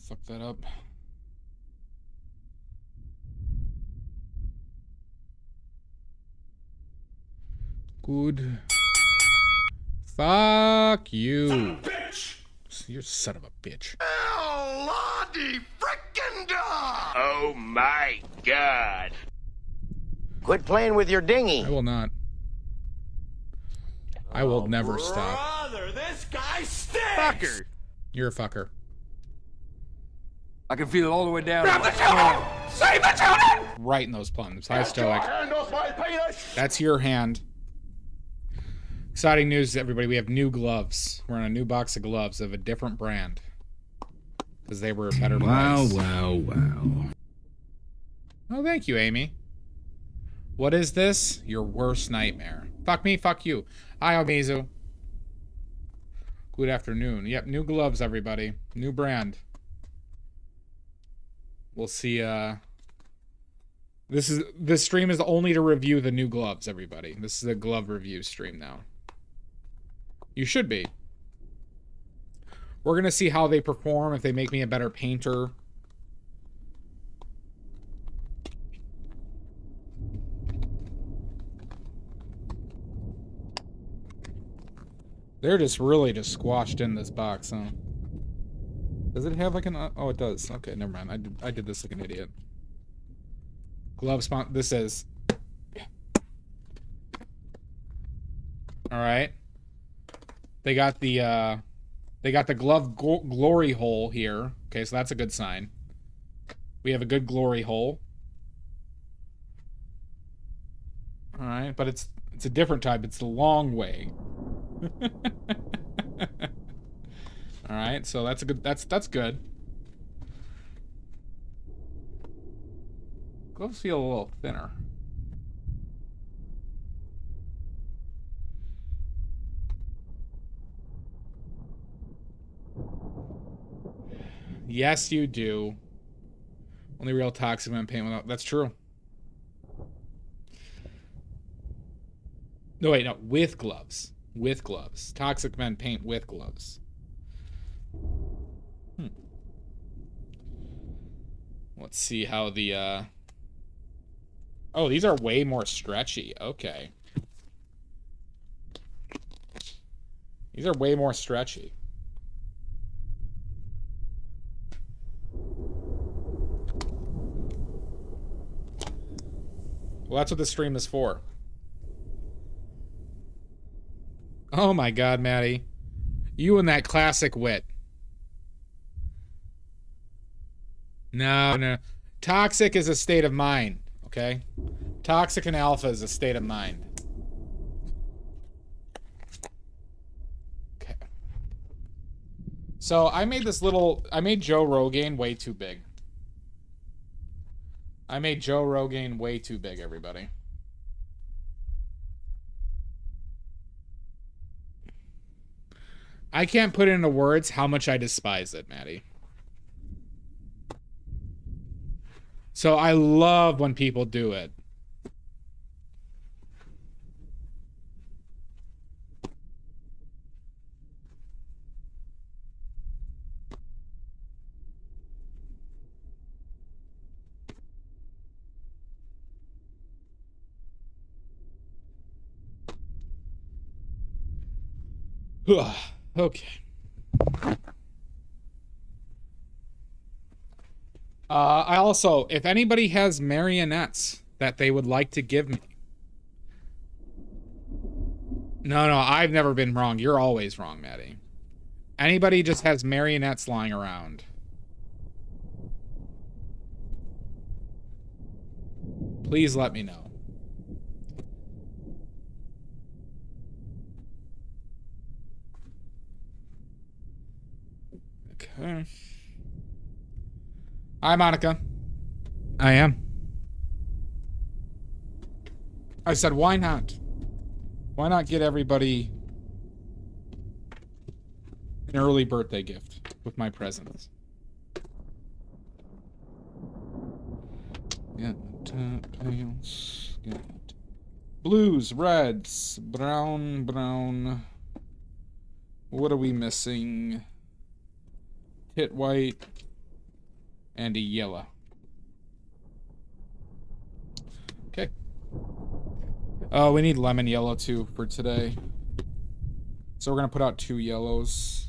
fuck that up. Good. Fuck you. Son of a bitch! You're son of a bitch. Lottie frickin' da! Oh my god. Quit playing with your dinghy. I will not. I will never stop. Brother, this guy stinks! Fucker. You're a fucker. I can feel it all the way down. Grab the children! Save the children! Right in those plums. Hi, Stoic. Hand off my penis! That's your hand. Exciting news, everybody. We have new gloves. We're on a new box of gloves of a different brand. Because they were a better price. Wow. Oh, thank you, Amy. What is this? Your worst nightmare. Fuck me, fuck you. Hi, Omizu. Good afternoon. Yep, new gloves, everybody. New brand. We'll see, this stream is only to review the new gloves, everybody. This is a glove review stream now. You should be. We're gonna see how they perform, if they make me a better painter. They're just really just squashed in this box, huh? Does it have like an... oh, it does. Okay, never mind. I did this like an idiot. Glove spot. This is... Alright. They got the glove glory hole here. Okay, so that's a good sign. We have a good glory hole. Alright, but it's a different type. It's the long way. Alright, so that's a good that's good. Gloves feel a little thinner. Yes, you do. Only real toxic men paint without... That's true. No, wait, no. With gloves. With gloves. Toxic men paint with gloves. Let's see how the... Oh, these are way more stretchy. Okay. These are way more stretchy. Well, that's what the stream is for. Oh my god, Maddie. You and that classic wit. No. Toxic is a state of mind, okay? Toxic and alpha is a state of mind. Okay. So I made Joe Rogaine way too big. I made Joe Rogaine way too big, everybody. I can't put into words how much I despise it, Maddie. So I love when people do it. Okay. I also, if anybody has marionettes that they would like to give me. No, I've never been wrong. You're always wrong, Maddie. Anybody just has marionettes lying around. Please let me know. Okay. Hi, Monica. I am. I said, why not? Why not get everybody an early birthday gift with my presents? Get pales, get blues, reds, brown. What are we missing? Hit white. And a yellow. Okay. Oh, we need lemon yellow too for today. So we're gonna put out 2 yellows.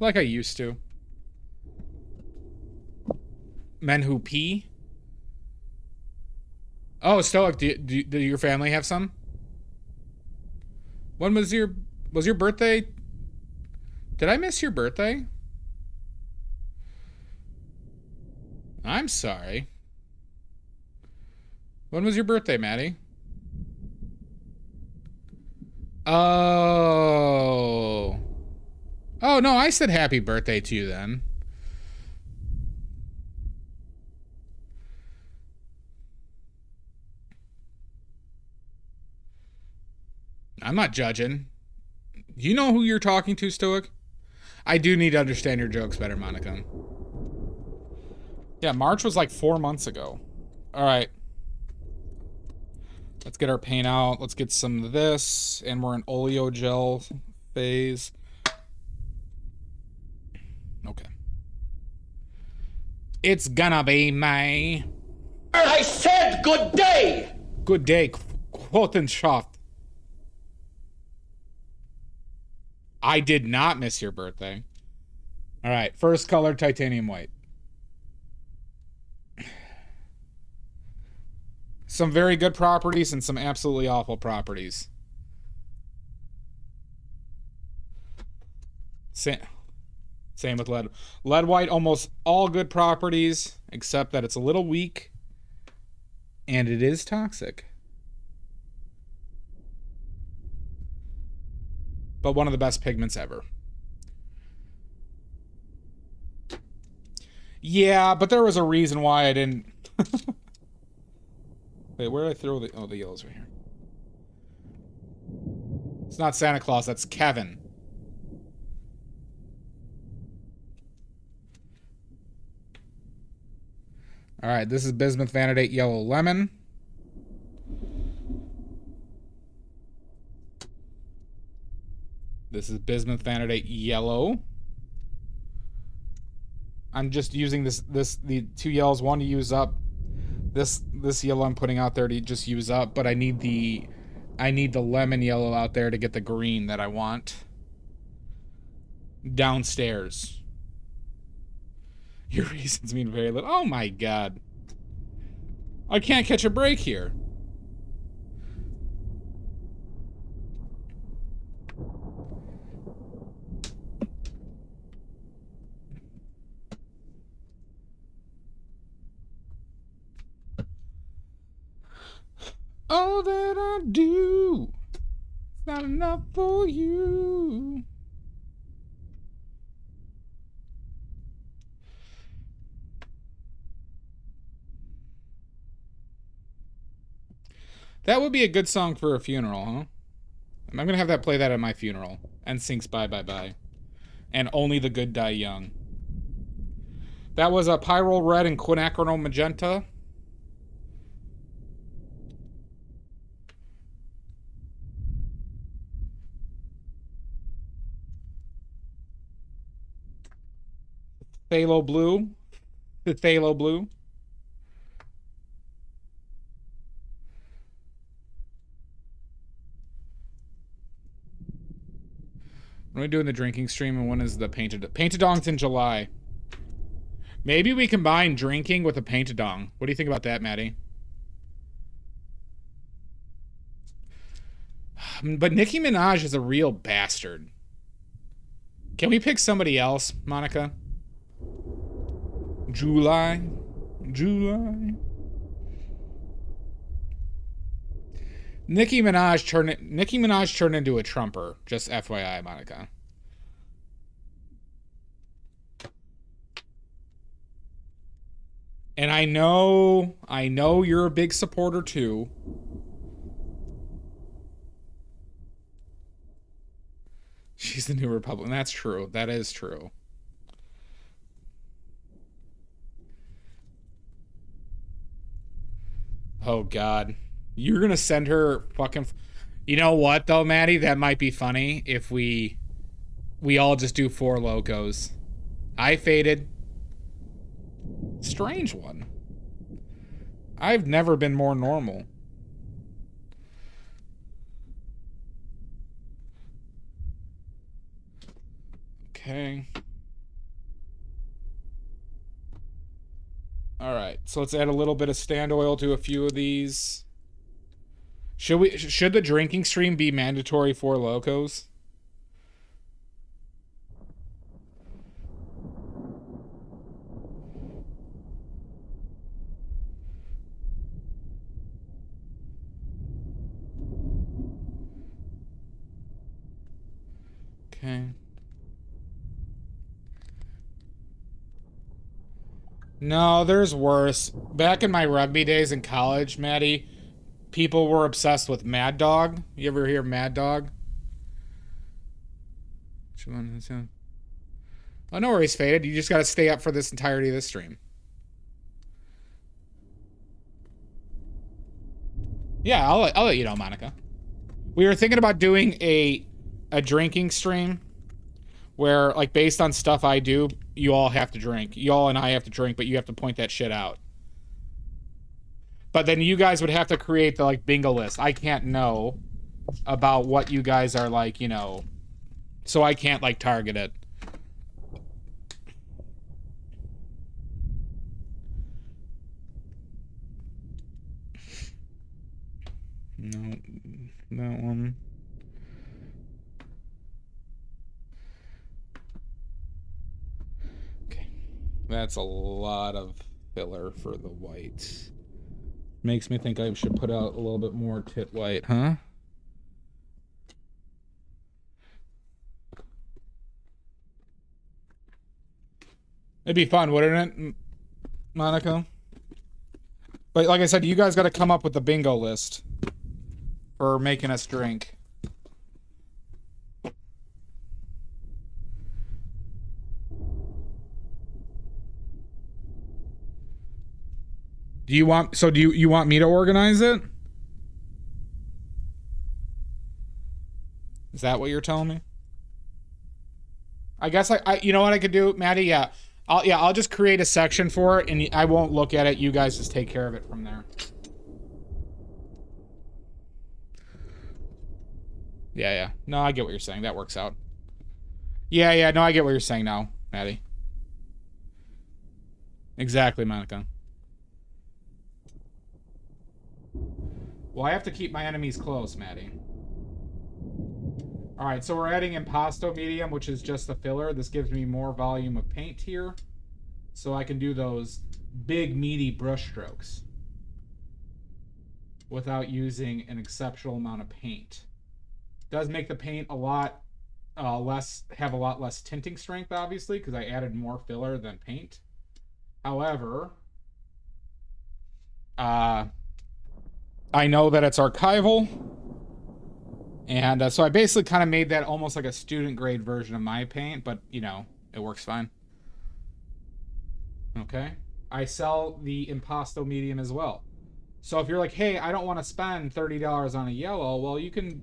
Like I used to. Men who pee? Oh, Stoic, do your family have some? When was your birthday? Did I miss your birthday? I'm sorry. When was your birthday, Maddie? Oh. Oh, no, I said happy birthday to you then. I'm not judging. You know who you're talking to, Stoic? I do need to understand your jokes better, Monica. Yeah, March was like 4 months ago. All right. Let's get our paint out. Let's get some of this. And we're in oleo gel phase. Okay. It's gonna be May. I said good day! Good day, Quotenschaft. I did not miss your birthday. All right, first color, titanium white. Some very good properties and some absolutely awful properties. Same with lead. Lead white, almost all good properties, except that it's a little weak and it is toxic. But one of the best pigments ever. Yeah, but there was a reason why I didn't. Wait, where did I throw the... Oh, the yellow's right here. It's not Santa Claus, that's Kevin. Alright, this is Bismuth Vanadate Yellow Lemon. This is Bismuth Vanadate Yellow. I'm just using the 2 yellows, one to use up. This yellow I'm putting out there to just use up, but I need the lemon yellow out there to get the green that I want. Downstairs. Your reasons mean very little. Oh my god. I can't catch a break here. All that I do is not enough for you. That would be a good song for a funeral, huh? I'm gonna have that play that at my funeral. NSYNC's Bye Bye Bye. And Only the Good Die Young. That was a Pyrrole Red and Quinacridone Magenta. Phthalo Blue. The Phthalo Blue. When are we doing the drinking stream and when is the painted dong's in July? Maybe we combine drinking with a painted dong. What do you think about that, Maddie? But Nicki Minaj is a real bastard. Can we pick somebody else, Monica? July. Nicki Minaj turned into a Trumper. Just FYI, Monica. And I know you're a big supporter too. She's the new Republican. That's true. That is true. Oh, God. You're going to send her fucking... You know what, though, Maddie? That might be funny if we we all just do 4 logos. I faded. Strange one. I've never been more normal. Okay. All right. So let's add a little bit of stand oil to a few of these. Should the drinking stream be mandatory for locos? Okay. No, there's worse. Back in my rugby days in college, Maddie, people were obsessed with Mad Dog. You ever hear Mad Dog? Which one is that? Oh, no worries, Faded. You just got to stay up for this entirety of this stream. Yeah, I'll let you know, Monica. We were thinking about doing a drinking stream where, like, based on stuff I do, you all have to drink. You all and I have to drink, but you have to point that shit out. But then you guys would have to create the, like, bingo list. I can't know about what you guys are, like, you know, so I can't, like, target it. No, that one. Okay. That's a lot of filler for the white. Makes me think I should put out a little bit more tit white, huh? It'd be fun, wouldn't it, Monica? But like I said, you guys got to come up with the bingo list for making us drink. Do you want me to organize it? Is that what you're telling me? I guess I you know what I could do, Maddie? Yeah. I'll just create a section for it and I won't look at it. You guys just take care of it from there. Yeah. No, I get what you're saying. That works out. Yeah. No, I get what you're saying now, Maddie. Exactly, Monica. Well, I have to keep my enemies close, Maddie. Alright, so we're adding impasto medium, which is just the filler. This gives me more volume of paint here, so I can do those big, meaty brush strokes without using an exceptional amount of paint. Does make the paint a lot have a lot less tinting strength, obviously, because I added more filler than paint. However, I know that it's archival, and so I basically kind of made that almost like a student grade version of my paint, but, you know, it works fine. Okay. I sell the impasto medium as well. So if you're like, hey, I don't want to spend $30 on a yellow, well, you can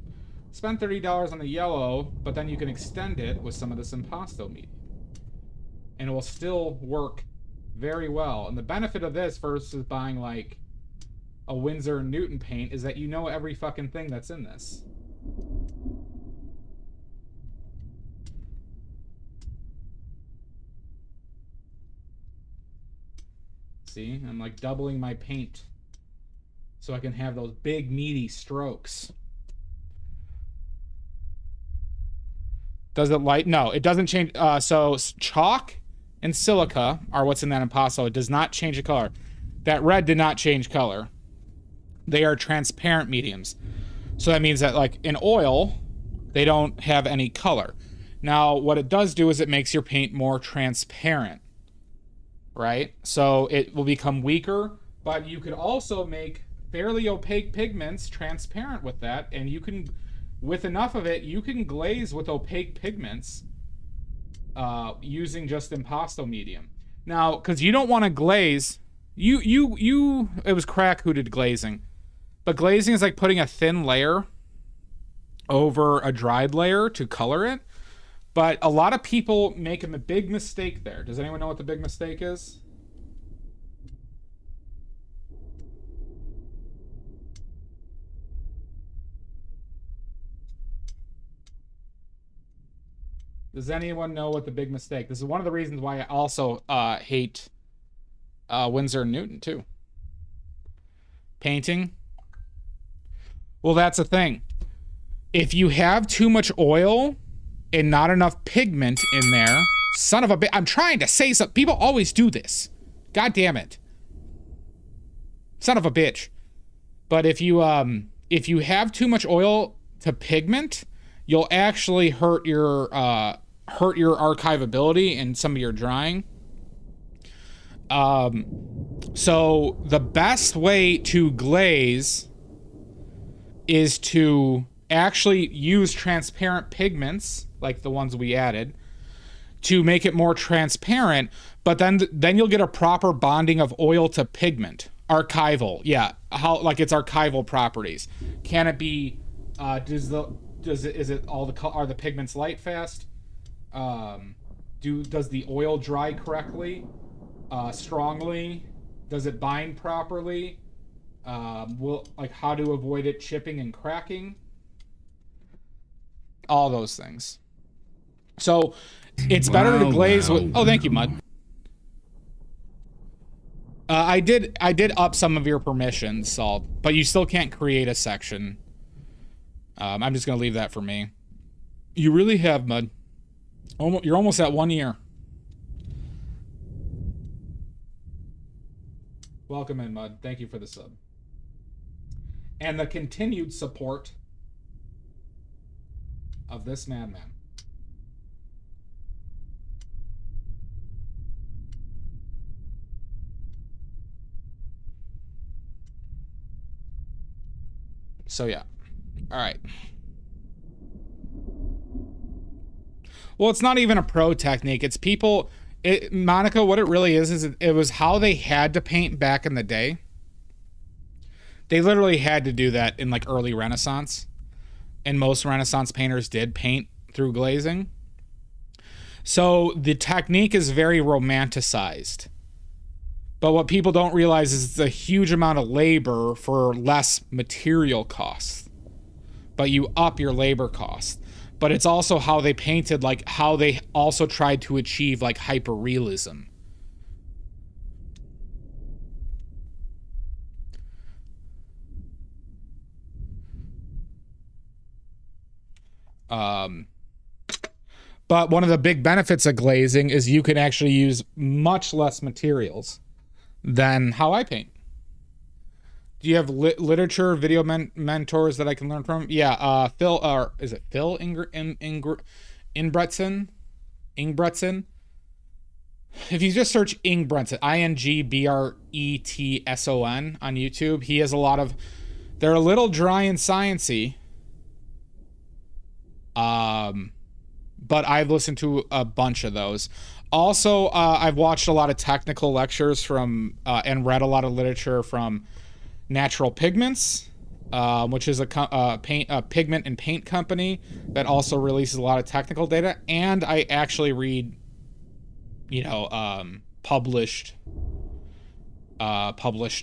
spend $30 on the yellow, but then you can extend it with some of this impasto medium. And it will still work very well. And the benefit of this versus buying, like, a Winsor & Newton paint is that you know every fucking thing that's in this. See, I'm like doubling my paint so I can have those big meaty strokes. Does it light? No, it doesn't change. So chalk and silica are what's in that impasto. It does not change the color. That red did not change color. They are transparent mediums. So that means that, like, in oil, they don't have any color. Now, what it does do is it makes your paint more transparent, right? So it will become weaker, but you could also make fairly opaque pigments transparent with that, and you can, with enough of it, you can glaze with opaque pigments using just impasto medium. Now, because you don't want to glaze, it was Crack who did glazing. But glazing is like putting a thin layer over a dried layer to color it. But a lot of people make a big mistake there. Does anyone know what the big mistake is? Does anyone know what the big mistake? This is one of the reasons why I also hate Winsor & Newton too. Painting. Well, that's the thing. If you have too much oil and not enough pigment in there, son of a bitch, I'm trying to say something. People always do this. God damn it. Son of a bitch. But if you have too much oil to pigment, you'll actually hurt your archivability and some of your drying. So the best way to glaze is to actually use transparent pigments like the ones we added to make it more transparent, but then you'll get a proper bonding of oil to pigment. Archival, yeah, like its archival properties. Can it be are the pigments light fast? Does the oil dry correctly? Strongly? Does it bind properly? How to avoid it chipping and cracking? All those things. So it's better to glaze with. Oh, thank you, Mud. I did up some of your permissions, Salt, but you still can't create a section. I'm just gonna leave that for me. You really have, Mud. You're almost at 1 year. Welcome in, Mud. Thank you for the sub. And the continued support of this madman. So yeah. All right. Well, it's not even a pro technique. It's people. Monica, what it really is it was how they had to paint back in the day. They literally had to do that in like early Renaissance. And most Renaissance painters did paint through glazing. So the technique is very romanticized. But what people don't realize is it's a huge amount of labor for less material costs. But you up your labor costs. But it's also how they painted, like how they also tried to achieve like hyperrealism. But one of the big benefits of glazing is you can actually use much less materials than how I paint. Do you have literature, video mentors that I can learn from? Yeah, Phil, or is it Phil Ingbretson? Ingbretson? If you just search Ingbretson, Ingbretson on YouTube, he has a lot of, they're a little dry and sciencey. But I've listened to a bunch of those. Also, I've watched a lot of technical lectures from, and read a lot of literature from Natural Pigments, which is a pigment and paint company that also releases a lot of technical data. And I actually read, published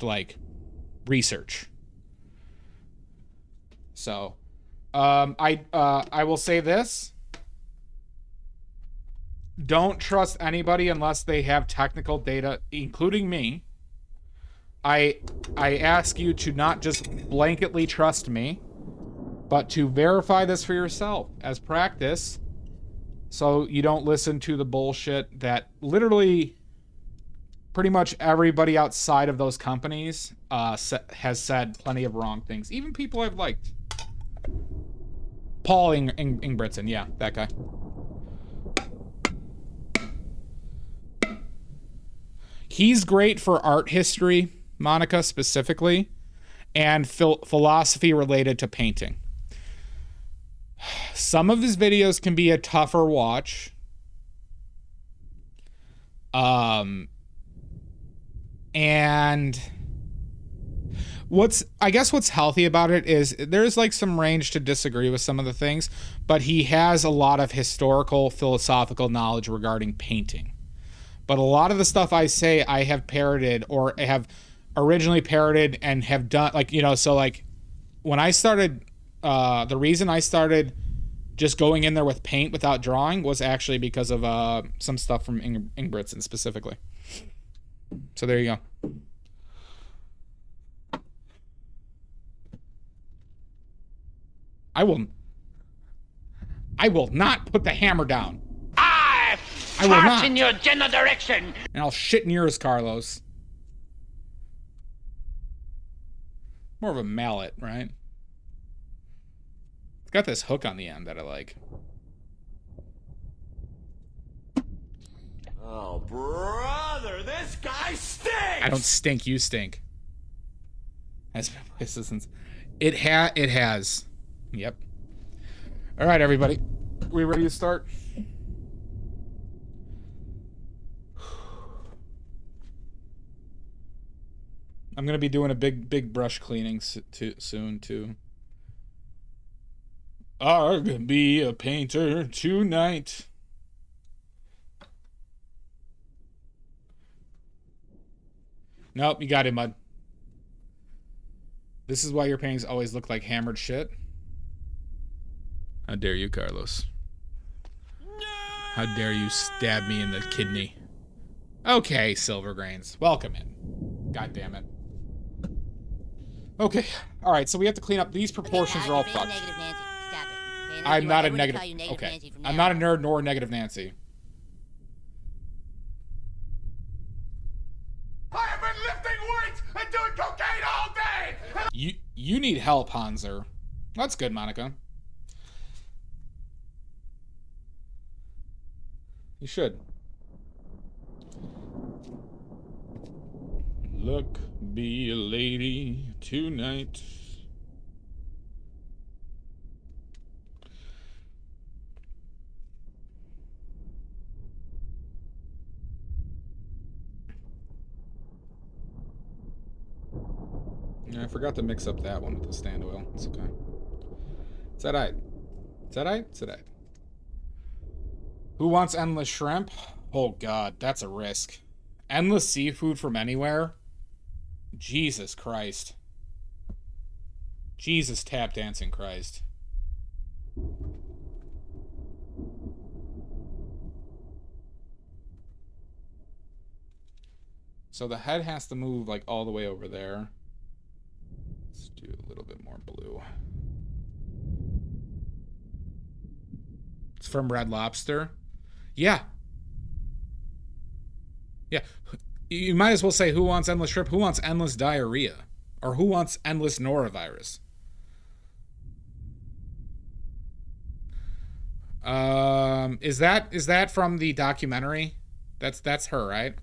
like research. So, I will say this. Don't trust anybody unless they have technical data, including me. I ask you to not just blanketly trust me, but to verify this for yourself as practice, so you don't listen to the bullshit that literally pretty much everybody outside of those companies has said plenty of wrong things. Even people I've liked. Paul Ingbretson, yeah, that guy. He's great for art history, Monica, specifically, and philosophy related to painting. Some of his videos can be a tougher watch. I guess what's healthy about it is there's like some range to disagree with some of the things, but he has a lot of historical, philosophical knowledge regarding painting. But a lot of the stuff I say I have parroted or have originally parroted and have done, like, you know, so like when I started, the reason I started just going in there with paint without drawing was actually because of some stuff from Ingebrigtsen specifically. So there you go. I will not put the hammer down. I will fart not. in your general direction. And I'll shit in yours, Carlos. More of a mallet, right? It's got this hook on the end that I like. Oh, brother, this guy stinks! I don't stink, you stink. Has been places since. It has. Yep. All right, everybody. We ready to start? I'm gonna be doing a big brush cleaning soon too. I'll be a painter tonight. Nope, you got it, Mud. This is why your paintings always look like hammered shit. How dare you, Carlos? How dare you stab me in the kidney? Okay, Silver Grains. Welcome in. God damn it. Okay. Alright, so we have to clean up. These proportions are all fucked. I'm not a negative. Okay. I'm not a nerd nor a negative Nancy. I have been lifting weights and doing cocaine all day! You need help, Hanser. That's good, Monica. You should. Look, be a lady tonight. Yeah, I forgot to mix up that one with the stand oil. It's okay. Is that right? Is that right? Is that right? Who wants endless shrimp? Oh god, that's a risk. Endless seafood from anywhere? Jesus Christ. Jesus tap dancing Christ. So the head has to move like all the way over there. Let's do a little bit more blue. It's from Red Lobster. Yeah. Yeah. You might as well say, who wants endless shrimp? Who wants endless diarrhea? Or who wants endless norovirus? Is that from the documentary? That's her, right?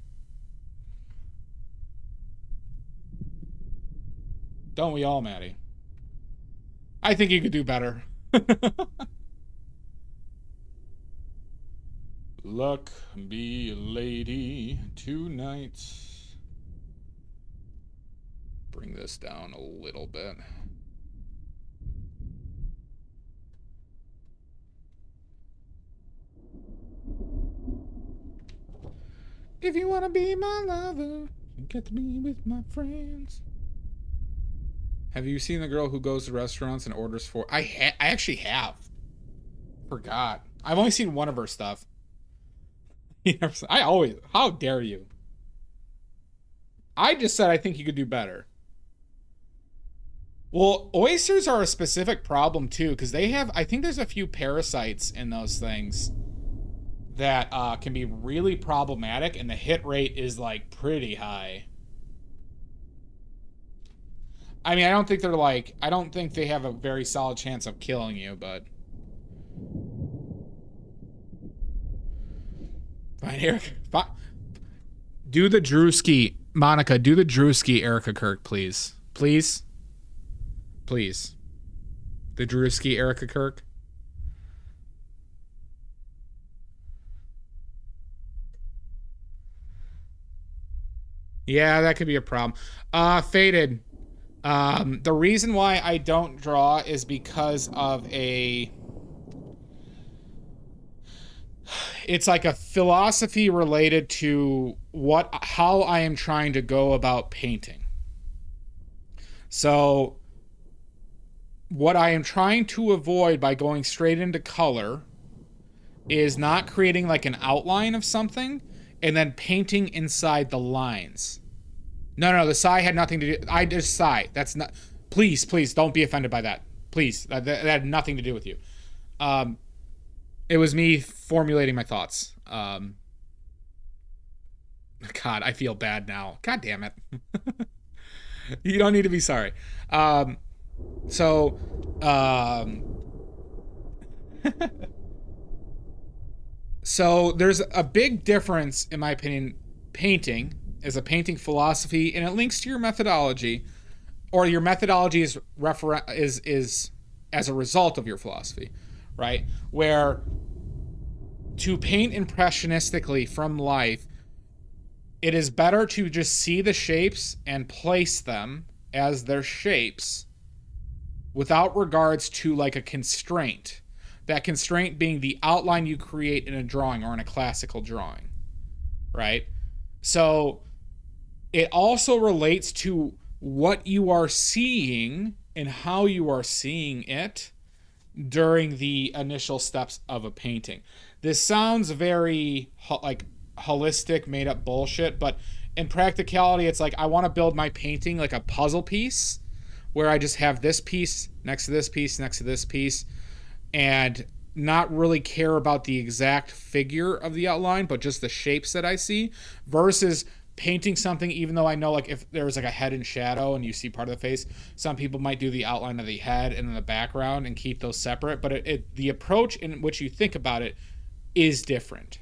Don't we all, Maddie? I think you could do better. Luck be a lady tonight. Bring this down a little bit. If you wanna be my lover, you get to be with my friends. Have you seen the girl who goes to restaurants and orders for... I actually have. Forgot. I've only seen one of her stuff. I always... How dare you? I just said I think you could do better. Well, oysters are a specific problem too, because they have... I think there's a few parasites in those things that can be really problematic, and the hit rate is like pretty high. I mean, I don't think they're like... I don't think they have a very solid chance of killing you, but... Fine, Eric. Fine. Do the Drewski. Monica, do the Drewski Erica Kirk, please. Please? Please. The Drewski Erica Kirk. Yeah, that could be a problem. Faded. The reason why I don't draw is because of it's like a philosophy related to how I am trying to go about painting. So what I am trying to avoid by going straight into color is not creating like an outline of something and then painting inside the lines. No, the sigh had nothing to do. I just sigh. That's not. Please, don't be offended by that. Please, that had nothing to do with you. It was me formulating my thoughts. God, I feel bad now. God damn it. You don't need to be sorry. So there's a big difference, in my opinion. Painting is a painting philosophy, and it links to your methodology, or your methodology is as a result of your philosophy, right? Where to paint impressionistically from life, it is better to just see the shapes and place them as their shapes without regards to like a constraint. That constraint being the outline you create in a drawing or in a classical drawing, right? So it also relates to what you are seeing and how you are seeing it during the initial steps of a painting. This sounds very like holistic, made up bullshit, but in practicality, it's like I want to build my painting like a puzzle piece where I just have this piece next to this piece next to this piece and not really care about the exact figure of the outline, but just the shapes that I see, versus painting something, even though I know like if there was like a head and shadow and you see part of the face, some people might do the outline of the head and then the background and keep those separate, but the approach in which you think about it is different.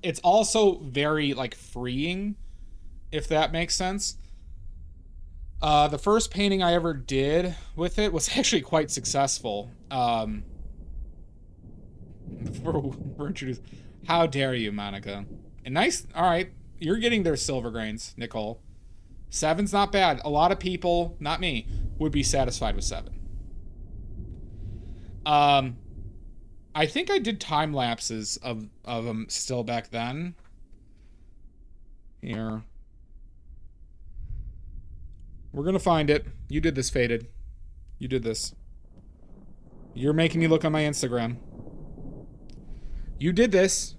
It's also very like freeing, if that makes sense. The first painting I ever did with it was actually quite successful. We're introduced. How dare you, Monica? And nice. All right, you're getting their silver grains, Nicole. 7's not bad. A lot of people, not me, would be satisfied with 7. I think I did time lapses of them still back then. Here. We're gonna find it. You did this, Faded. You did this. You're making me look on my Instagram. You did this.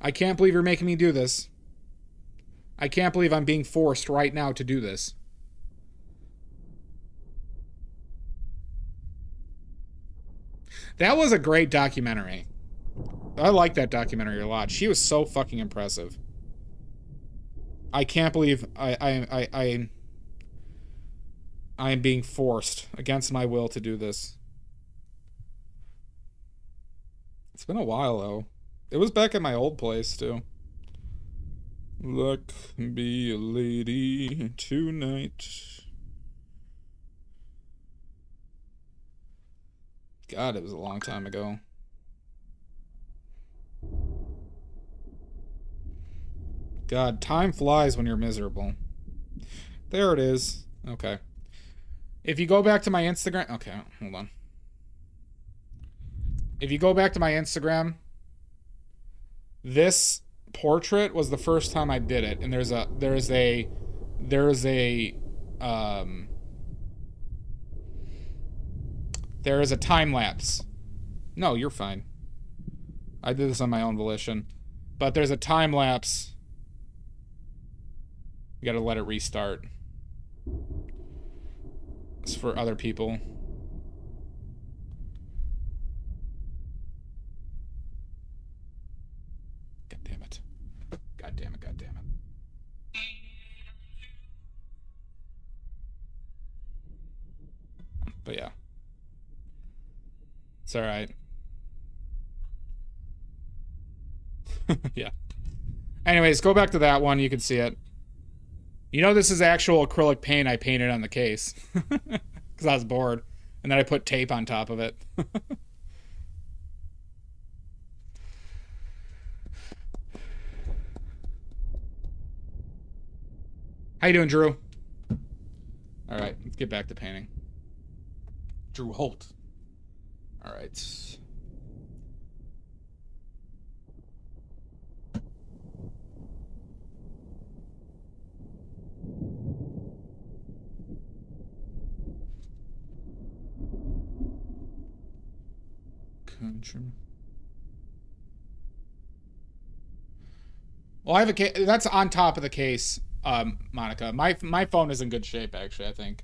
I can't believe you're making me do this. I can't believe I'm being forced right now to do this. That was a great documentary. I like that documentary a lot. She was so fucking impressive. I can't believe I am being forced against my will to do this. It's been a while though. It was back at my old place too. Luck be a lady tonight. God, it was a long time ago. God, time flies when you're miserable. There it is. Okay. If you go back to my Instagram... Okay, hold on. If you go back to my Instagram, this portrait was the first time I did it. And there's a time lapse. No, you're fine. I did this on my own volition. But there's a time lapse. You gotta let it restart. It's for other people. God damn it. God damn it, god damn it. But yeah. It's alright. Yeah. Anyways, go back to that one. You can see it. You know this is actual acrylic paint I painted on the case. Because I was bored. And then I put tape on top of it. you doing, Drew? All right, let's get back to painting. Drew Holt. All right. Country. Well, I have a case that's on top of the case, Monica. My phone is in good shape, actually, I think.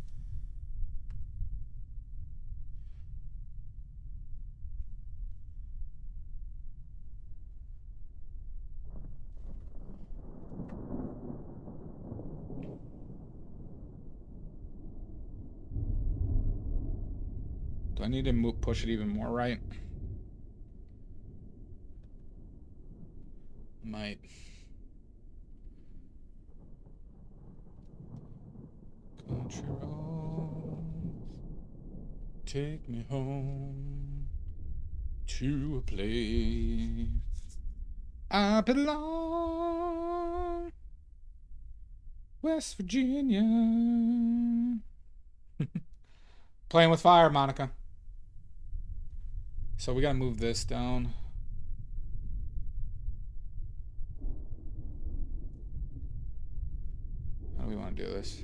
Do I need to push it even more right? Might. Country roads, take me home to a place I belong, West Virginia. Playing with fire, Monica. So we gotta move this down. How do we want to do this?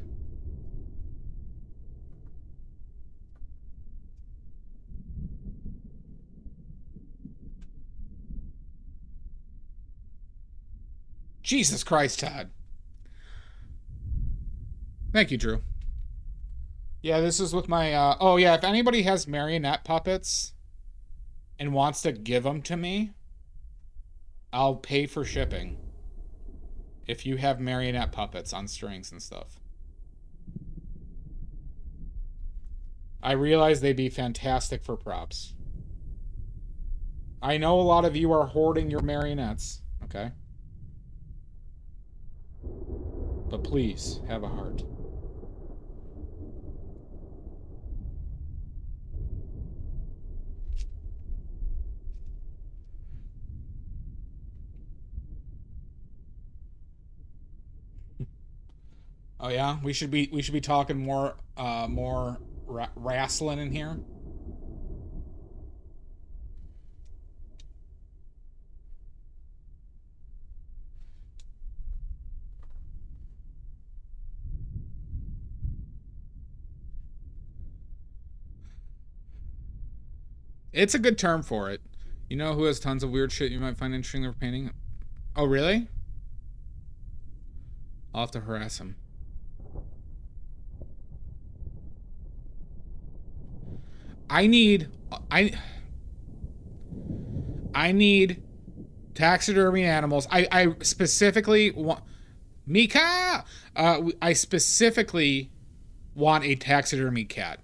Jesus Christ, Todd. Thank you, Drew. Yeah, this is with my, oh yeah, if anybody has marionette puppets and wants to give them to me, I'll pay for shipping. If you have marionette puppets on strings and stuff. I realize they'd be fantastic for props. I know a lot of you are hoarding your marionettes, okay? But please, have a heart. Oh yeah, we should be talking more wrestling in here. It's a good term for it. You know who has tons of weird shit you might find interesting for painting? Oh really? I'll have to harass him. I need taxidermy animals. I specifically want Mika. I specifically want a taxidermy cat.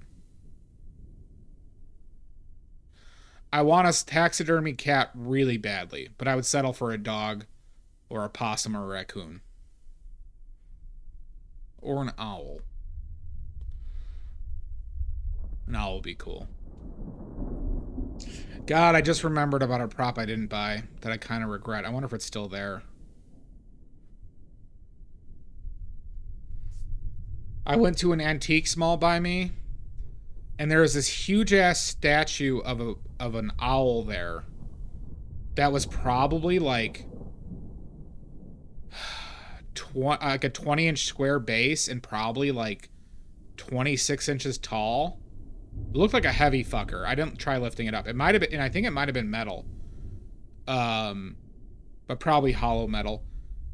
I want a taxidermy cat really badly, but I would settle for a dog or a possum or a raccoon or an owl. An owl would be cool. God, I just remembered about a prop I didn't buy that I kind of regret. I wonder if it's still there. I went to an antique mall by me, and there was this huge ass statue of an owl there that was probably like a 20-inch square base and probably like 26 inches tall. It looked like a heavy fucker. I didn't try lifting it up. It might have been, and I think it might have been metal. But probably hollow metal.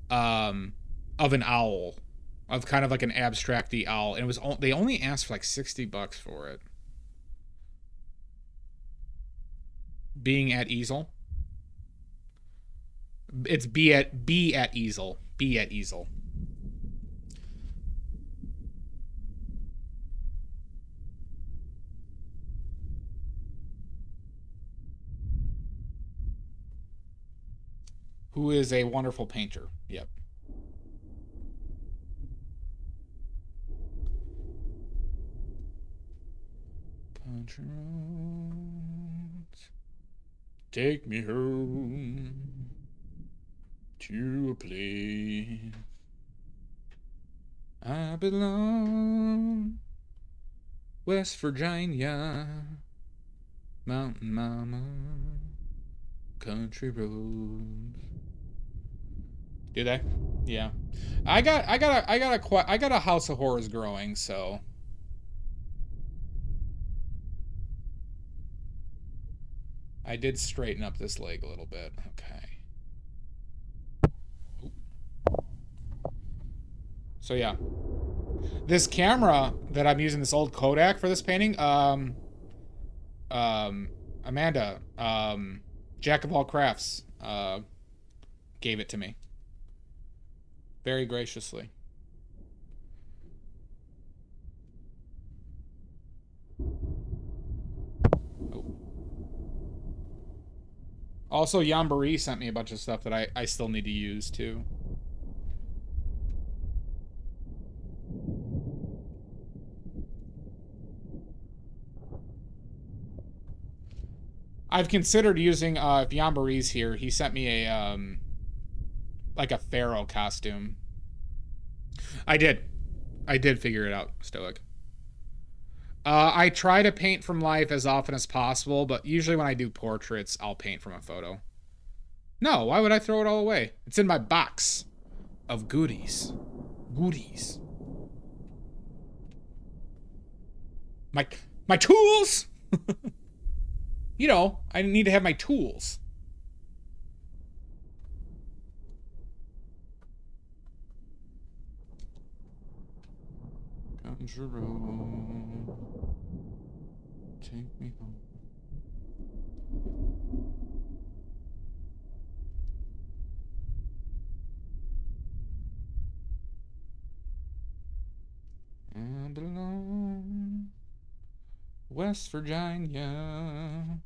Of an owl. Of kind of like an abstract-y owl. And it was they only asked for like $60 for it. Being at easel. It's be at easel. Be at easel. Who is a wonderful painter. Yep. Country roads, take me home to a place I belong West Virginia, Mountain Mama, country roads. Do they? Yeah. I got a house of horrors growing, so. I did straighten up this leg a little bit. Okay. So yeah. This camera that I'm using, this old Kodak for this painting, Amanda, Jack of all crafts, gave it to me. Very graciously. Oh. Also, Yambaree sent me a bunch of stuff that I still need to use, too. I've considered using, if Yambaree's here, he sent me a, like a pharaoh costume. I did figure it out, Stoic. I try to paint from life as often as possible, but usually when I do portraits, I'll paint from a photo. No, why would I throw it all away? It's in my box of goodies. Goodies. My tools! You know, I need to have my tools. Country road, take me home. I belong West Virginia.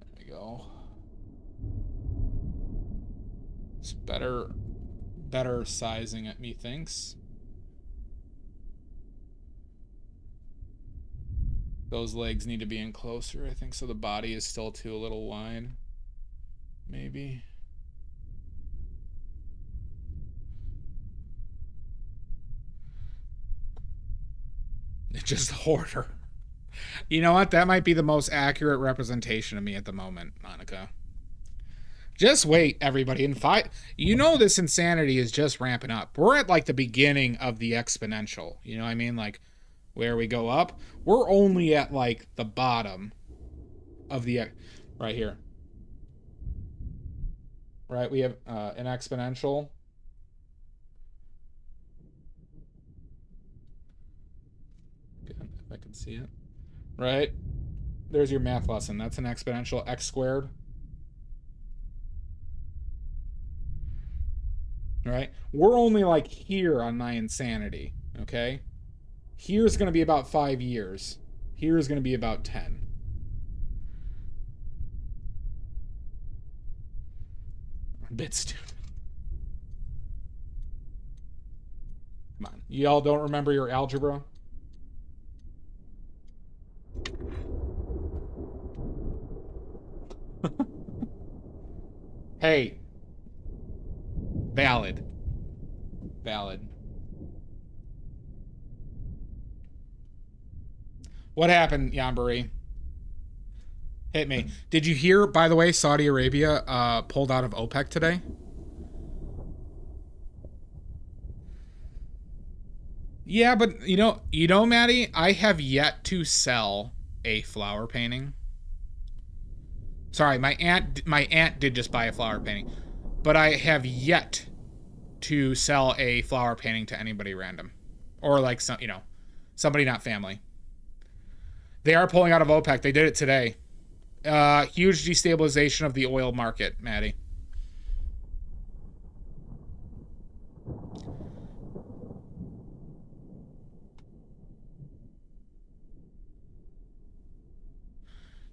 There we go. It's better sizing it, methinks. Those legs need to be in closer, I think, so the body is still too a little wide. Maybe. Just hoarder. You know what? That might be the most accurate representation of me at the moment, Monica. Just wait, everybody. In 5, you know, this insanity is just ramping up. We're at like the beginning of the exponential. You know what I mean? Like, where we go up, we're only at like the bottom of the right here. Right, we have an exponential. Good, if I can see it. Right, there's your math lesson. That's an exponential, x squared. Right, we're only like here on my insanity. Okay. Here's going to be about 5 years. Here's going to be about 10. A bit stupid. Come on. Y'all don't remember your algebra? Hey. Valid. Valid. What happened, Yambaree? Hit me. Did you hear, by the way, Saudi Arabia pulled out of OPEC today? Yeah, but you know, Maddie, I have yet to sell a flower painting. Sorry, my aunt did just buy a flower painting, but I have yet to sell a flower painting to anybody random, or like some, you know, somebody not family. They are pulling out of OPEC. They did it today. Huge destabilization of the oil market, Maddie.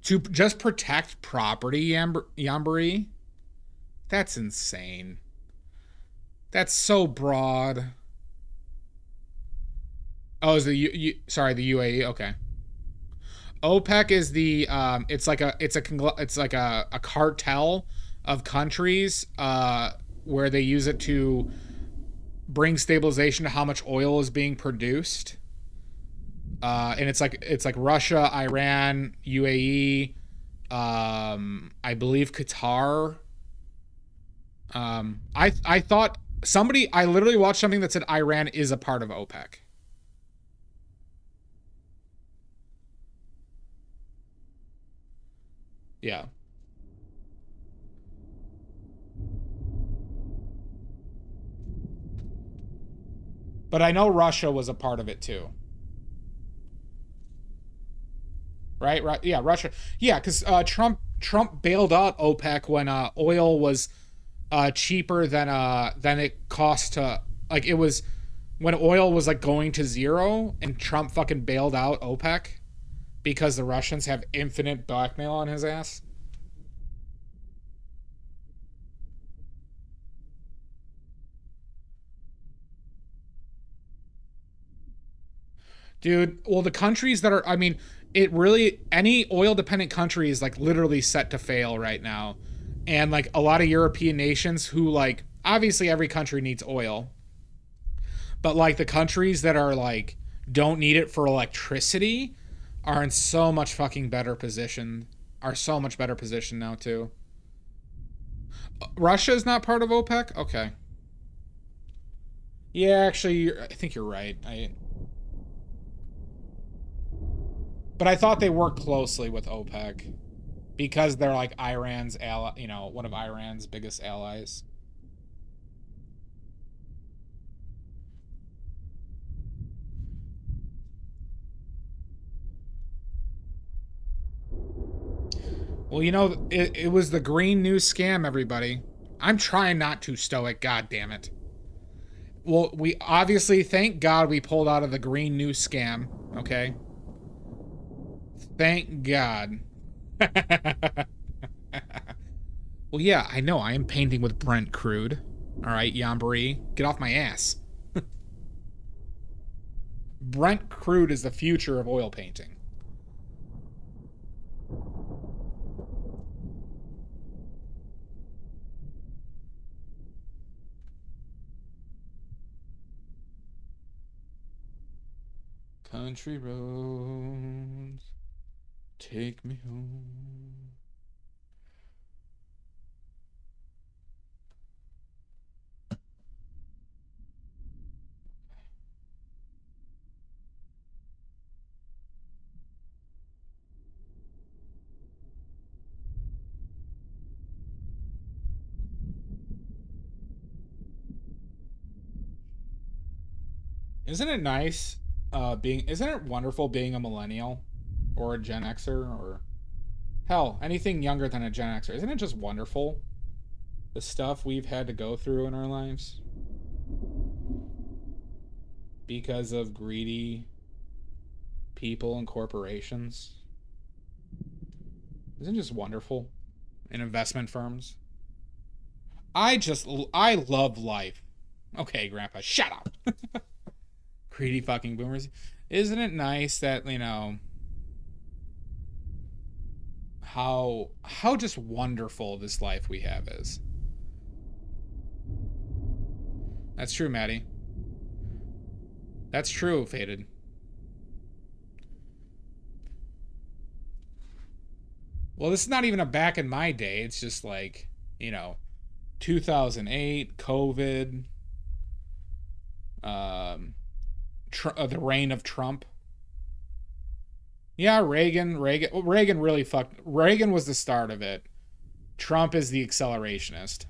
To just protect property, Yambaree? That's insane. That's so broad. Oh, is the sorry, the UAE? Okay. OPEC is the it's like a cartel of countries where they use it to bring stabilization to how much oil is being produced. And it's like Russia, Iran, UAE, I believe Qatar. I thought I literally watched something that said Iran is a part of OPEC. Yeah. But I know Russia was a part of it too. Right? Right. Yeah, Russia. Yeah, because Trump bailed out OPEC when oil was cheaper than it cost to, like, it was when oil was like going to zero, and Trump fucking bailed out OPEC because the Russians have infinite blackmail on his ass. Dude, well, the countries that are, I mean, it really, any oil dependent country is like literally set to fail right now. And like a lot of European nations who, like, obviously every country needs oil, but like the countries that are like, don't need it for electricity are in so much fucking better position, are so much better position now too. Russia is not part of OPEC? Okay. Yeah, actually, I think you're right. But I thought they worked closely with OPEC because they're like Iran's ally, you know, one of Iran's biggest allies. Well, you know, it was the green news scam, everybody. I'm trying not to stoic, god damn it. Well, we obviously, thank God we pulled out of the green news scam, okay? Thank God. Well, yeah, I know. I am painting with Brent Crude. All right, Yambri, get off my ass. Brent Crude is the future of oil painting. Country roads, take me home. Isn't it nice isn't it wonderful being a millennial or a Gen Xer, or hell, anything younger than a Gen Xer? Isn't it just wonderful, the stuff we've had to go through in our lives because of greedy people and corporations? Isn't it just wonderful? And investment firms. I love life. Okay, Grandpa, shut up. Greedy fucking boomers. Isn't it nice that, you know, how just wonderful this life we have is? That's true, Maddie. That's true, Faded. Well, this is not even a back in my day. It's just like, you know, 2008, COVID, the reign of Trump. Yeah, Reagan really fucked. Reagan was the start of it. Trump is the accelerationist.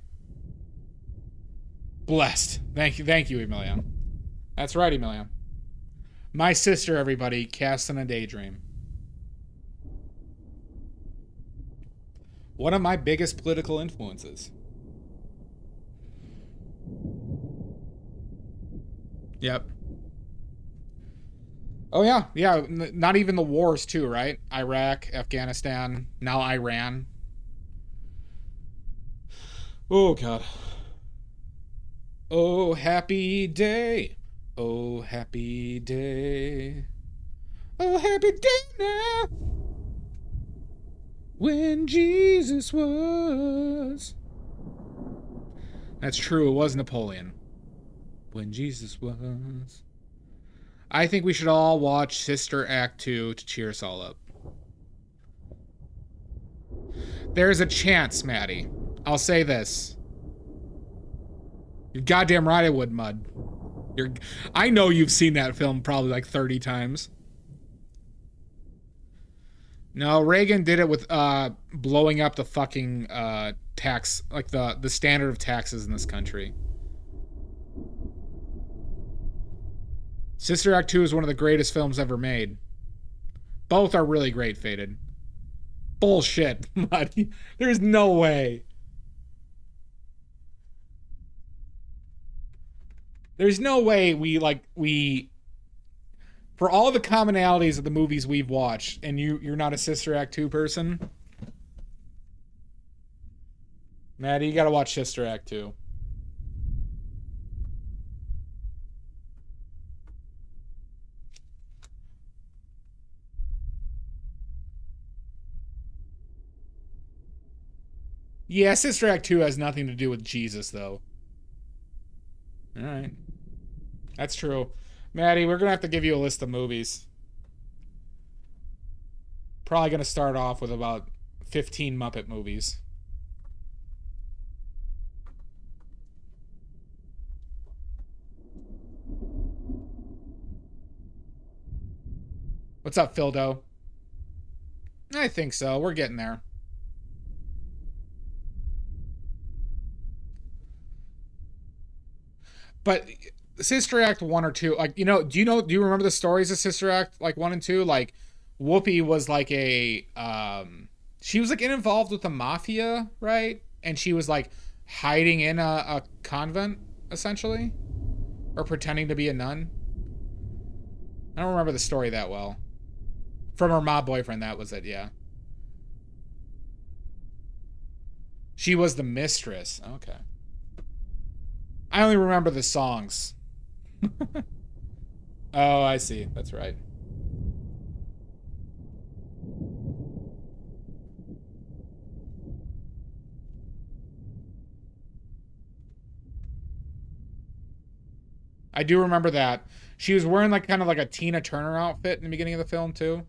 Blessed. Thank you, Emilion. That's right, Emilion. My sister, everybody, cast in a daydream. One of my biggest political influences. Yep. Oh yeah, yeah. Not even the wars too, right? Iraq, Afghanistan, now Iran. Oh God. Oh happy day. Oh happy day. Oh happy day now. When Jesus was. That's true, it was Napoleon. When Jesus was. I think we should all watch Sister Act 2 to cheer us all up. There's a chance, Maddie. I'll say this. You're goddamn right I would, Mud. I know you've seen that film probably like 30 times. No, Reagan did it with blowing up the fucking tax, like the standard of taxes in this country. Sister Act 2 is one of the greatest films ever made. Both are really great, Faded. Bullshit, Muddy. There's no way. There's no way we for all the commonalities of the movies we've watched, and you're not a Sister Act 2 person. Maddie, you gotta watch Sister Act 2. Yeah, Sister Act 2 has nothing to do with Jesus, though. Alright. That's true. Maddie, we're gonna have to give you a list of movies. Probably gonna start off with about 15 Muppet movies. What's up, Phildo? I think so. We're getting there. But Sister Act 1 or 2, like, do you remember the stories of Sister Act, like, 1 and 2? Like, Whoopi was like she was like involved with the mafia, right? And she was like hiding in a convent, essentially. Or pretending to be a nun. I don't remember the story that well. From her mob boyfriend, that was it, yeah. She was the mistress. Okay. I only remember the songs. Oh, I see. That's right. I do remember that. She was wearing like kind of like a Tina Turner outfit in the beginning of the film too.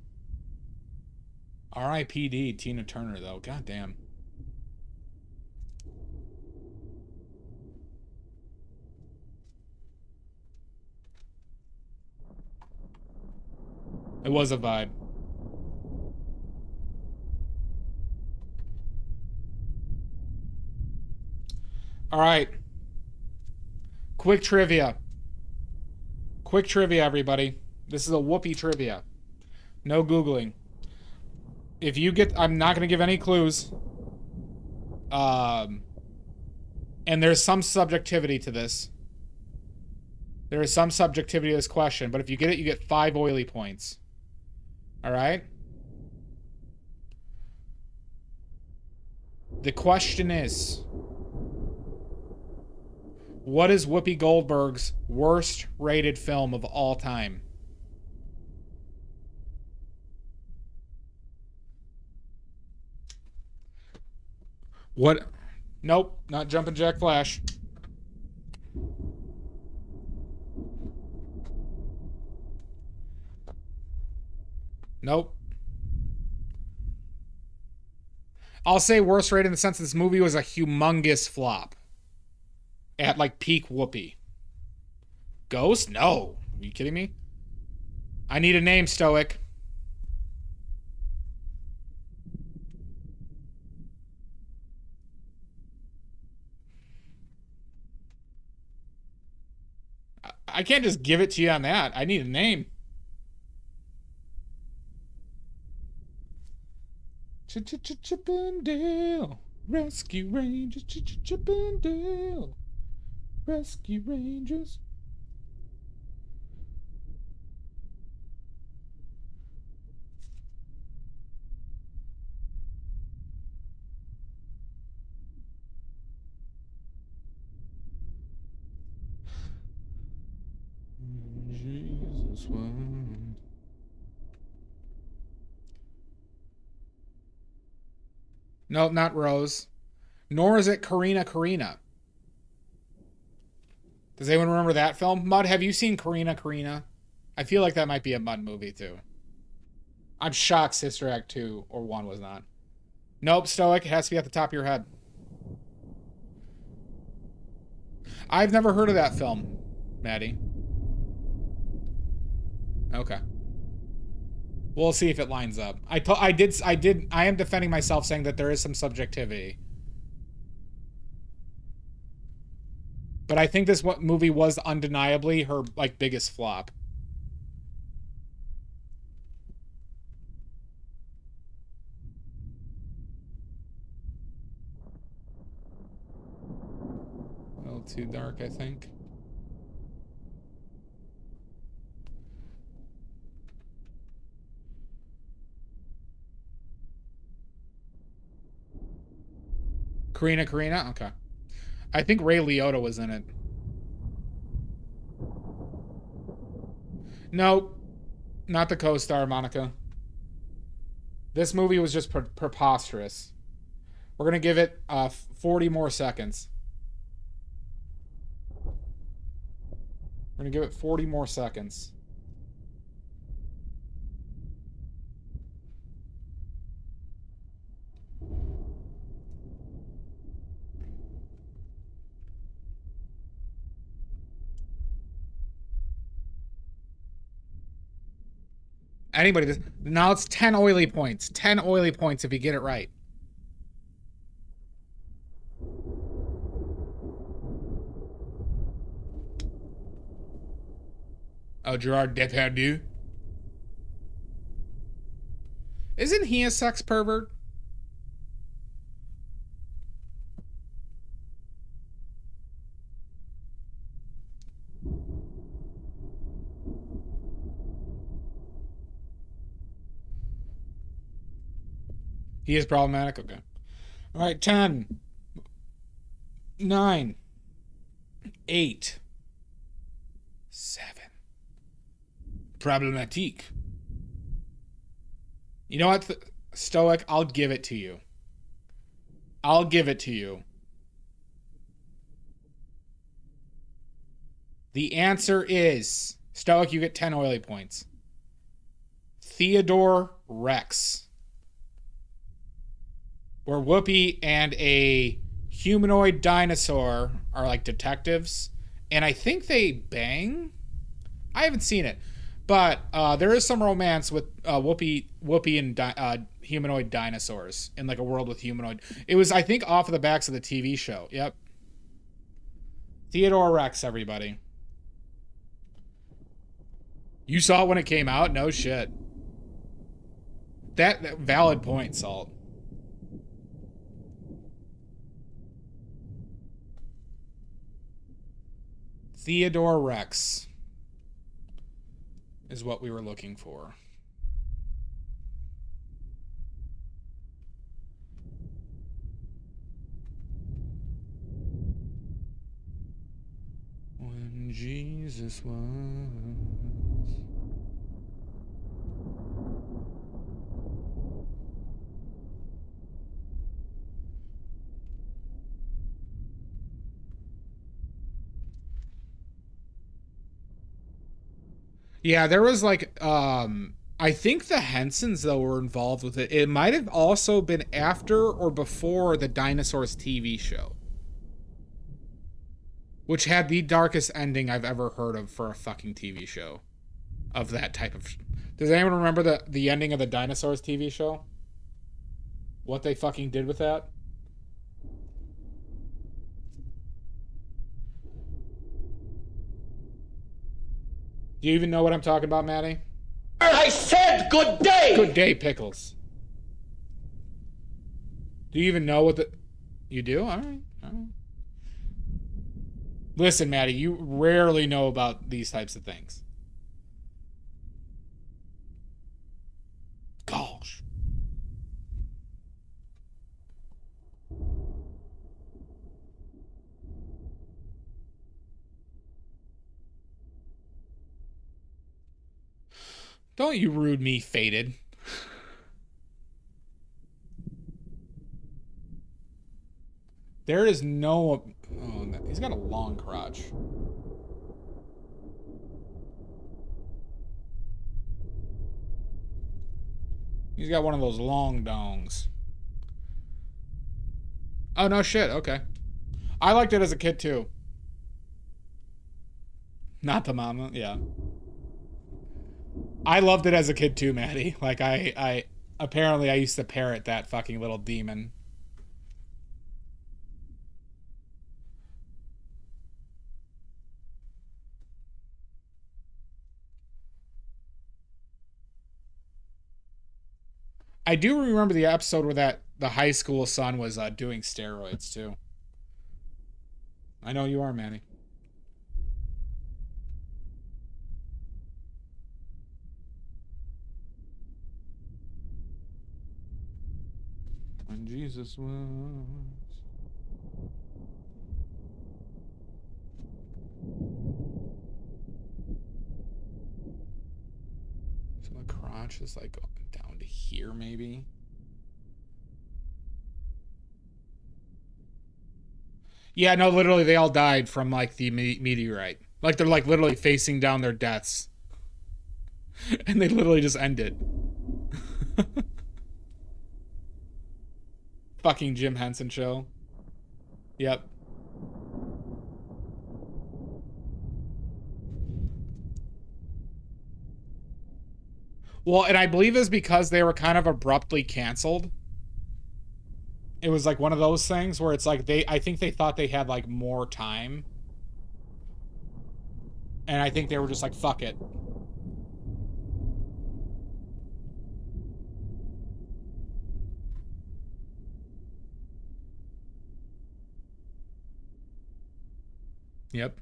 R.I.P.D. Tina Turner though. God damn. It was a vibe. All right. Quick trivia. Quick trivia, everybody. This is a Whoopi trivia. No Googling. If you get... I'm not going to give any clues. And there's some subjectivity to this. There is some subjectivity to this question, but if you get it, you get 5 oily points. All right? The question is, what is Whoopi Goldberg's worst rated film of all time? What? Nope, not Jumpin' Jack Flash. Nope. I'll say worst rated in the sense that this movie was a humongous flop. At like peak Whoopi. Ghost? No. Are you kidding me? I need a name, Stoic. I can't just give it to you on that. I need a name. Chippendale. Rescue Rangers. Chippendale. Rescue Rangers. Jesus one. No, not Rose. Nor is it Karina Karina. Does anyone remember that film? Mud, have you seen Karina Karina? I feel like that might be a Mud movie, too. I'm shocked Sister Act 2 or 1 was not. Nope, Stoic. It has to be at the top of your head. I've never heard of that film, Maddie. Okay. We'll see if it lines up. I am defending myself saying that there is some subjectivity. But I think this movie was undeniably her, like, biggest flop. A little too dark, I think. Karina Karina? Okay. I think Ray Liotta was in it. Nope. Not the co-star, Monica. This movie was just preposterous. We're going to give it 40 more seconds. We're going to give it 40 more seconds. Anybody does. Now it's 10 oily points. 10 oily points if you get it right. Oh, Gerard Depardieu. Isn't he a sex pervert? He is problematic? Okay. All right, 10, 9, 8, 7. Problematique. You know what, Stoic? I'll give it to you. I'll give it to you. The answer is, Stoic, you get 10 oily points. Theodore Rex. Where Whoopi and a humanoid dinosaur are like detectives. And I think they bang? I haven't seen it. But there is some romance with Whoopi and humanoid dinosaurs in like a world with humanoid. It was, I think, off of the backs of the TV show. Yep. Theodore Rex, everybody. You saw it when it came out? No shit. That valid point, Salt. Theodore Rex is what we were looking for. When Jesus was. Yeah, there was like, I think the Hensons, though, were involved with it. It might have also been after or before the Dinosaurs TV show. Which had the darkest ending I've ever heard of for a fucking TV show. Of that type of... Does anyone remember the ending of the Dinosaurs TV show? What they fucking did with that? Do you even know what I'm talking about, Maddie? I said good day! Good day, Pickles. Do you even know what the... You do? All right. All right. Listen, Maddie, you rarely know about these types of things. Gosh. Don't you rude me, Faded. There is no... Oh, he's got a long crotch. He's got one of those long dongs. Oh, no shit. Okay. I liked it as a kid, too. Not the mama. Yeah. I loved it as a kid, too, Maddie. Like, apparently I used to parrot that fucking little demon. I do remember the episode where the high school son was doing steroids too. I know you are, Manny. When Jesus was. So the crotch is like down to here, maybe. Yeah, no, literally, they all died from like the meteorite. Like they're like literally facing down their deaths, and they literally just end it. Fucking Jim Henson show. Yep. Well, and I believe it's because they were kind of abruptly canceled. It was like one of those things where it's like I think they thought they had like more time. And I think they were just like, fuck it. Yep.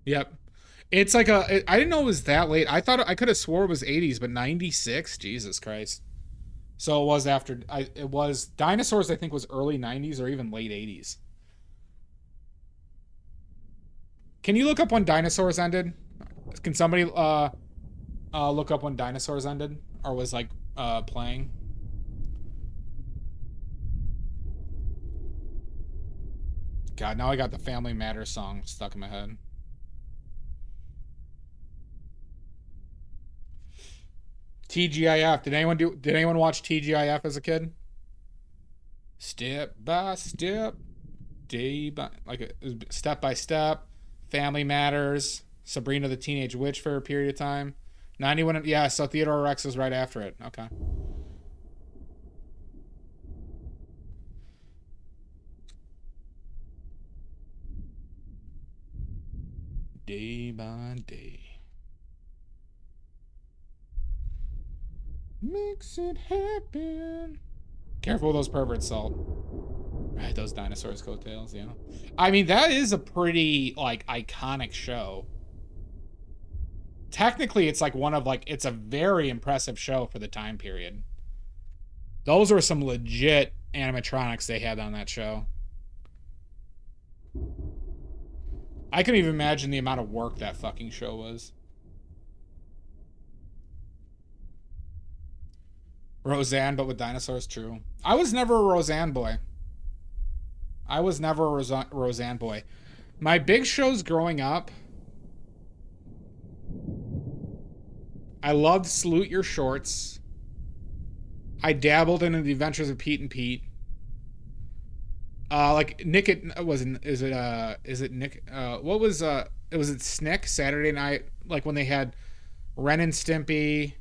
Yep. It's like I didn't know it was that late. I thought I could have swore it was 80s, but 96? Jesus Christ. So it was after it was Dinosaurs, I think was early 90s or even late 80s. Can you look up when Dinosaurs ended? Can somebody look up when Dinosaurs ended or was like playing? God, now I got the Family Matters song stuck in my head. TGIF. Did anyone watch TGIF as a kid? Step by step, day by step by step, Family Matters, Sabrina the Teenage Witch for a period of time. 91, yeah, so Theodore Rex was right after it. Okay. Day by day. Makes it happen. Careful with those perverts, Salt. Right, those dinosaurs' coattails, yeah. I mean, that is a pretty, like, iconic show. Technically, it's like one of, like, it's a very impressive show for the time period. Those were some legit animatronics they had on that show. I couldn't even imagine the amount of work that fucking show was. Roseanne, but with dinosaurs, true. I was never a Roseanne boy. I was never a Roseanne boy. My big shows growing up, I loved Salute Your Shorts. I dabbled in the Adventures of Pete and Pete. Like Nick, is it Nick? What was it was it Snick Saturday night? Like when they had Ren and Stimpy,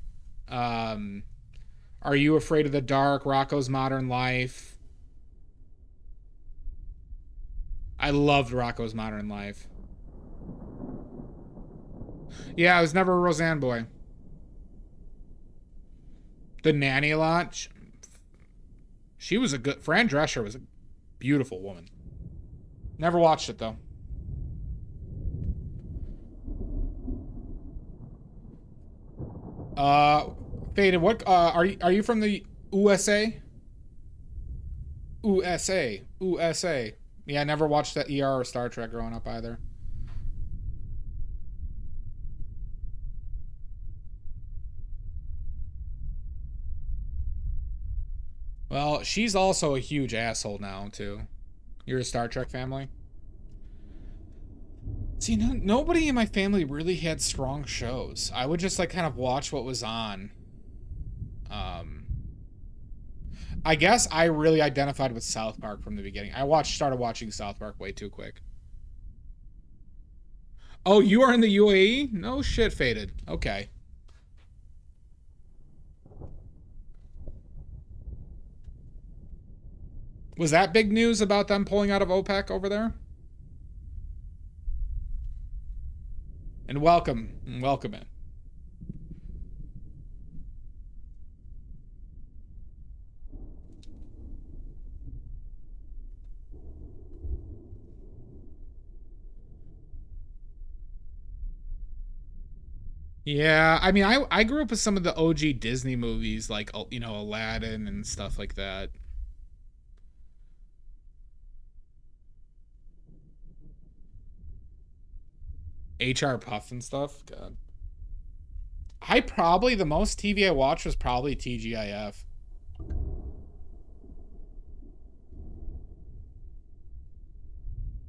Are You Afraid of the Dark, Rocko's Modern Life. I loved Rocko's Modern Life. Yeah, I was never a Roseanne boy. The Nanny a lot. She was a good... Fran Drescher was a beautiful woman. Never watched it, though. Faded, what, are you from the USA? USA. Yeah, I never watched that ER or Star Trek growing up either. Well, she's also a huge asshole now, too. You're a Star Trek family? See, nobody in my family really had strong shows. I would just, like, kind of watch what was on. I guess I really identified with South Park from the beginning. Started watching South Park way too quick. Oh, you are in the UAE? No shit, Faded. Okay. Was that big news about them pulling out of OPEC over there? And welcome in. Yeah, I mean, I grew up with some of the OG Disney movies, like, you know, Aladdin and stuff like that. HR Puff and stuff. God. The most TV I watched was probably TGIF.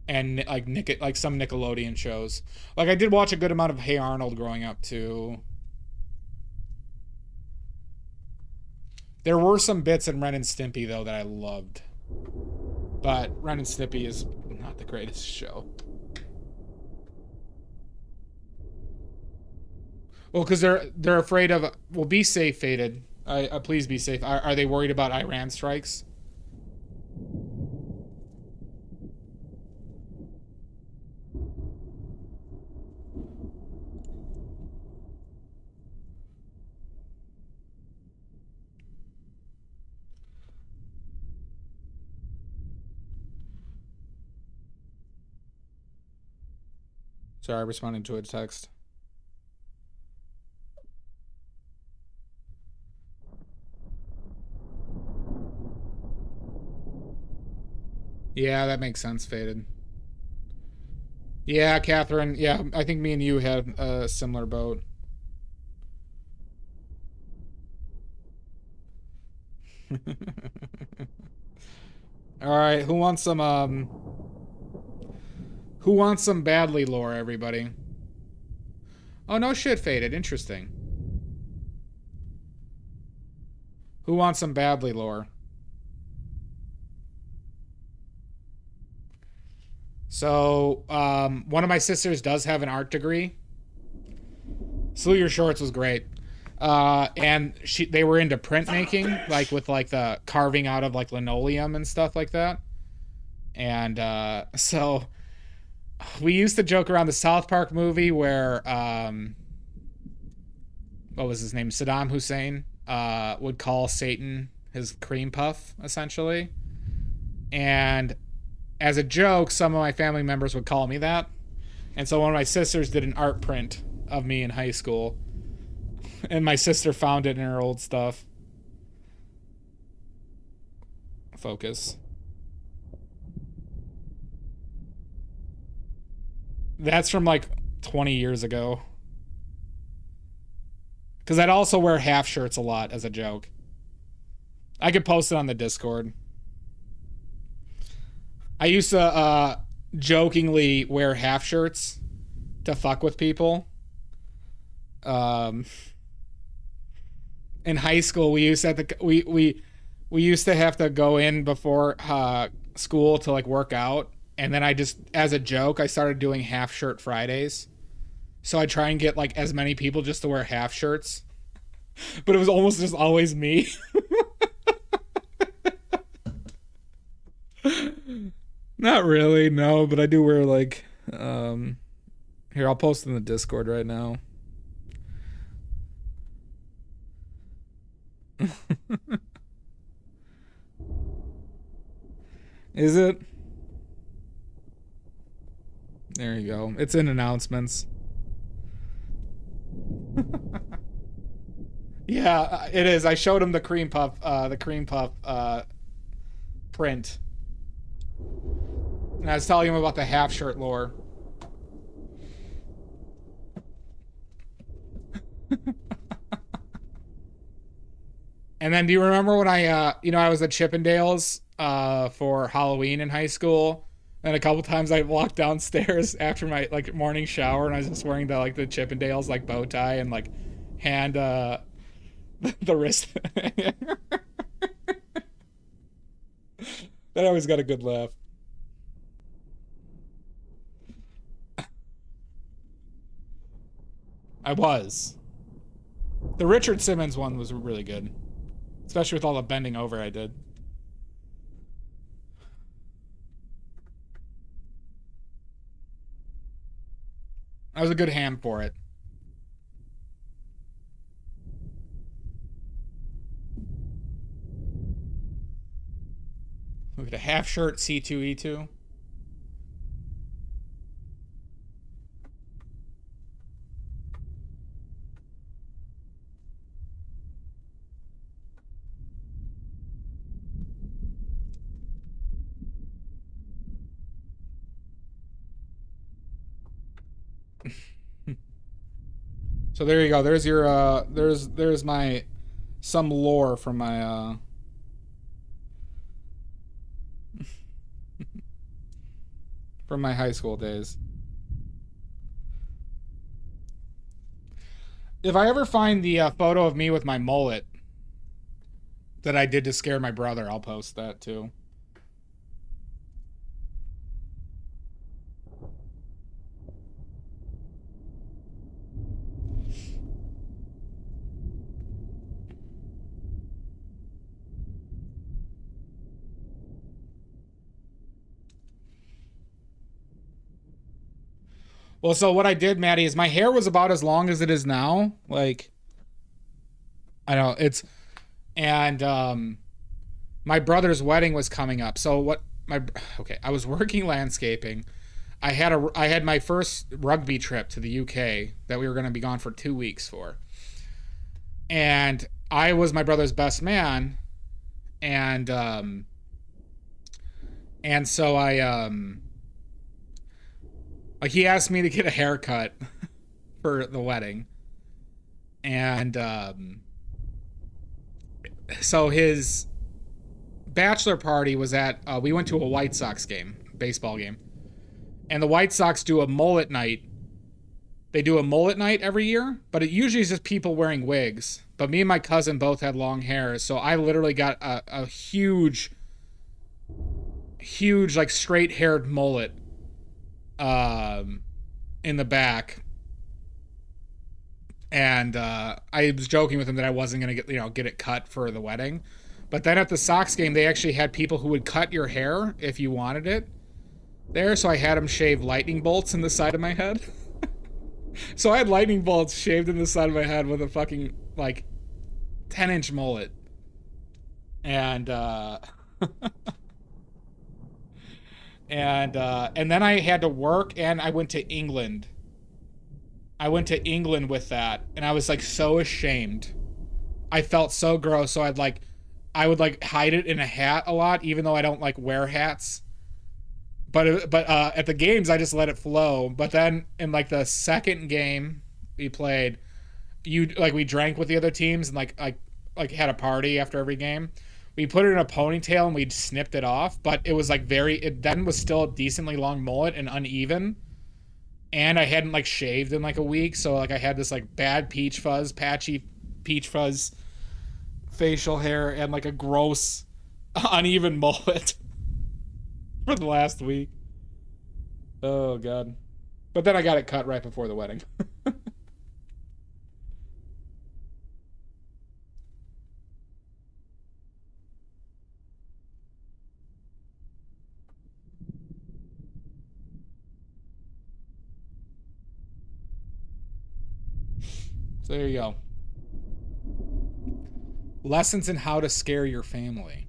And like some Nickelodeon shows. Like I did watch a good amount of Hey Arnold growing up too. There were some bits in Ren and Stimpy though that I loved. But Ren and Stimpy is not the greatest show. Well, because they're afraid of. Well, be safe, Faded. Please be safe. Are they worried about Iran strikes? Sorry, I responded to a text. Yeah, that makes sense, Faded. Yeah, Catherine. Yeah, I think me and you had a similar boat. All right, who wants some badly lore, everybody? Oh, no shit, Faded. Interesting. Who wants some badly lore? So, one of my sisters does have an art degree. Slew Your Shorts was great. And they were into printmaking, like with like the carving out of like linoleum and stuff like that. And so we used to joke around the South Park movie where what was his name? Saddam Hussein would call Satan his cream puff, essentially. And as a joke, some of my family members would call me that. And so one of my sisters did an art print of me in high school. And my sister found it in her old stuff. Focus. That's from like 20 years ago. Because I'd also wear half shirts a lot as a joke. I could post it on the Discord. I used to jokingly wear half shirts to fuck with people. In high school, we used to have to go in before school to like work out, and then I just, as a joke, I started doing half shirt Fridays. So I try and get like as many people just to wear half shirts, but it was almost just always me. Not really, no, but I do wear like here, I'll post in the Discord right now. Is it? There you go. It's in announcements. Yeah, it is. I showed him the cream puff print. And I was telling him about the half shirt lore. And then do you remember when I was at Chippendales for Halloween in high school? And a couple times I walked downstairs after my like morning shower and I was just wearing the Chippendales like bow tie and like hand the wrist. That always got a good laugh. I was. The Richard Simmons one was really good. Especially with all the bending over I did. I was a good ham for it. Look at a half shirt C2E2. So there you go. There's your there's my some lore from my from my high school days. If I ever find the photo of me with my mullet that I did to scare my brother, I'll post that too. Well, so what I did, Maddie, is my hair was about as long as it is now. Like, I know it's, and my brother's wedding was coming up. So okay, I was working landscaping. I had my first rugby trip to the UK that we were going to be gone for 2 weeks for. And I was my brother's best man. And so like he asked me to get a haircut for the wedding. And so his bachelor party was at we went to a White Sox game, baseball game. And the White Sox do a mullet night. They do a mullet night every year, but it usually is just people wearing wigs. But me and my cousin both had long hair, so I literally got a huge like straight haired mullet in the back. And I was joking with him that I wasn't gonna get it cut for the wedding. But then at the Sox game, they actually had people who would cut your hair if you wanted it there. So I had him shave lightning bolts in the side of my head. So I had lightning bolts shaved in the side of my head with a fucking like 10-inch mullet. And and then I had to work, and I went to England. I went to England with that, and I was like so ashamed. I felt so gross, so I would like hide it in a hat a lot, even though I don't like wear hats. But at the games I just let it flow. But then in like the second game we played, we drank with the other teams and like had a party after every game. We put it in a ponytail and we snipped it off, but it was like it then was still a decently long mullet and uneven. And I hadn't like shaved in like a week, so like I had this like bad patchy peach fuzz facial hair and like a gross uneven mullet for the last week. Oh god. But then I got it cut right before the wedding. So there you go. Lessons in how to scare your family.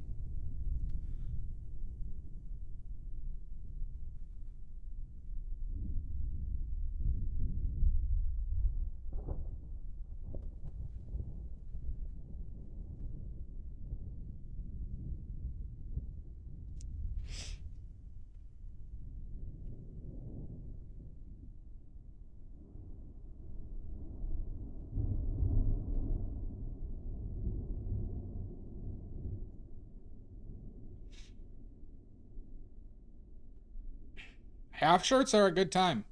Half shirts are a good time.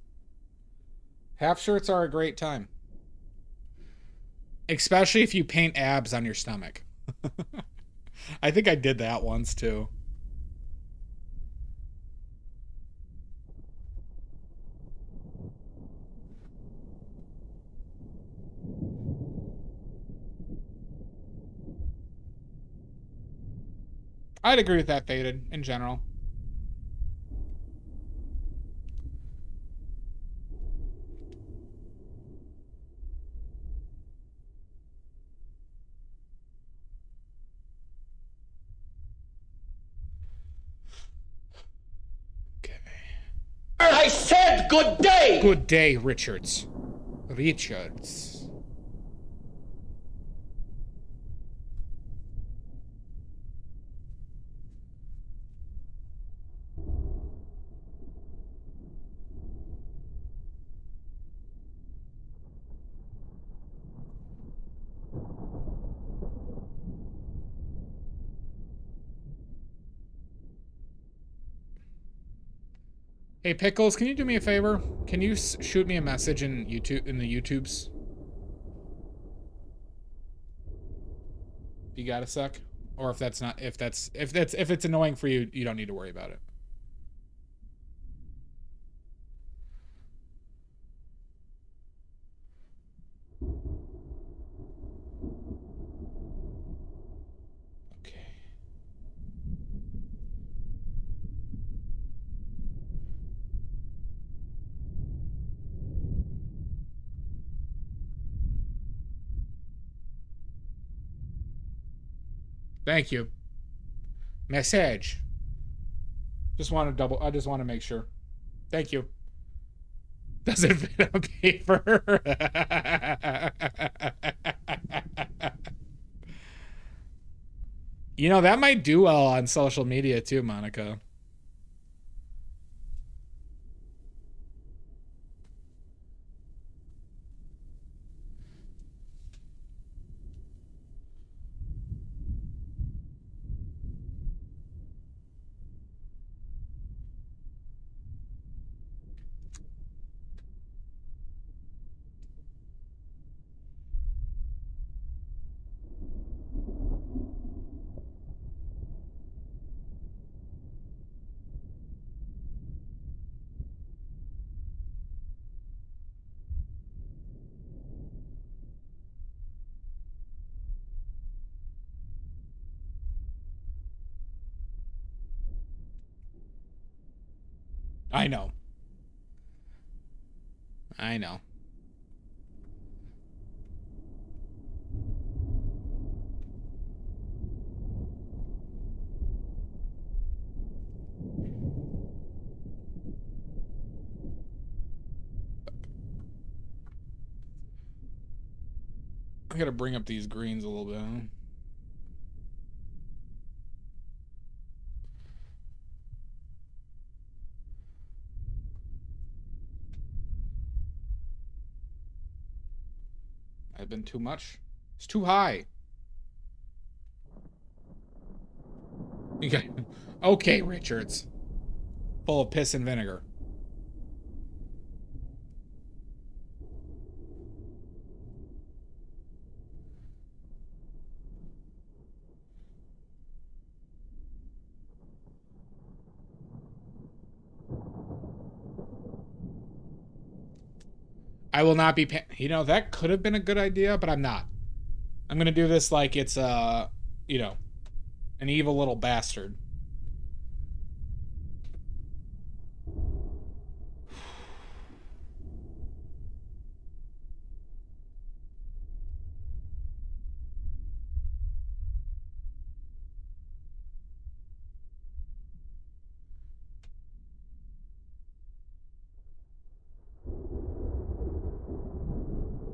Half shirts are a great time. Especially if you paint abs on your stomach. I think I did that once too. I'd agree with that, Faded, in general. Okay. I said good day! Good day, Richards. Richards. Hey Pickles, can you do me a favor? Can you shoot me a message in YouTube, in the YouTubes? You got a sec? Or if that's not, if it's annoying for you, you don't need to worry about it. Okay. Thank you. Message. I just want to make sure. Thank you. Does it fit on paper? You know, that might do well on social media too, Monica. I know. I know. I gotta bring up these greens a little bit. I've been too much. It's too high. Okay. Okay, Richards. Full of piss and vinegar. I will not be you know, that could have been a good idea, but I'm not. I'm gonna do this like it's you know, an evil little bastard.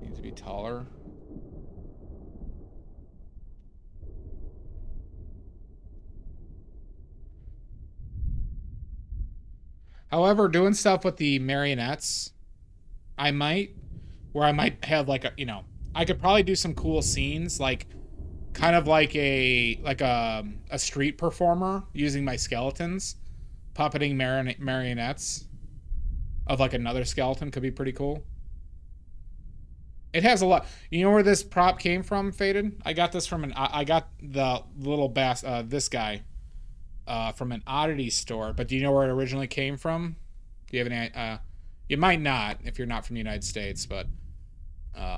Needs to be taller. However, doing stuff with the marionettes, I might have like a, you know, I could probably do some cool scenes, like kind of like a street performer using my skeletons, puppeting marionettes. of like another skeleton could be pretty cool. It has a lot. You know where this prop came from, Faded? I got this from I got the little this guy from an oddity store. But do you know where it originally came from? Do you have any? You might not if you're not from the United States, but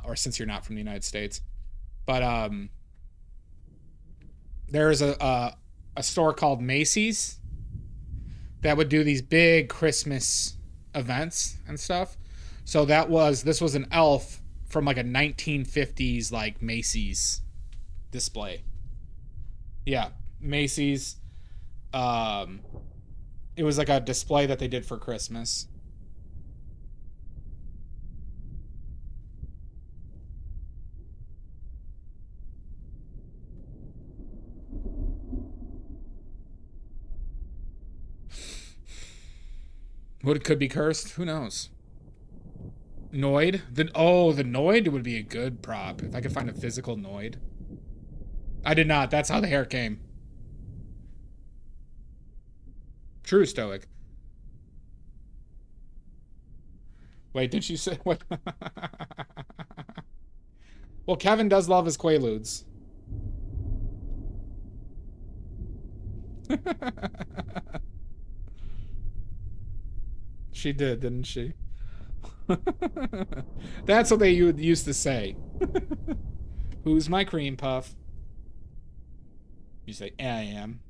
or since you're not from the United States. But there's a store called Macy's that would do these big Christmas events and stuff. So this was an elf from like a 1950s like Macy's display. Yeah, Macy's. It was like a display that they did for Christmas. What, it could be cursed? Who knows? Noid? The Noid would be a good prop if I could find a physical Noid. I did not. That's how the hair came. True stoic. Wait, did she say what? Well, Kevin does love his Quaaludes. She did, didn't she? That's what they used to say. Who's my cream puff? You say, I am.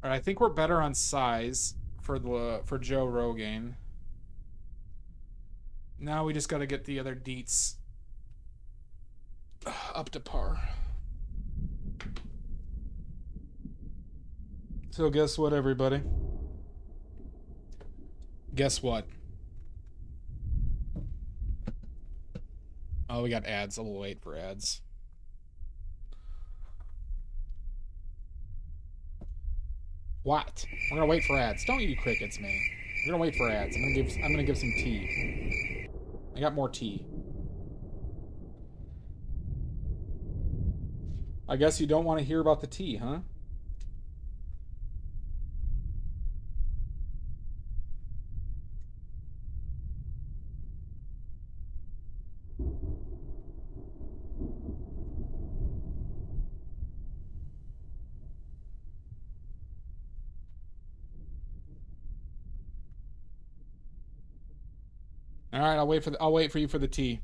All right, I think we're better on size for Joe Rogaine. Now we just got to get the other deets up to par. So guess what, everybody? Guess what? Oh, we got ads. I'll wait for ads. What? We're gonna wait for ads. Don't you crickets me. We're gonna wait for ads. I'm gonna give some tea. I got more tea. I guess you don't want to hear about the tea, huh? All right, I'll wait for you for the tea.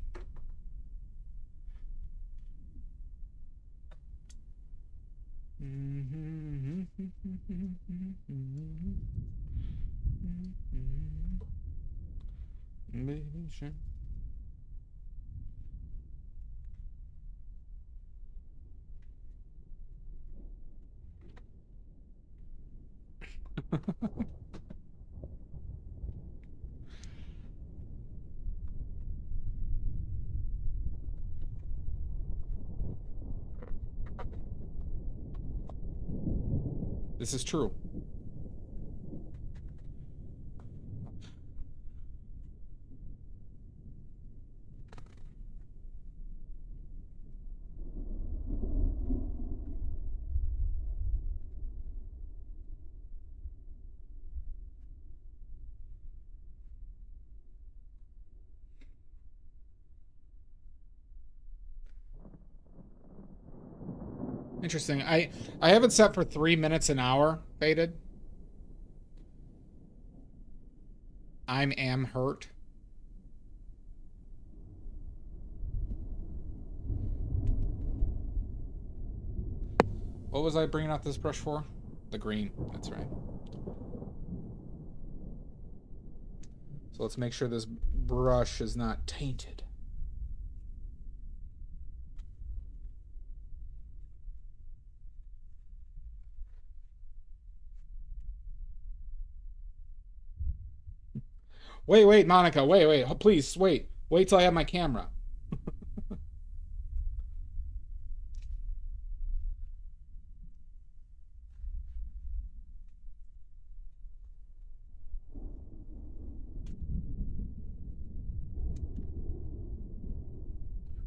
Baby, sure. This is true. Interesting. I have it set for 3 minutes an hour, Faded. am hurt. What was I bringing out this brush for? The green. That's right. So let's make sure this brush is not tainted. Wait, Monica. Wait. Oh, please, wait. Wait till I have my camera.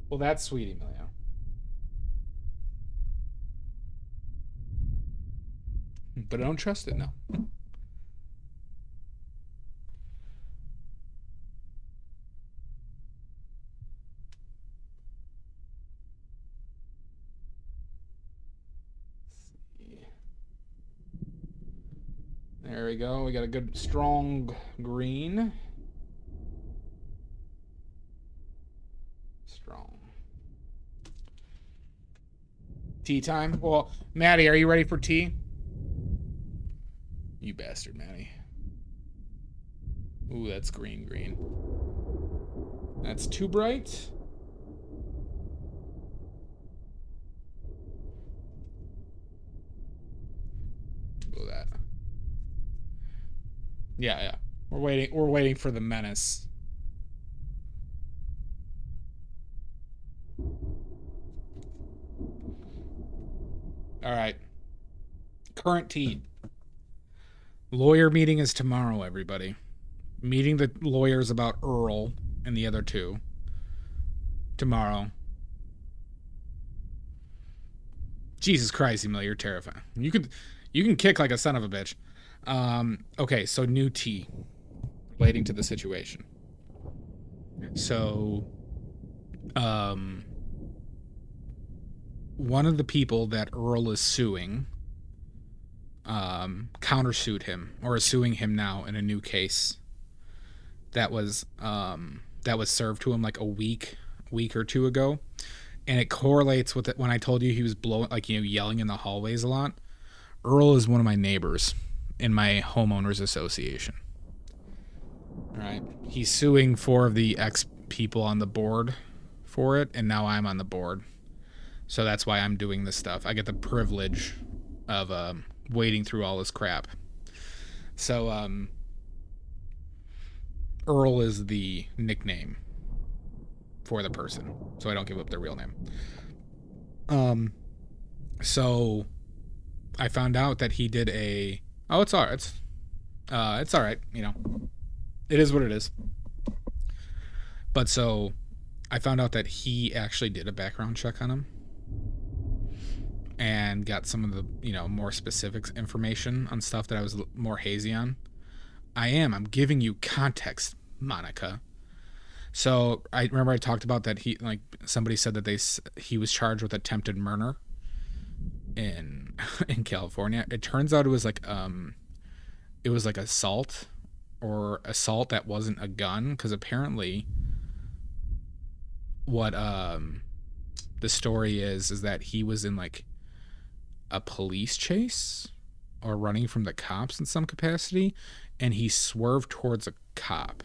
Well, that's sweet, Emilia. But I don't trust it, no. There we go. We got a good, strong green. Strong. Tea time? Well, Maddie, are you ready for tea? You bastard, Maddie. Ooh, that's green. That's too bright. Go that. Yeah. We're waiting for the menace. All right. Current tea. Lawyer meeting is tomorrow, everybody. Meeting the lawyers about Earl and the other two. Tomorrow. Jesus Christ, Emil, you're terrifying. You can kick like a son of a bitch. Okay, so new tea relating to the situation. So, one of the people that Earl is suing, countersued him, or is suing him now in a new case that was served to him like a week or two ago. And it correlates with it when I told you he was yelling in the hallways a lot. Earl is one of my neighbors in my homeowners association. All right. He's suing 4 of the ex-people on the board for it, and now I'm on the board. So that's why I'm doing this stuff. I get the privilege of wading through all this crap. So Earl is the nickname for the person, so I don't give up their real name. So I found out that he did a... Oh, it's all right. It's all right. You know, it is what it is. But so I found out that he actually did a background check on him and got some of the, more specific information on stuff that I was more hazy on. I'm giving you context, Monica. So I remember I talked about that somebody said that he was charged with attempted murder in California. It turns out it was like assault, or assault that wasn't a gun, because apparently what the story is that he was in like a police chase or running from the cops in some capacity, and he swerved towards a cop.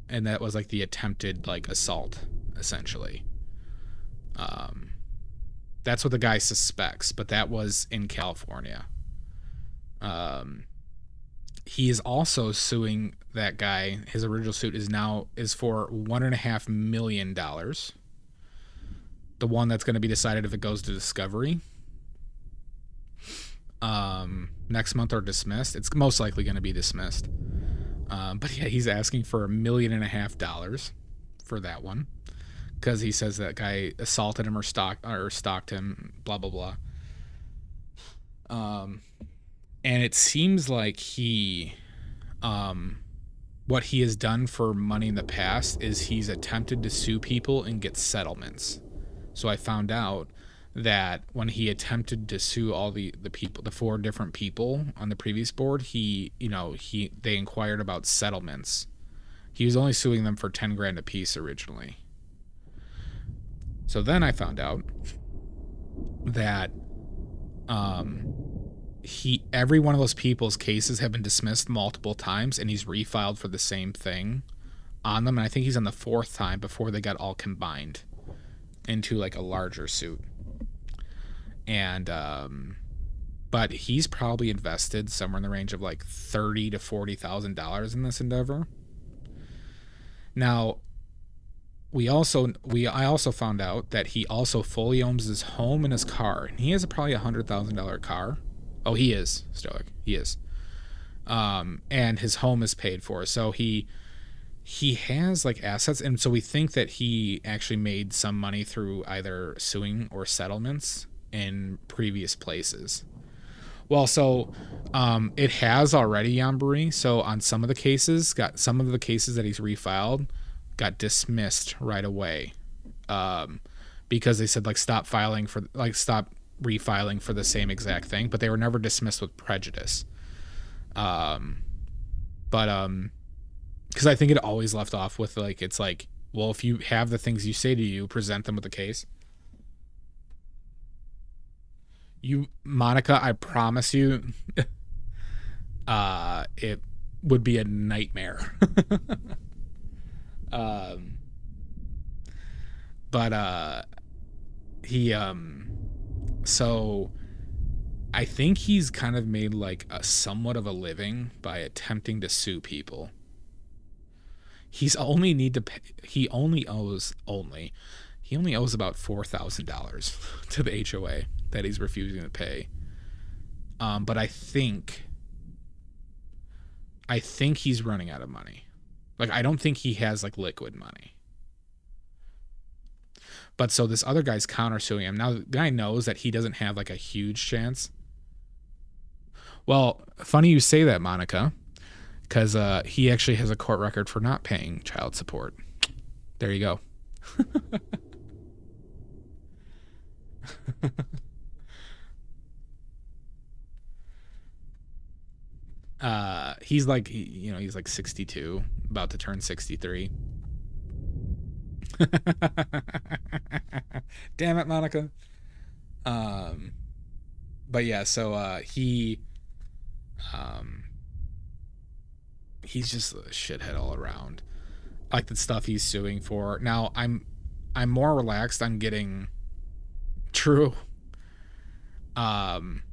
And that was like the attempted assault, essentially. That's what the guy suspects, but that was in California. He is also suing that guy. His original suit is for $1.5 million. The one that's going to be decided if it goes to discovery next month or dismissed. It's most likely going to be dismissed. But yeah, he's asking for $1.5 million for that one, because he says that guy assaulted him or stalked him, blah blah blah. And it seems like what he has done for money in the past is he's attempted to sue people and get settlements. So I found out that when he attempted to sue all the people, the 4 different people on the previous board, they inquired about settlements. He was only suing them for $10,000 a piece originally. So then I found out that every one of those people's cases have been dismissed multiple times, and he's refiled for the same thing on them. And I think he's on the 4th time before they got all combined into like a larger suit. And but he's probably invested somewhere in the range of like $30,000 to $40,000 in this endeavor. Now, I also found out that he also fully owns his home and his car, and he has probably $100,000 car. Oh, he is Stoic. He is. And his home is paid for, so he has like assets, and so we think that he actually made some money through either suing or settlements in previous places. Well, so it has already, Yamburi. So on some of the cases, that he's refiled got dismissed right away, because they said like stop refiling for the same exact thing, but they were never dismissed with prejudice. Because I think it always left off with like, it's like, well, if you have the things you say to you, present them with the case. Monica, I promise you, it would be a nightmare. So I think he's kind of made like a somewhat of a living by attempting to sue people. He only owes about $4,000 to the HOA that he's refusing to pay. But I think he's running out of money. Like, I don't think he has like liquid money. But so this other guy's countersuing him. Now the guy knows that he doesn't have like a huge chance. Well, funny you say that, Monica, because he actually has a court record for not paying child support. There you go. He's like 62, about to turn 63. Damn it, Monica. But yeah, so he's just a shithead all around. Like the stuff he's suing for. Now I'm more relaxed. I'm getting true. I'm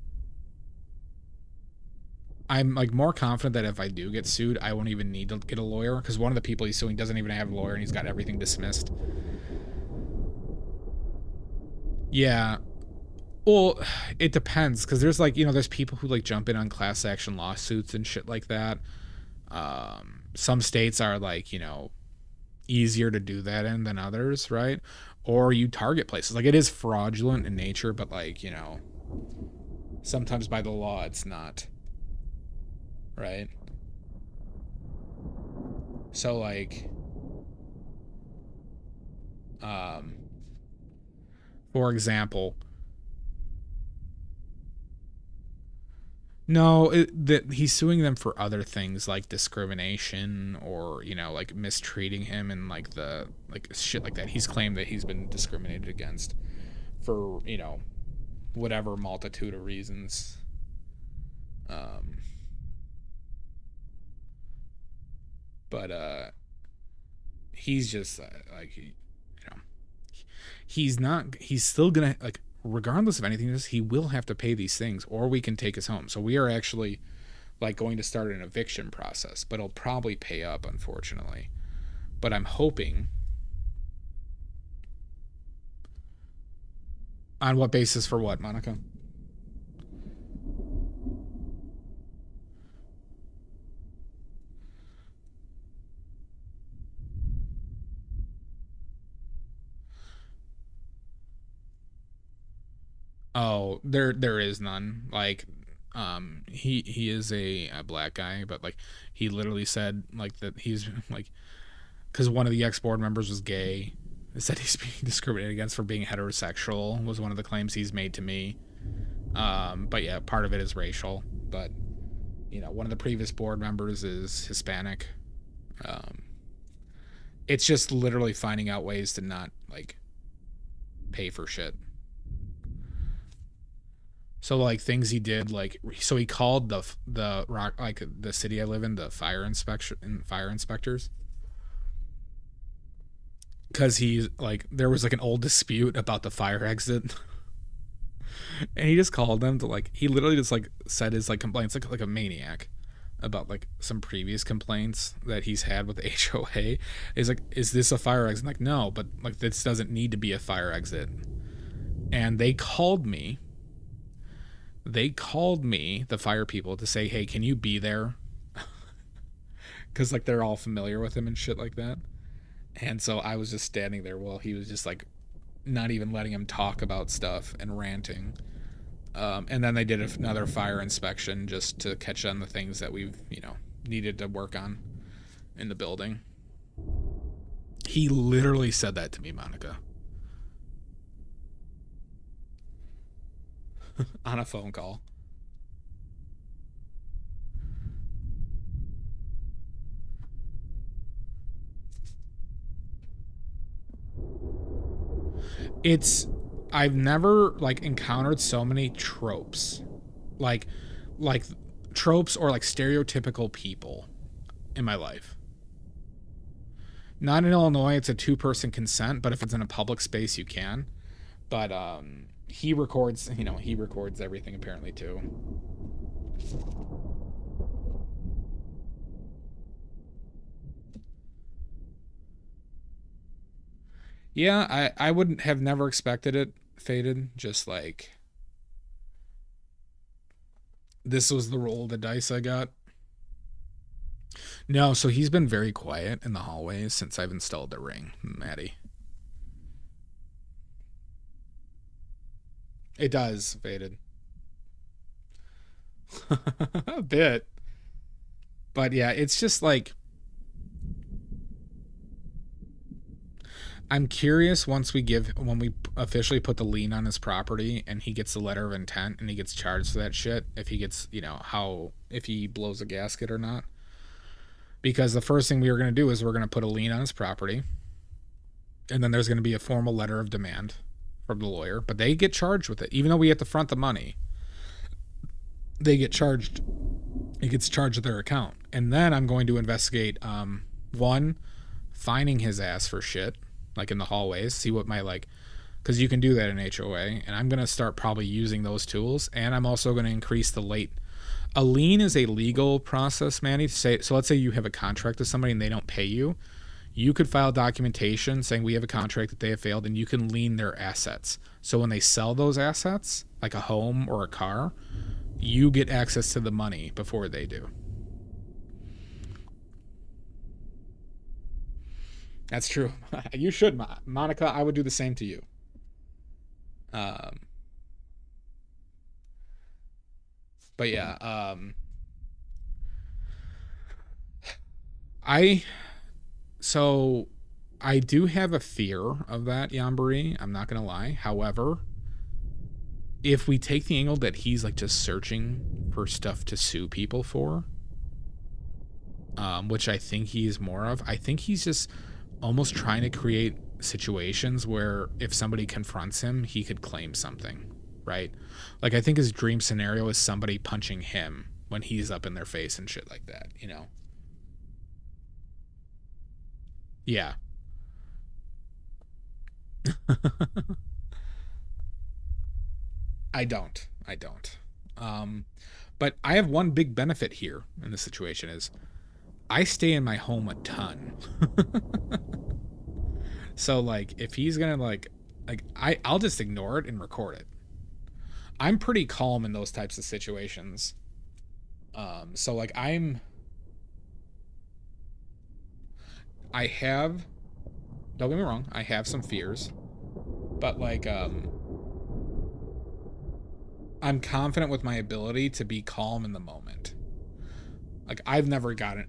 like more confident that if I do get sued, I won't even need to get a lawyer, because one of the people he's suing doesn't even have a lawyer and he's got everything dismissed. Yeah. Well, it depends, because there's like, there's people who like jump in on class action lawsuits and shit like that. Some states are like, easier to do that in than others, right? Or you target places. Like, it is fraudulent in nature, but like, sometimes by the law it's not. Right? So like, for example, no, that he's suing them for other things like discrimination or, like mistreating him and like shit like that. He's claimed that he's been discriminated against for, whatever multitude of reasons. But he's just he's still gonna, like, regardless of anything, he will have to pay these things, or we can take his home. So we are actually like going to start an eviction process, but it'll probably pay up, unfortunately. But I'm hoping. On what basis for what, Monica? Oh, there is none. Like, he is a black guy, but like he literally said like that he's like, because one of the ex-board members was gay, said he's being discriminated against for being heterosexual, was one of the claims he's made to me. But yeah, part of it is racial, but one of the previous board members is Hispanic. It's just literally finding out ways to not like pay for shit. So like things he did, like, so he called the city I live in, the fire inspectors, because he's like, there was like an old dispute about the fire exit. And he just called them to like, he literally just like said his like complaints like a maniac about like some previous complaints that he's had with the HOA. He's like, is this a fire exit? I'm like, no, but like this doesn't need to be a fire exit. And they called me, the fire people, to say, hey, can you be there? Because like they're all familiar with him and shit like that. And so I was just standing there while he was just like not even letting him talk about stuff and ranting. And then they did another fire inspection just to catch on the things that we've, needed to work on in the building. He literally said that to me, Monica. On a phone call. I've never like encountered so many tropes, like tropes or like stereotypical people in my life. Not in Illinois, it's a 2-person consent, but if it's in a public space, you can. But he records everything apparently too. Yeah, I wouldn't have never expected it, Faded. Just like, this was the roll of the dice I got. No, so he's been very quiet in the hallways since I've installed the ring, Maddie. It does, Faded. A bit. But yeah, it's just like, I'm curious when we officially put the lien on his property and he gets the letter of intent and he gets charged for that shit, if he gets, if he blows a gasket or not. Because the first thing we were going to do is we're going to put a lien on his property. And then there's going to be a formal letter of demand from the lawyer. But they get charged with it. Even though we have to front the money, they get charged. It gets charged to their account. And then I'm going to investigate, one, fining his ass for shit, like in the hallways, see what my because you can do that in HOA, and I'm going to start probably using those tools, and I'm also going to increase the late. A lien is a legal process, Manny. So let's say you have a contract with somebody and they don't pay you. You could file documentation saying we have a contract that they have failed, and you can lien their assets. So when they sell those assets, like a home or a car, you get access to the money before they do. That's true. You should, Monica. I would do the same to you. But yeah, I do have a fear of that, Yambari. I'm not gonna lie. However, if we take the angle that he's like just searching for stuff to sue people for, which I think he's more of, I think he's just almost trying to create situations where if somebody confronts him, he could claim something, right? Like, I think his dream scenario is somebody punching him when he's up in their face and shit like that, Yeah. I don't. But I have one big benefit here in this situation is I stay in my home a ton. So like if he's gonna I'll just ignore it and record it. I'm pretty calm in those types of situations. So like don't get me wrong, I have some fears, but like I'm confident with my ability to be calm in the moment. Like I've never been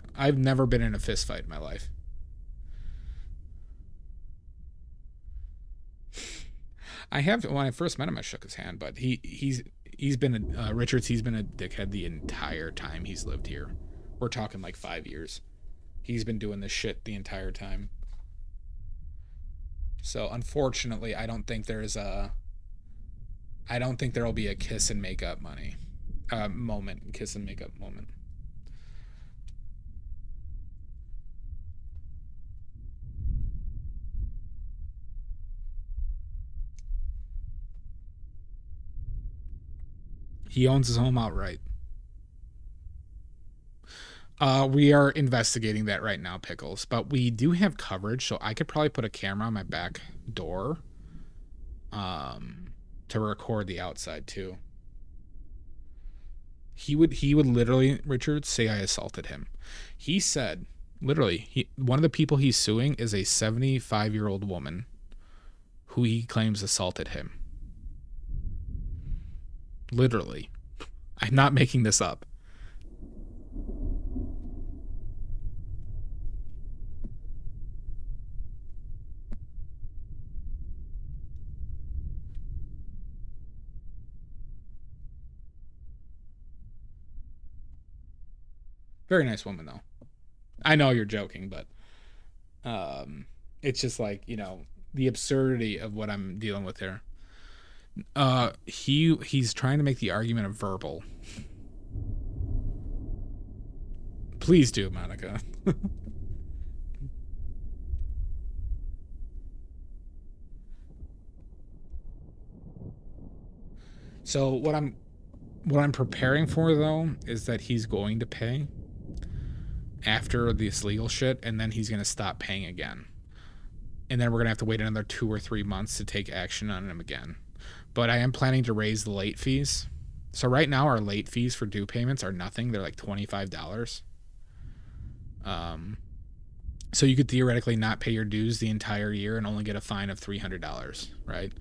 in a fist fight in my life. I have, when I first met him, I shook his hand, but he's been Richards. He's been a dickhead the entire time he's lived here. We're talking like 5 years. He's been doing this shit the entire time. So unfortunately, I don't think there'll be a kiss and make up moment. Kiss and make up moment. He owns his home outright. We are investigating that right now, Pickles. But we do have coverage, so I could probably put a camera on my back door to record the outside too. He would literally, Richard, say I assaulted him. He said, literally, one of the people he's suing is a 75-year-old woman who he claims assaulted him. Literally. I'm not making this up. Very nice woman, though. I know you're joking, but it's just like, you know, the absurdity of what I'm dealing with here. He's trying to make the argument of verbal. Please do, Monica. So what I'm preparing for, though, is that he's going to pay after this legal shit, and then he's going to stop paying again. And then we're going to have to wait another 2 or 3 months to take action on him again. But I am planning to raise the late fees. So right now our late fees for due payments are nothing. They're like $25. So you could theoretically not pay your dues the entire year and only get a fine of $300, right?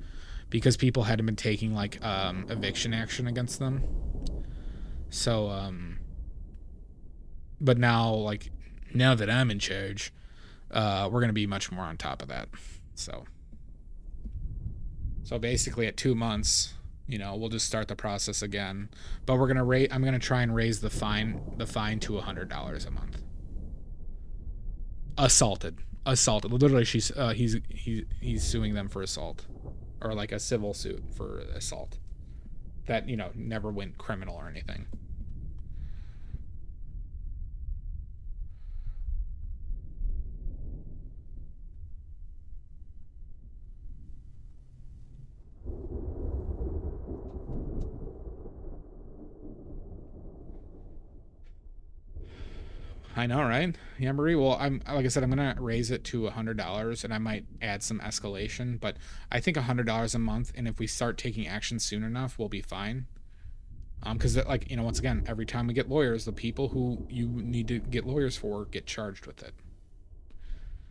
Because people hadn't been taking like eviction action against them. So but now, like, now that I'm in charge, we're going to be much more on top of that. So basically at 2 months, you know, we'll just start the process again. But I'm going to try and raise the fine to $100 a month. Assaulted. Literally, he's suing them for assault, or like a civil suit for assault that, you know, never went criminal or anything. I know, right? Yeah, Marie. Well, like I said, I'm gonna raise it to $100, and I might add some escalation. But I think $100 a month, and if we start taking action soon enough, we'll be fine. Because like, you know, once again, every time we get lawyers, the people who you need to get lawyers for get charged with it.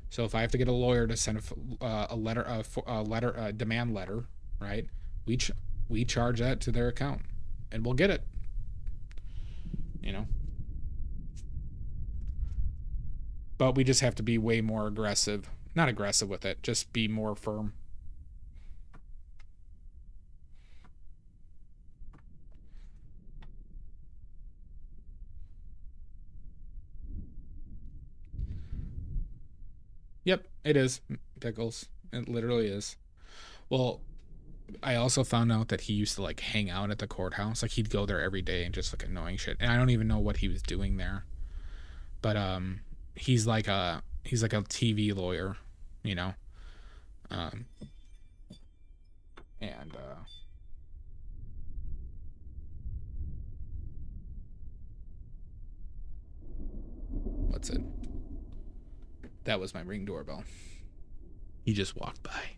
So if I have to get a lawyer to send a demand letter, right? We charge that to their account, and we'll get it. You know. But we just have to be way more aggressive. Not aggressive with it, just be more firm. Yep, it is, Pickles. It literally is. Well, I also found out that he used to like hang out at the courthouse. Like he'd go there every day and just like annoying shit. And I don't even know what he was doing there. But he's like a TV lawyer, you know. And what's it? That was my Ring doorbell. He just walked by.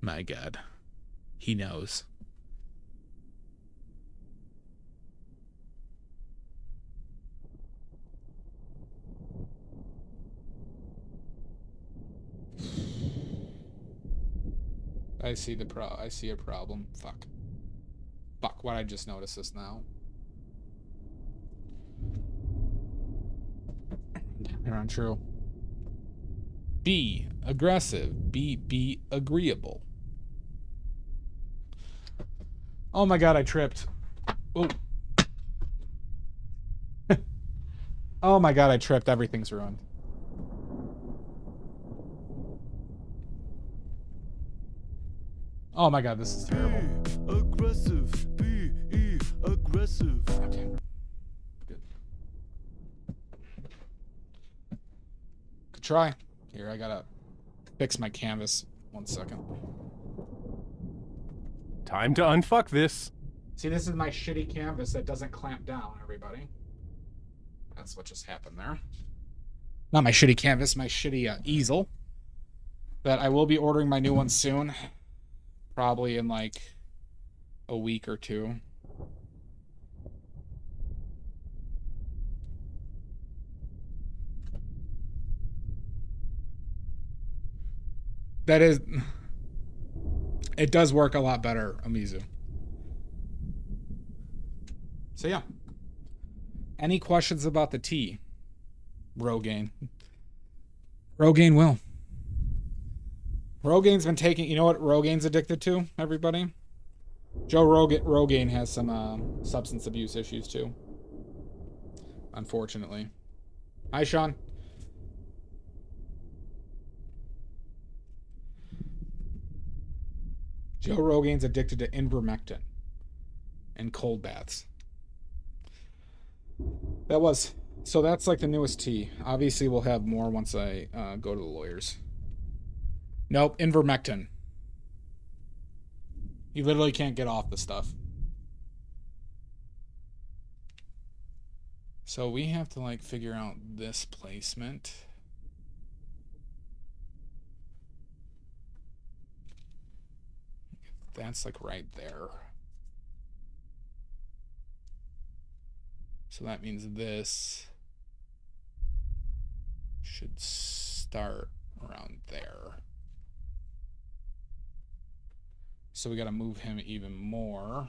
My God. He knows. I see a problem. Fuck. Why'd I just notice this now? They're untrue. Be aggressive. Be agreeable. Oh my God, I tripped. Oh. Oh my God, I tripped. Everything's ruined. Oh my God, this is terrible. Be aggressive. Okay. Good. Good try. Here, I gotta fix my canvas. 1 second. Time to unfuck this. See, this is my shitty canvas that doesn't clamp down, everybody. That's what just happened there. Not my shitty canvas, my shitty easel. That I will be ordering my new one soon. Probably in like a week or two. That is... It does work a lot better, Amizu. So yeah. Any questions about the tea? Rogaine. Rogaine will. Rogaine's been taking... You know what Rogaine's addicted to, everybody? Rogaine has some substance abuse issues too. Unfortunately. Hi, Sean. Joe Rogaine's addicted to ivermectin and cold baths. So that's like the newest tea. Obviously, we'll have more once I go to the lawyers. Nope, ivermectin. You literally can't get off the stuff. So we have to like figure out this placement. That's like right there. So that means this should start around there. So we got to move him even more.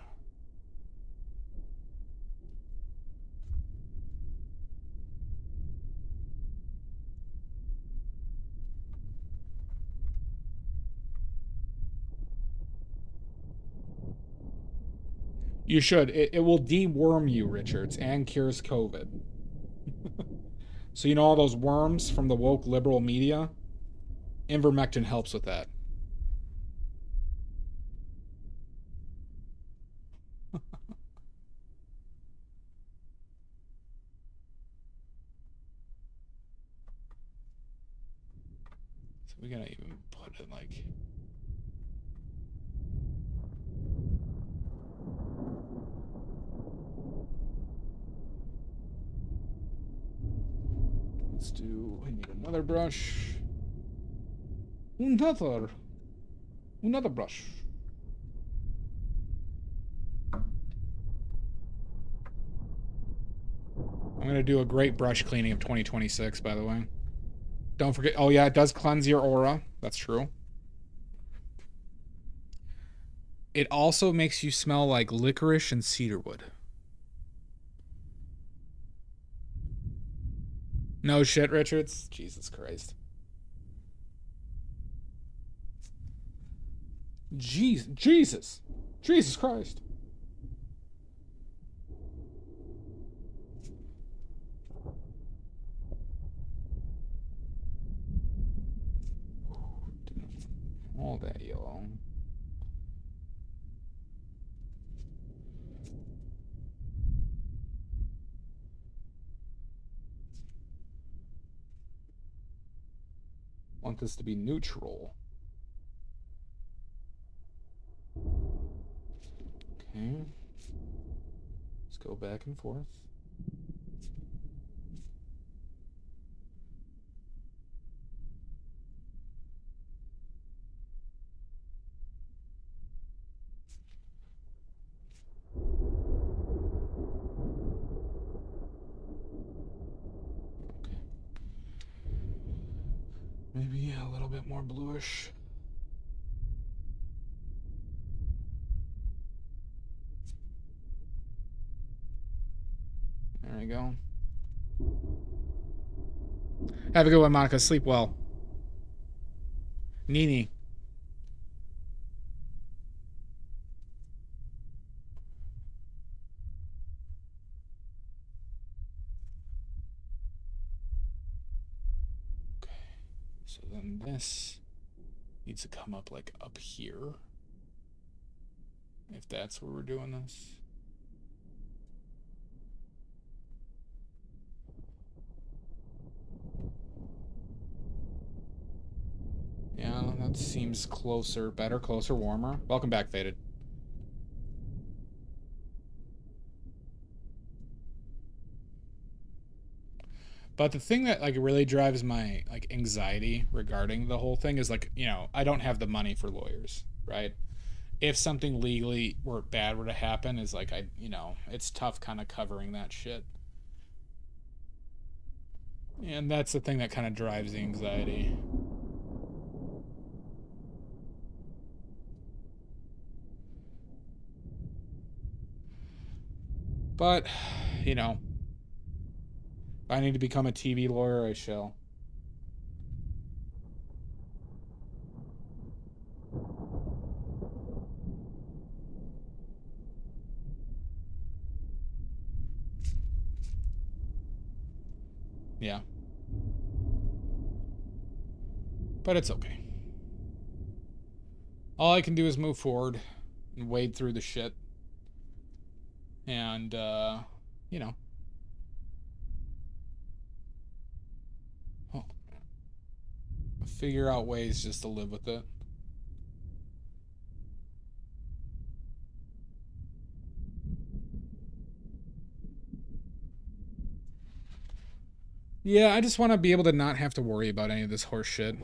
You should. It will deworm you, Richards, and cures COVID. So you know all those worms from the woke liberal media? Ivermectin helps with that. So we gotta even put it like... Let's do... We need another brush. Another brush. I'm going to do a great brush cleaning of 2026, by the way. Don't forget... Oh, yeah, it does cleanse your aura. That's true. It also makes you smell like licorice and cedarwood. No shit, Richards. Jesus Christ. Jesus Christ. All that yellow. Want this to be neutral. Okay. Let's go back and forth. Maybe a little bit more bluish. There we go. Have a good one, Monica. Sleep well. Nini. So then this needs to come up like up here. If that's where we're doing this. Yeah, that seems closer, better, closer, warmer. Welcome back, Faded. But the thing that like really drives my like anxiety regarding the whole thing is like, you know, I don't have the money for lawyers, right? If something legally were bad were to happen, is like you know, it's tough kind of covering that shit. And that's the thing that kind of drives the anxiety. But, you know, if I need to become a TV lawyer, I shall. Yeah. But it's okay. All I can do is move forward and wade through the shit. And, you know. Figure out ways just to live with it. Yeah, I just want to be able to not have to worry about any of this horse shit.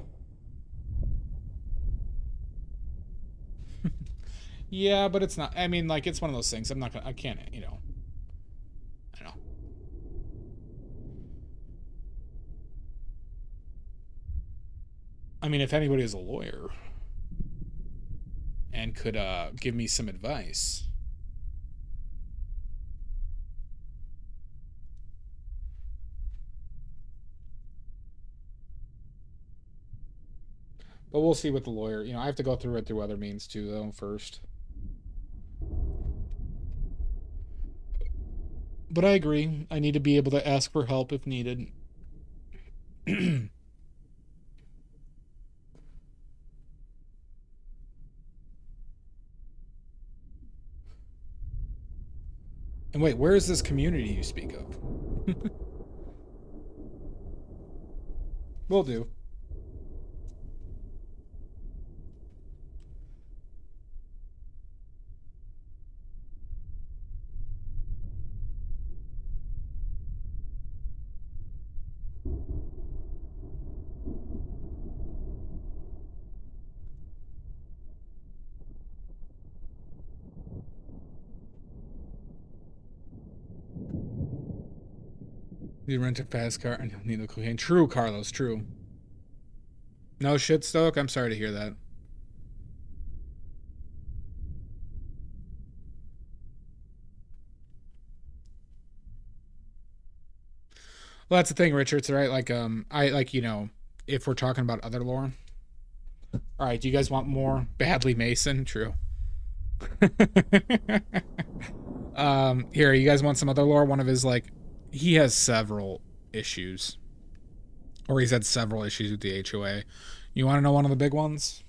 Yeah, but it's not. I mean, like, it's one of those things. I'm not gonna. I can't, you know. I don't know. I mean, if anybody is a lawyer and could give me some advice. But we'll see with the lawyer. You know, I have to go through it through other means too, though, first. But I agree. I need to be able to ask for help if needed. And wait, where is this community you speak of? Will do. You rent a fast car and you'll need the cocaine. True, Carlos, true. No shit, Stoic. I'm sorry to hear that. Well, that's the thing, Richards, right? Like, I like, you know, if we're talking about other lore. All right, do you guys want more Badly Mason? True. Here, you guys want some other lore? One of his, like, he has several issues. Or he's had several issues with the HOA. You want to know one of the big ones?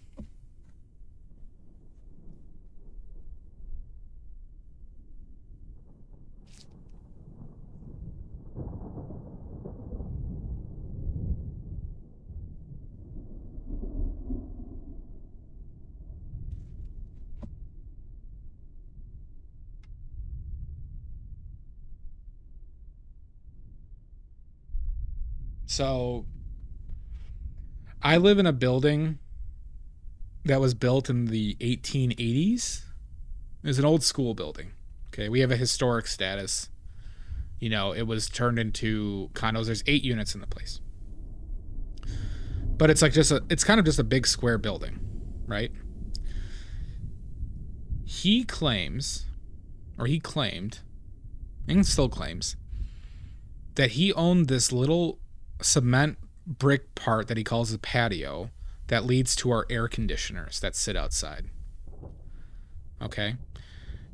So, I live in a building that was built in the 1880s. It was an old school building. Okay, we have a historic status. You know, it was turned into condos. There's 8 units in the place. But it's like it's kind of just a big square building, right? He claimed, and still claims, that he owned this little cement brick part that he calls the patio that leads to our air conditioners that sit outside. Okay?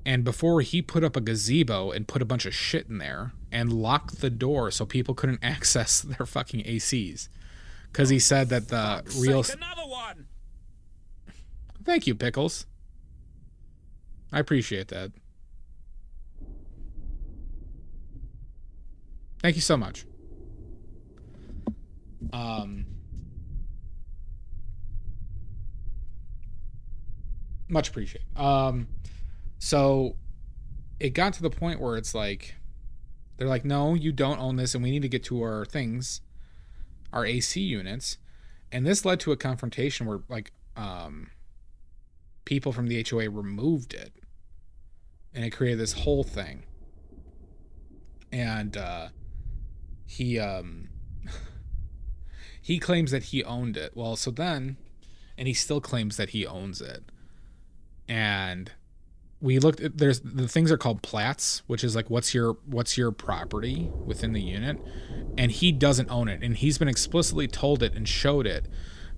And before he put up a gazebo and put a bunch of shit in there and locked the door so people couldn't access their fucking ACs. Because he said that the real... Another one! Thank you, Pickles. I appreciate that. Thank you so much. Much appreciated. So it got to the point where it's like, They're like, no, you don't own this, and we need to get to our things, our AC units. And this led to a confrontation where, like, people from the HOA removed it, and it created this whole thing. And he claims that he owned it. Well, so then, and he still claims that he owns it. And we looked at, there's, the things are called plats, which is like, what's your property within the unit, and he doesn't own it, and he's been explicitly told it and showed it,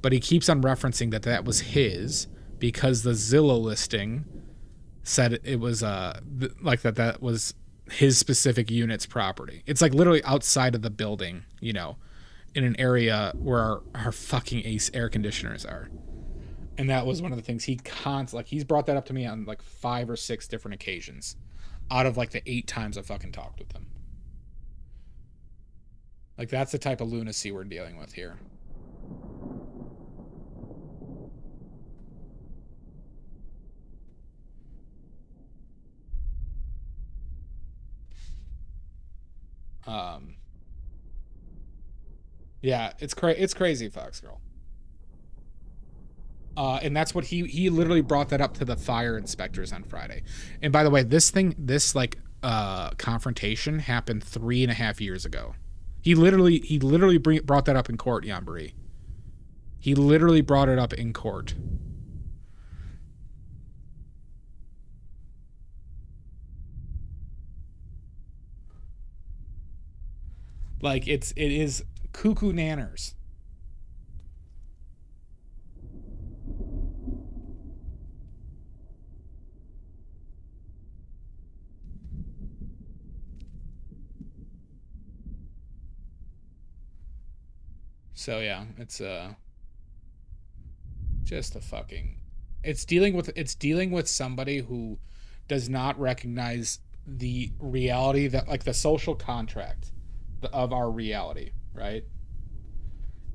but he keeps on referencing that was his because the Zillow listing said it was like that was his specific unit's property. It's like literally outside of the building, you know, in an area where our fucking air conditioners are. And that was one of the things he's brought that up to me on like 5 or 6 different occasions out of like the 8 times I fucking talked with him. Like, that's the type of lunacy we're dealing with here. Yeah, it's crazy, Fox Girl. And that's what he literally brought that up to the fire inspectors on Friday. And by the way, this confrontation happened 3.5 years ago. He literally brought that up in court, Yanbury. He literally brought it up in court. Like, it is cuckoo nanners. So yeah, it's just a fucking, it's dealing with somebody who does not recognize the reality, that like the social contract of our reality, right?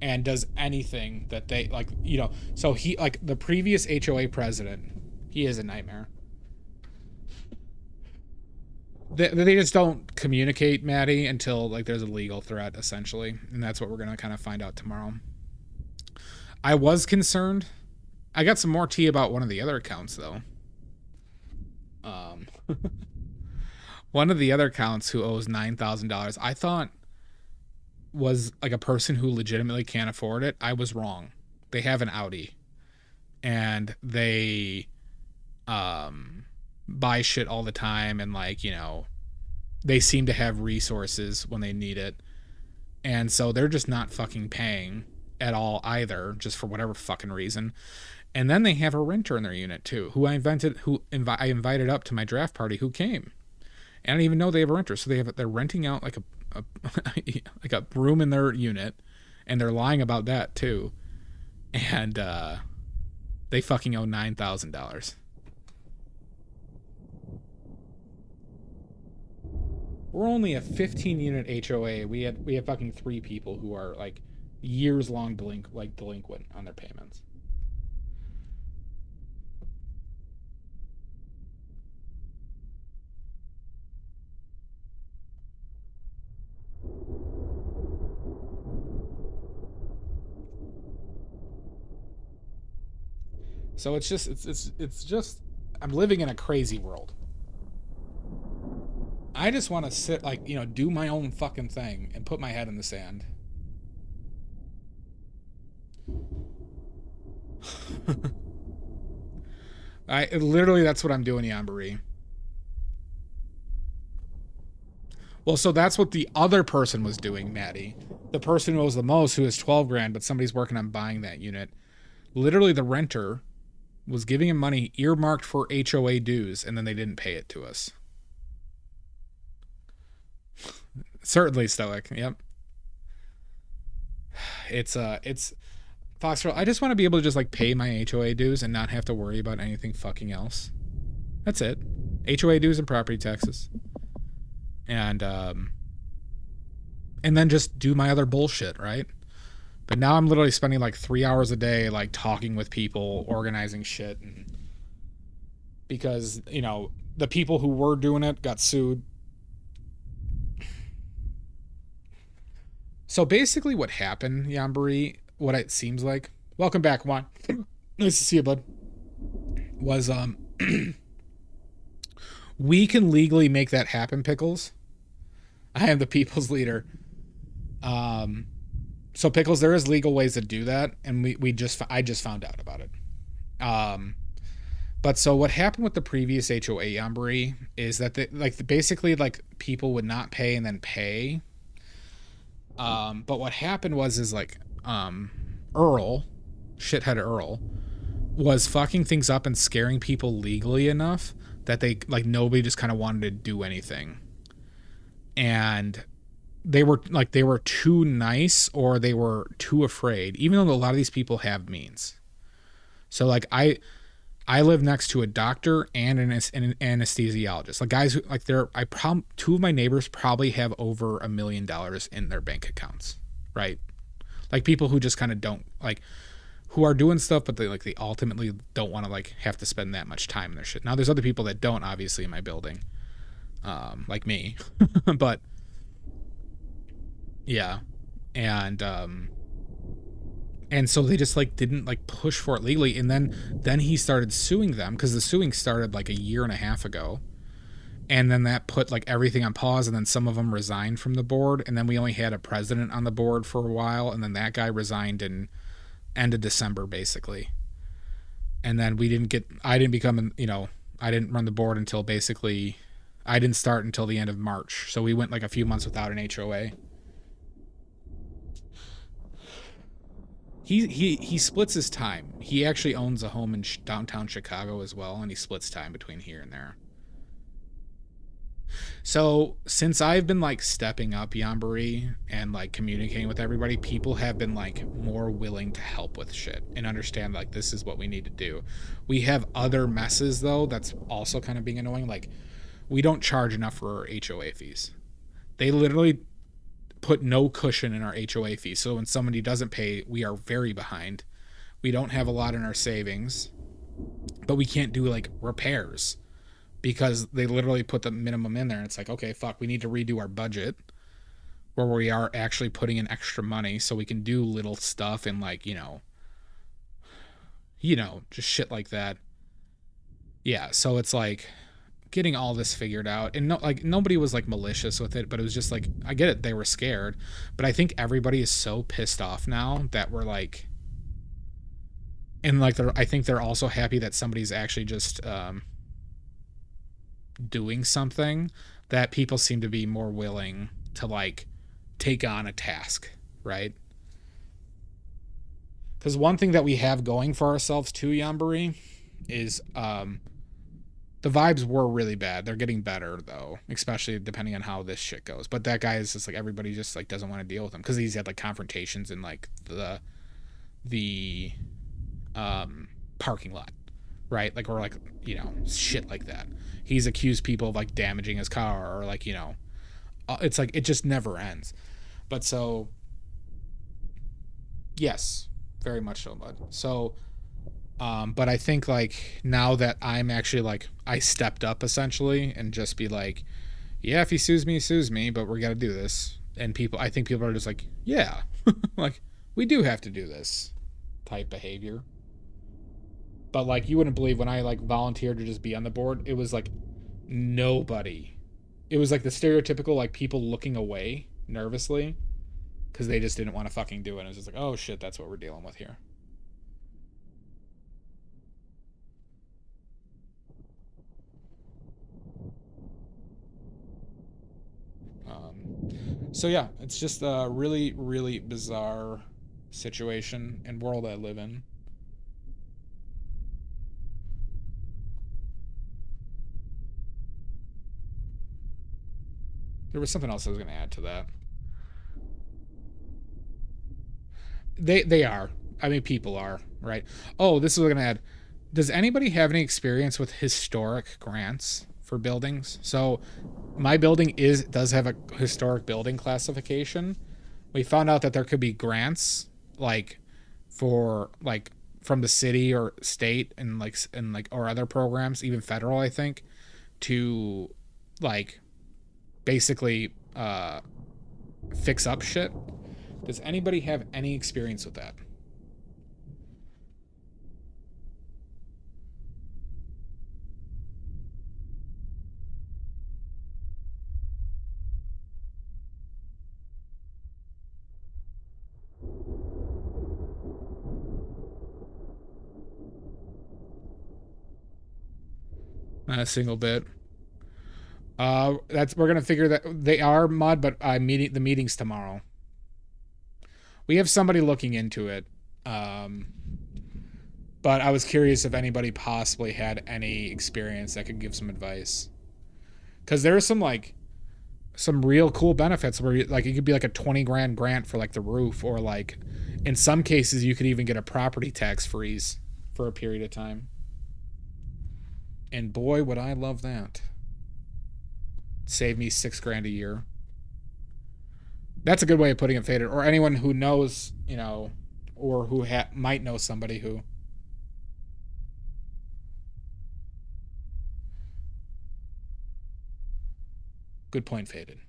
And does anything that they like, you know. So he, like the previous HOA president, he is a nightmare. They just don't communicate, Maddie, until like there's a legal threat, essentially, and that's what we're gonna kind of find out tomorrow. I was concerned. I got some more tea about one of the other accounts, though. One of the other accounts who owes $9,000, I thought was like a person who legitimately can't afford it. I was wrong. They have an Audi, and they buy shit all the time, and like, you know, they seem to have resources when they need it, and so they're just not fucking paying at all either, just for whatever fucking reason. And then they have a renter in their unit too, who I invited up to my draft party, who came. And I don't even know they have a renter, so they're renting out like a like a room in their unit, and they're lying about that too. And they fucking owe $9,000. We're only a 15-unit HOA. We have fucking 3 people who are like years-long delinquent on their payments. So it's just I'm living in a crazy world. I just want to sit, like, you know, do my own fucking thing and put my head in the sand. Literally, that's what I'm doing, Yanbury. Well, so that's what the other person was doing, Maddie. The person who owes the most, who has 12 grand, but somebody's working on buying that unit. Literally, the renter was giving him money earmarked for HOA dues, and then they didn't pay it to us. Certainly stoic. Yep. It's Foxtrot. I just want to be able to just like pay my HOA dues and not have to worry about anything fucking else. That's it. HOA dues and property taxes. And then just do my other bullshit, right? But now I'm literally spending like 3 hours a day like talking with people, organizing shit, and because, you know, the people who were doing it got sued. So basically what happened, Yambari, what it seems like, welcome back, Juan. Nice to see you, bud. Was, we can legally make that happen, Pickles. I am the people's leader. So Pickles, there is legal ways to do that, and I just found out about it. But so what happened with the previous HOA, Yambari, is that basically people would not pay and then pay. But what happened was Earl, shithead Earl, was fucking things up and scaring people legally enough that nobody just kind of wanted to do anything. And they were too nice, or they were too afraid, even though a lot of these people have means. So I live next to a doctor and an anesthesiologist. Guys who two of my neighbors probably have over $1 million in their bank accounts, right? People who just kind of don't who are doing stuff, but they ultimately don't want to have to spend that much time in their shit. Now there's other people that don't, obviously, in my building, like me, but yeah, and so they just didn't push for it legally, and then he started suing them, because the suing started a year and a half ago, and then that put everything on pause, and then some of them resigned from the board, and then we only had a president on the board for a while, and then that guy resigned in end of December basically, and then I didn't run the board until basically I didn't start until the end of March, so we went a few months without an HOA. He splits his time. He actually owns a home in downtown Chicago as well, and he splits time between here and there. So since I've been stepping up, Yambari, and communicating with everybody, people have been more willing to help with shit and understand this is what we need to do. We have other messes though that's also kind of being annoying. We don't charge enough for our HOA fees. They literally put no cushion in our HOA fee. So when somebody doesn't pay, we are very behind. We don't have a lot in our savings, but we can't do repairs because they literally put the minimum in there. It's okay, fuck, we need to redo our budget where we are actually putting in extra money so we can do little stuff and just shit like that. Yeah. So it's getting all this figured out, and nobody was malicious with it, but it was just I get it, they were scared, but I think everybody is so pissed off now that we're and I think they're also happy that somebody's actually just doing something, that people seem to be more willing to take on a task, right? Because one thing that we have going for ourselves too, Yambari, is the vibes were really bad. They're getting better though, especially depending on how this shit goes. But that guy is just everybody just doesn't want to deal with him, because he's had confrontations in the parking lot, right? Or shit like that. He's accused people of damaging his car, or it's it just never ends. But so yes, very much so, bud. So but I think now that I'm actually I stepped up essentially, and just be yeah, if he sues me, but we got to do this. And I think people are just yeah, we do have to do this type behavior. But you wouldn't believe, when I volunteered to just be on the board, it was nobody. It was the stereotypical people looking away nervously because they just didn't want to fucking do it. It was just oh shit, that's what we're dealing with here. So yeah, it's just a really, really bizarre situation and world I live in. There was something else I was going to add to that. They are. I mean, people are, right? Oh, this is what I'm going to add. Does anybody have any experience with historic grants for buildings? So my building does have a historic building classification. We found out that there could be grants for from the city or state and or other programs, even federal, I think, to basically fix up shit. Does anybody have any experience with that? Not a single bit. We're gonna figure that they are mud, but the meeting's tomorrow. We have somebody looking into it. But I was curious if anybody possibly had any experience that could give some advice. Because there's some real cool benefits where it could be like a 20 grand grant for like the roof, or like in some cases you could even get a property tax freeze for a period of time. And boy, would I love that. Save me $6 grand a year. That's a good way of putting it, Faded. Or anyone who knows, or who might know somebody who. Good point, Faded.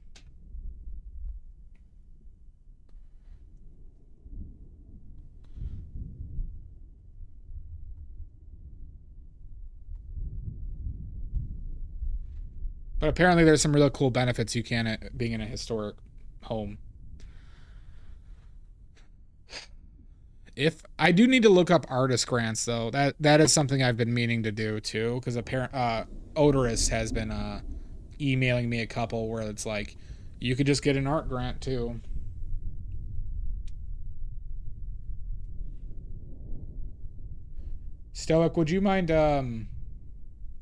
But apparently there's some really cool benefits you can being in a historic home. If I do need to look up artist grants, though, that is something I've been meaning to do too, because Odorous has been emailing me a couple where it's like, you could just get an art grant too. Stoic, would you mind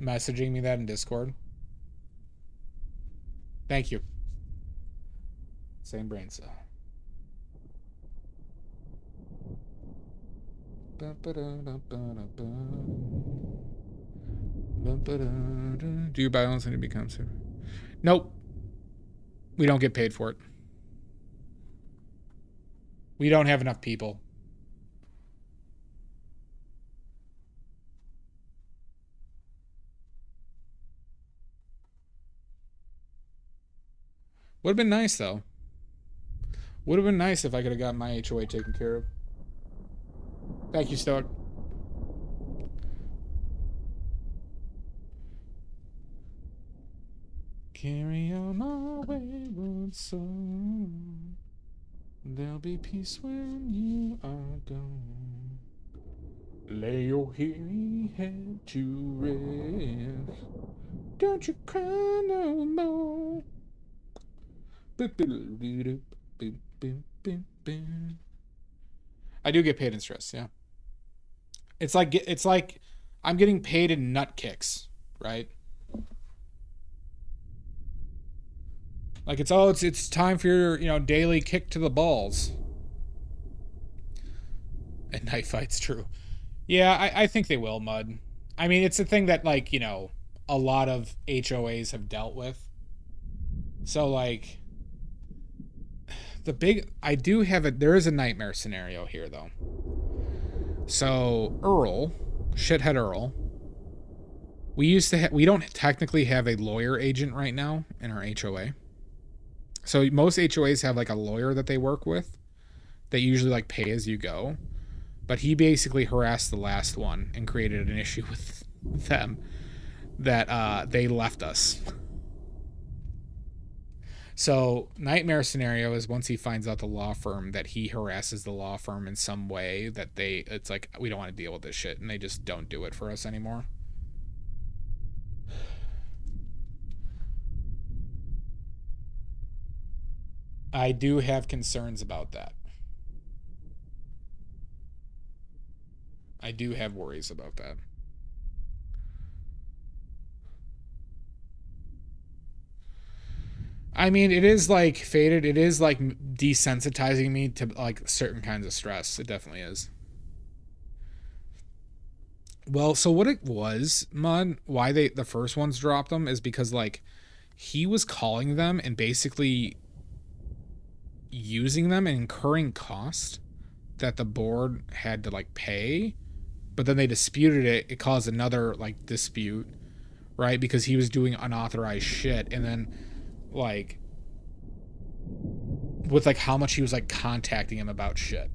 messaging me that in Discord? Thank you. Same brain cell. Do your balance need to become super? Nope. We don't get paid for it. We don't have enough people. Would have been nice, though. Would have been nice if I could have got my HOA taken care of. Thank you, Stoic. Carry on my wayward soul. There'll be peace when you are gone. Lay your weary head to rest. Don't you cry no more. I do get paid in stress, yeah. It's like I'm getting paid in nut kicks, right? Like it's time for your daily kick to the balls. And knife fights, true. Yeah, I think they will, Mud. I mean, it's a thing that a lot of HOAs have dealt with. So there is a nightmare scenario here, though. So Earl, shithead Earl, we don't technically have a lawyer agent right now in our HOA. So most HOAs have a lawyer that they work with. They usually pay as you go. But he basically harassed the last one and created an issue with them that they left us. So nightmare scenario is once he finds out the law firm that he harasses the law firm in some way that it's like, we don't want to deal with this shit, and they just don't do it for us anymore. I do have concerns about that. I do have worries about that. I mean, it is Faded. It is desensitizing me to certain kinds of stress. It definitely is. Well, so what it was, Mud, why the first ones dropped them is because he was calling them and basically using them and incurring cost that the board had to pay, but then they disputed it. It caused another dispute, right? Because he was doing unauthorized shit, and then with like how much he was like contacting him about shit.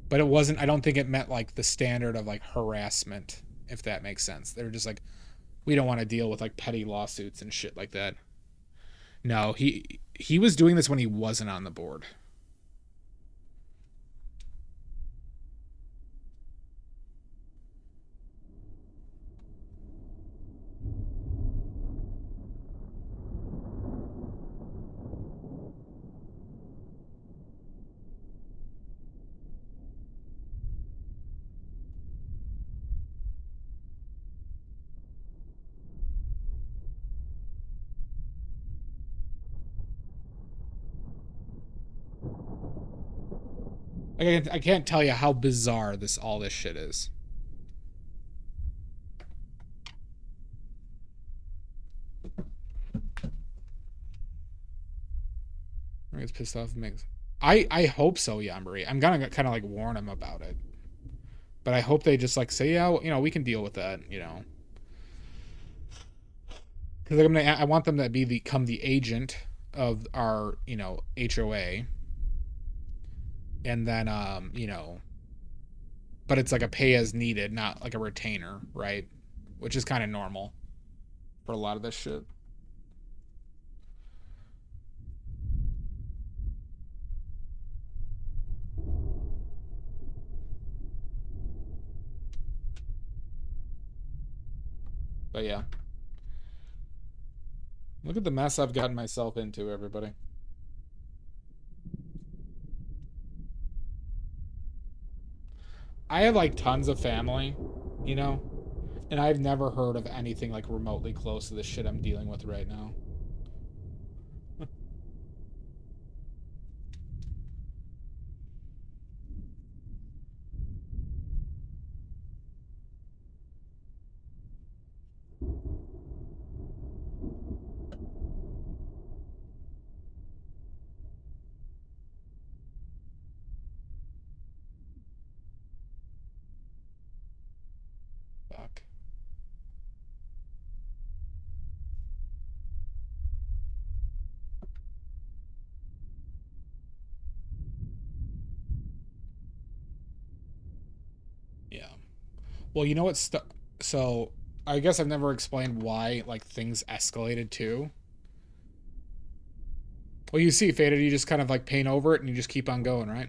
But it wasn't, I don't think it met like the standard of like harassment, if that makes sense. They were just like, we don't want to deal with like petty lawsuits and shit like that. No, he was doing this when he wasn't on the board. I can't tell you how bizarre all this shit is. Gets pissed off. I hope so, Yambri. I'm gonna kind of like warn him about it, but I hope they just like say, yeah, you know, we can deal with that, you know, because I want them to become the agent of our, you know, HOA, and then you know, but it's like a pay as needed, not like a retainer, right? Which is kind of normal for a lot of this shit. But yeah. Look at the mess I've gotten myself into, everybody. I have like tons of family, you know, and I've never heard of anything like remotely close to the shit I'm dealing with right now. Fuck. Yeah. Well, you know what's so I guess I've never explained why like things escalated too. Well, you see, Faded, you just kind of like paint over it and you just keep on going, right?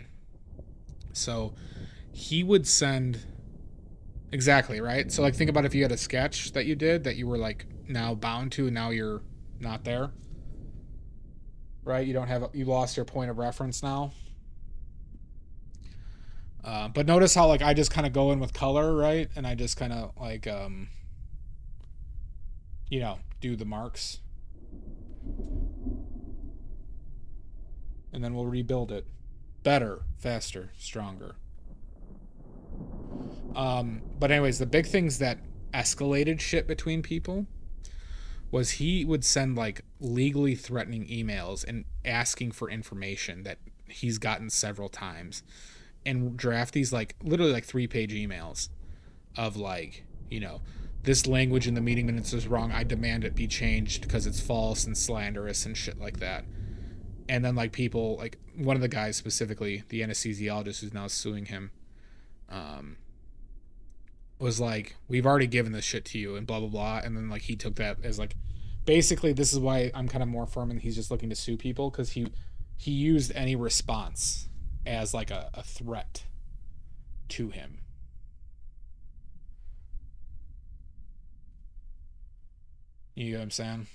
So he would send exactly, right? So like think about if you had a sketch that you did that you were like now bound to and now you're not there. Right? You lost your point of reference now. But notice how like I just kind of go in with color, right? And I just kind of like you know, do the marks. And then we'll rebuild it. Better, faster, stronger. But anyways, the big things that escalated shit between people was he would send like legally threatening emails and asking for information that he's gotten several times and draft these like literally like 3-page emails of like, you know, this language in the meeting minutes is wrong. I demand it be changed because it's false and slanderous and shit like that. And then like people like one of the guys specifically, the anesthesiologist who's now suing him, was like, we've already given this shit to you and blah blah blah. And then like he took that as like basically this is why I'm kind of more firm and he's just looking to sue people because he used any response as like a threat to him. You know what I'm saying?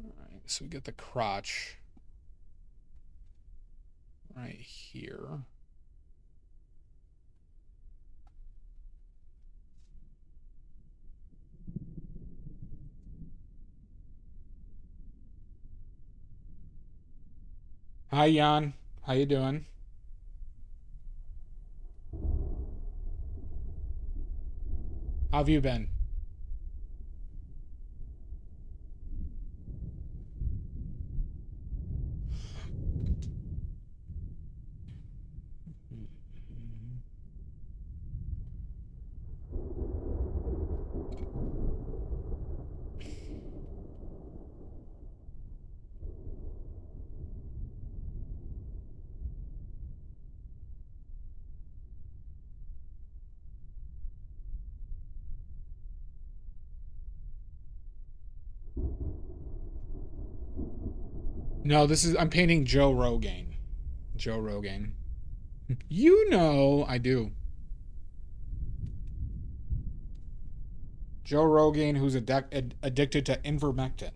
Alright, so we get the crotch right here. Hi, Jan. How you doing? How have you been? No, I'm painting Joe Rogaine. Joe Rogaine. You know I do. Joe Rogaine, who's addicted to ivermectin.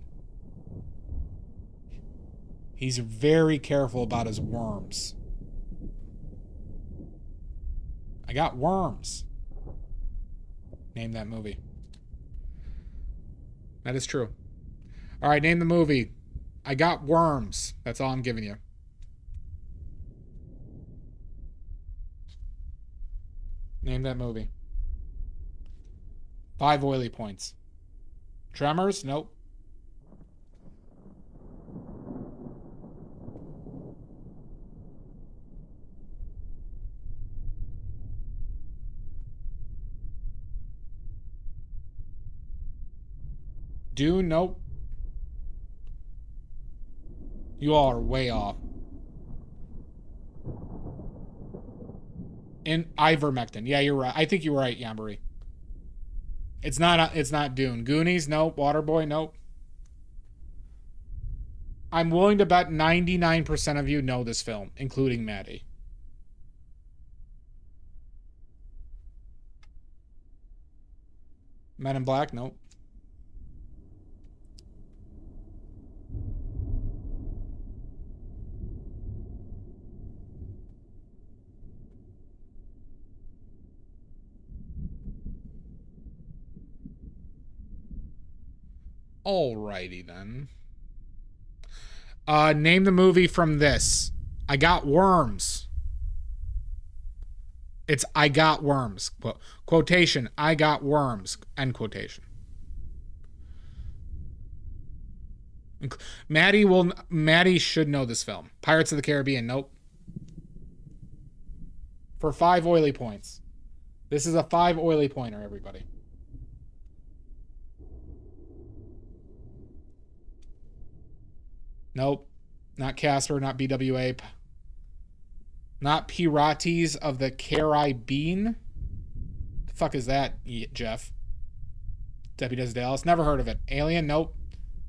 He's very careful about his worms. I got worms. Name that movie. That is true. All right, name the movie. I got worms. That's all I'm giving you. Name that movie. 5 oily points. Tremors? Nope. Dune? Nope. You all are way off. In ivermectin. Yeah, you're right. I think you're right, Yambari. It's not Dune. Goonies? Nope. Waterboy? Nope. I'm willing to bet 99% of you know this film, including Maddie. Men in Black? Nope. Alrighty then. Name the movie from this. I got worms. It's I got worms. Quotation. I got worms. End quotation. Maddie should know this film. Pirates of the Caribbean. Nope. For 5 oily points. This is a 5 oily pointer, everybody. Nope. Not Casper, not BWA. Not Pirates of the Caribbean. The fuck is that, Jeff? Debbie Does Dallas. Never heard of it. Alien? Nope.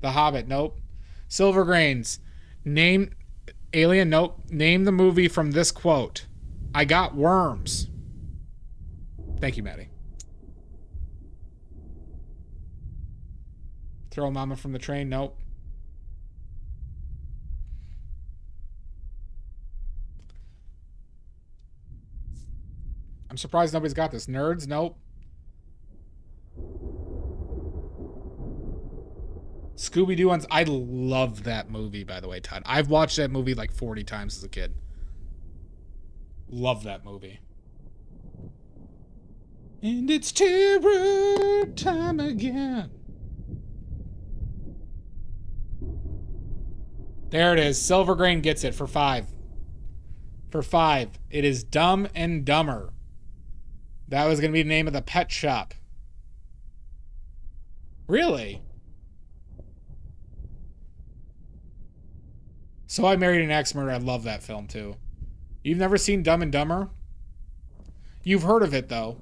The Hobbit? Nope. Silver Grains. Name Alien? Nope. Name the movie from this quote. I got worms. Thank you, Maddie. Throw Mama from the Train? Nope. I'm surprised nobody's got this. Nerds? Nope. Scooby-Doo ones. I love that movie, by the way, Todd. I've watched that movie like 40 times as a kid. Love that movie. And it's terror time again. There it is. Silvergrain gets it for 5. For 5. It is Dumb and Dumber. That was going to be the name of the pet shop. Really? So I Married an Ex-Murder. I love that film, too. You've never seen Dumb and Dumber? You've heard of it, though.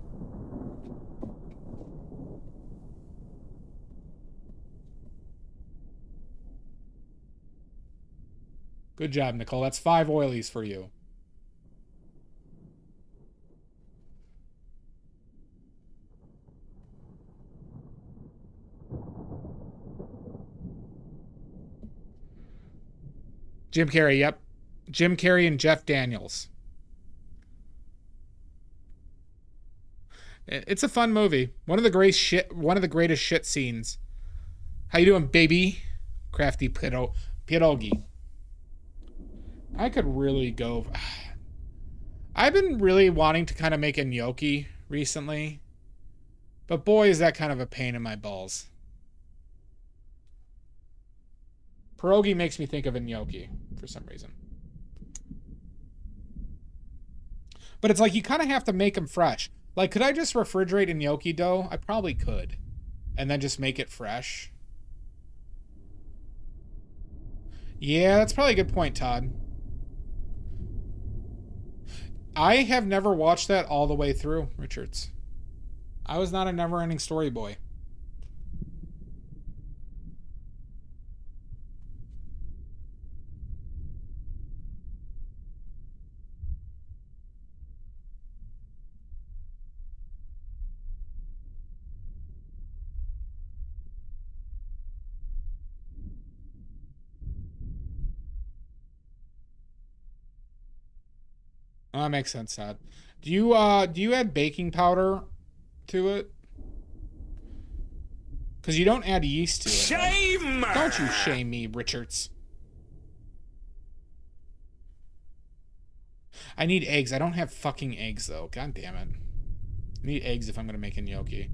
Good job, Nicole. That's 5 oilies for you. Jim Carrey, yep. Jim Carrey and Jeff Daniels. It's a fun movie. One of the greatest shit scenes. How you doing, baby? Crafty pierogi. I could really go. I've been really wanting to kind of make a gnocchi recently. But boy, is that kind of a pain in my balls. Pierogi makes me think of a gnocchi for some reason. But it's like you kind of have to make them fresh. Like, could I just refrigerate a gnocchi dough? I probably could. And then just make it fresh. Yeah, that's probably a good point, Todd. I have never watched that all the way through, Richards. I was not a never-ending story boy. Oh, that makes sense, Todd. Do you add baking powder to it? Because you don't add yeast to it. Shame! Right? Don't you shame me, Richards. I need eggs. I don't have fucking eggs, though. God damn it. I need eggs if I'm going to make a gnocchi.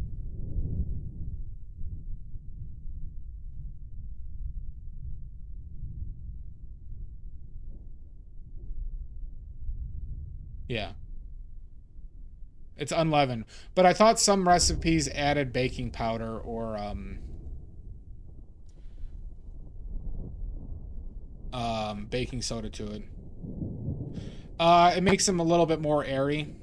Yeah. It's unleavened. But I thought some recipes added baking powder or baking soda to it. It makes them a little bit more airy.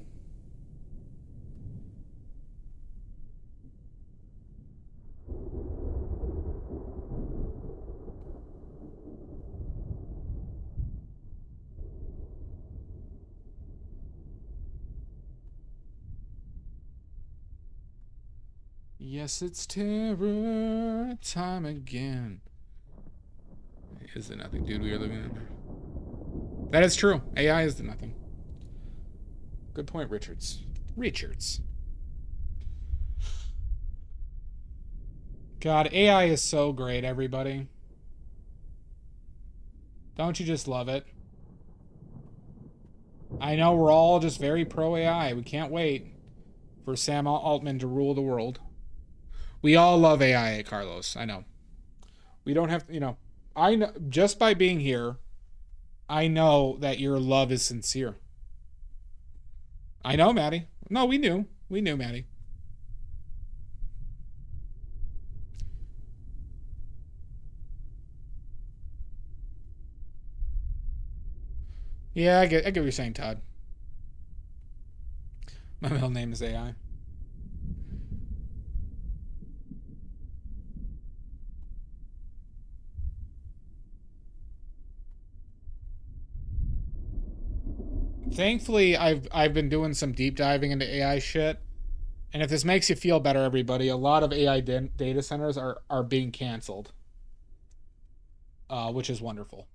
Yes, it's terror time again. Is the nothing, dude? We are living in. That is true. AI is the nothing. Good point, Richards. Richards. God, AI is so great, everybody. Don't you just love it? I know we're all just very pro AI. We can't wait for Sam Altman to rule the world. We all love AI, Carlos. I know. We don't have to, you know. I know, just by being here, I know that your love is sincere. I know, Maddie. No, we knew. We knew, Maddie. Yeah, I get what you're saying, Todd. My middle name is AI. Thankfully, I've been doing some deep diving into AI shit. And if this makes you feel better, everybody, a lot of AI data centers are being canceled. Which is wonderful.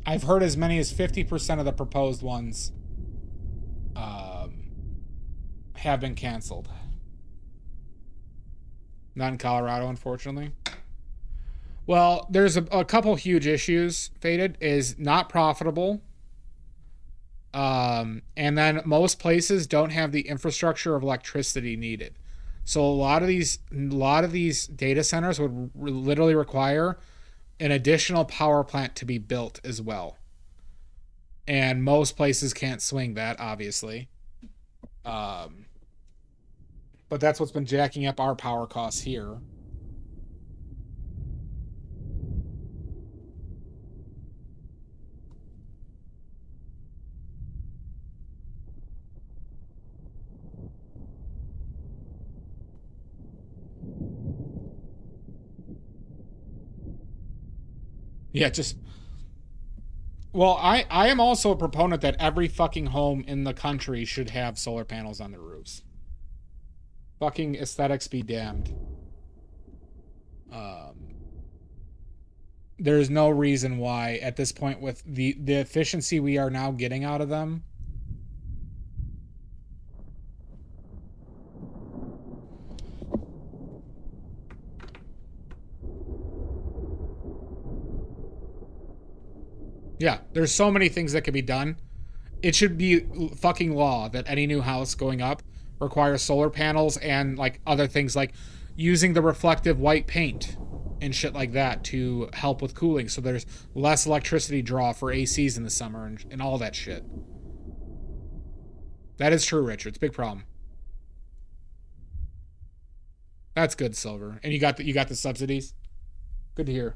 I've heard as many as 50% of the proposed ones have been canceled. Not in Colorado, unfortunately. Well, there's a couple huge issues. Faded is not profitable. And then most places don't have the infrastructure of electricity needed. So a lot of these data centers would literally require an additional power plant to be built as well. And most places can't swing that, obviously. But that's what's been jacking up our power costs here. Yeah, just... Well, I am also a proponent that every fucking home in the country should have solar panels on their roofs. Fucking aesthetics be damned. There's no reason why, at this point, with the efficiency we are now getting out of them... Yeah, there's so many things that could be done. It should be fucking law that any new house going up requires solar panels and like other things like using the reflective white paint and shit like that to help with cooling so there's less electricity draw for ACs in the summer and all that shit. That is true, Richard. It's a big problem. That's good, Silver. And you got the subsidies? Good to hear.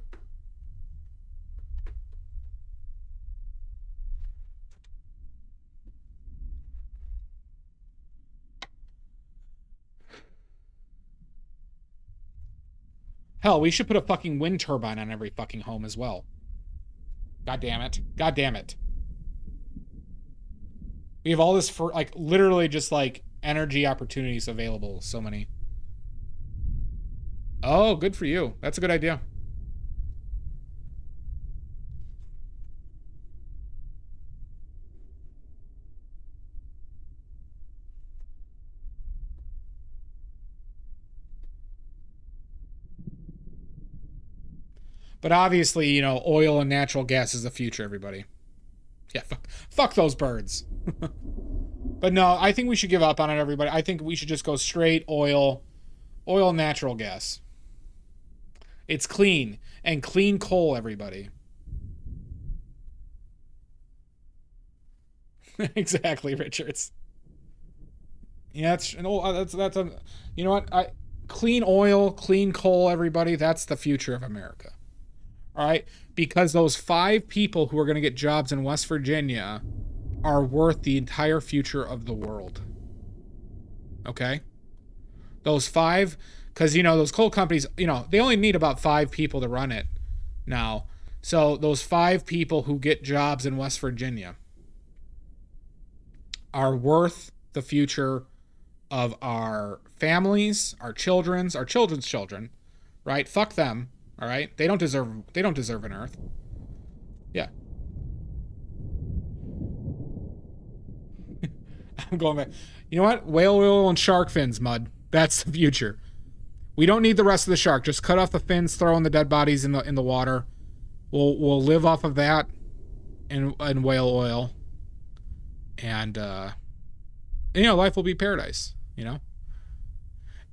Hell, we should put a fucking wind turbine on every fucking home as well. God damn it. God damn it. We have all this for like literally just like energy opportunities available. So many. Oh, good for you. That's a good idea. But obviously, you know, oil and natural gas is the future, everybody. Yeah, fuck those birds. But no, I think we should give up on it, everybody. I think we should just go straight oil, natural gas. It's clean. And clean coal, everybody. Exactly, Richards. Yeah, that's a, you know what? Clean oil, clean coal, everybody. That's the future of America. All right, because those 5 people who are going to get jobs in West Virginia are worth the entire future of the world. Okay? Those 5, because, you know, those coal companies, you know, they only need about 5 people to run it now. So those 5 people who get jobs in West Virginia are worth the future of our families, our children's children, right? Fuck them. All right, they don't deserve an Earth. Yeah. I'm going back. You know what? Whale oil and shark fins, Mud. That's the future. We don't need the rest of the shark. Just cut off the fins, throw in the dead bodies in the water. We'll live off of that and whale oil. And you know, life will be paradise, you know?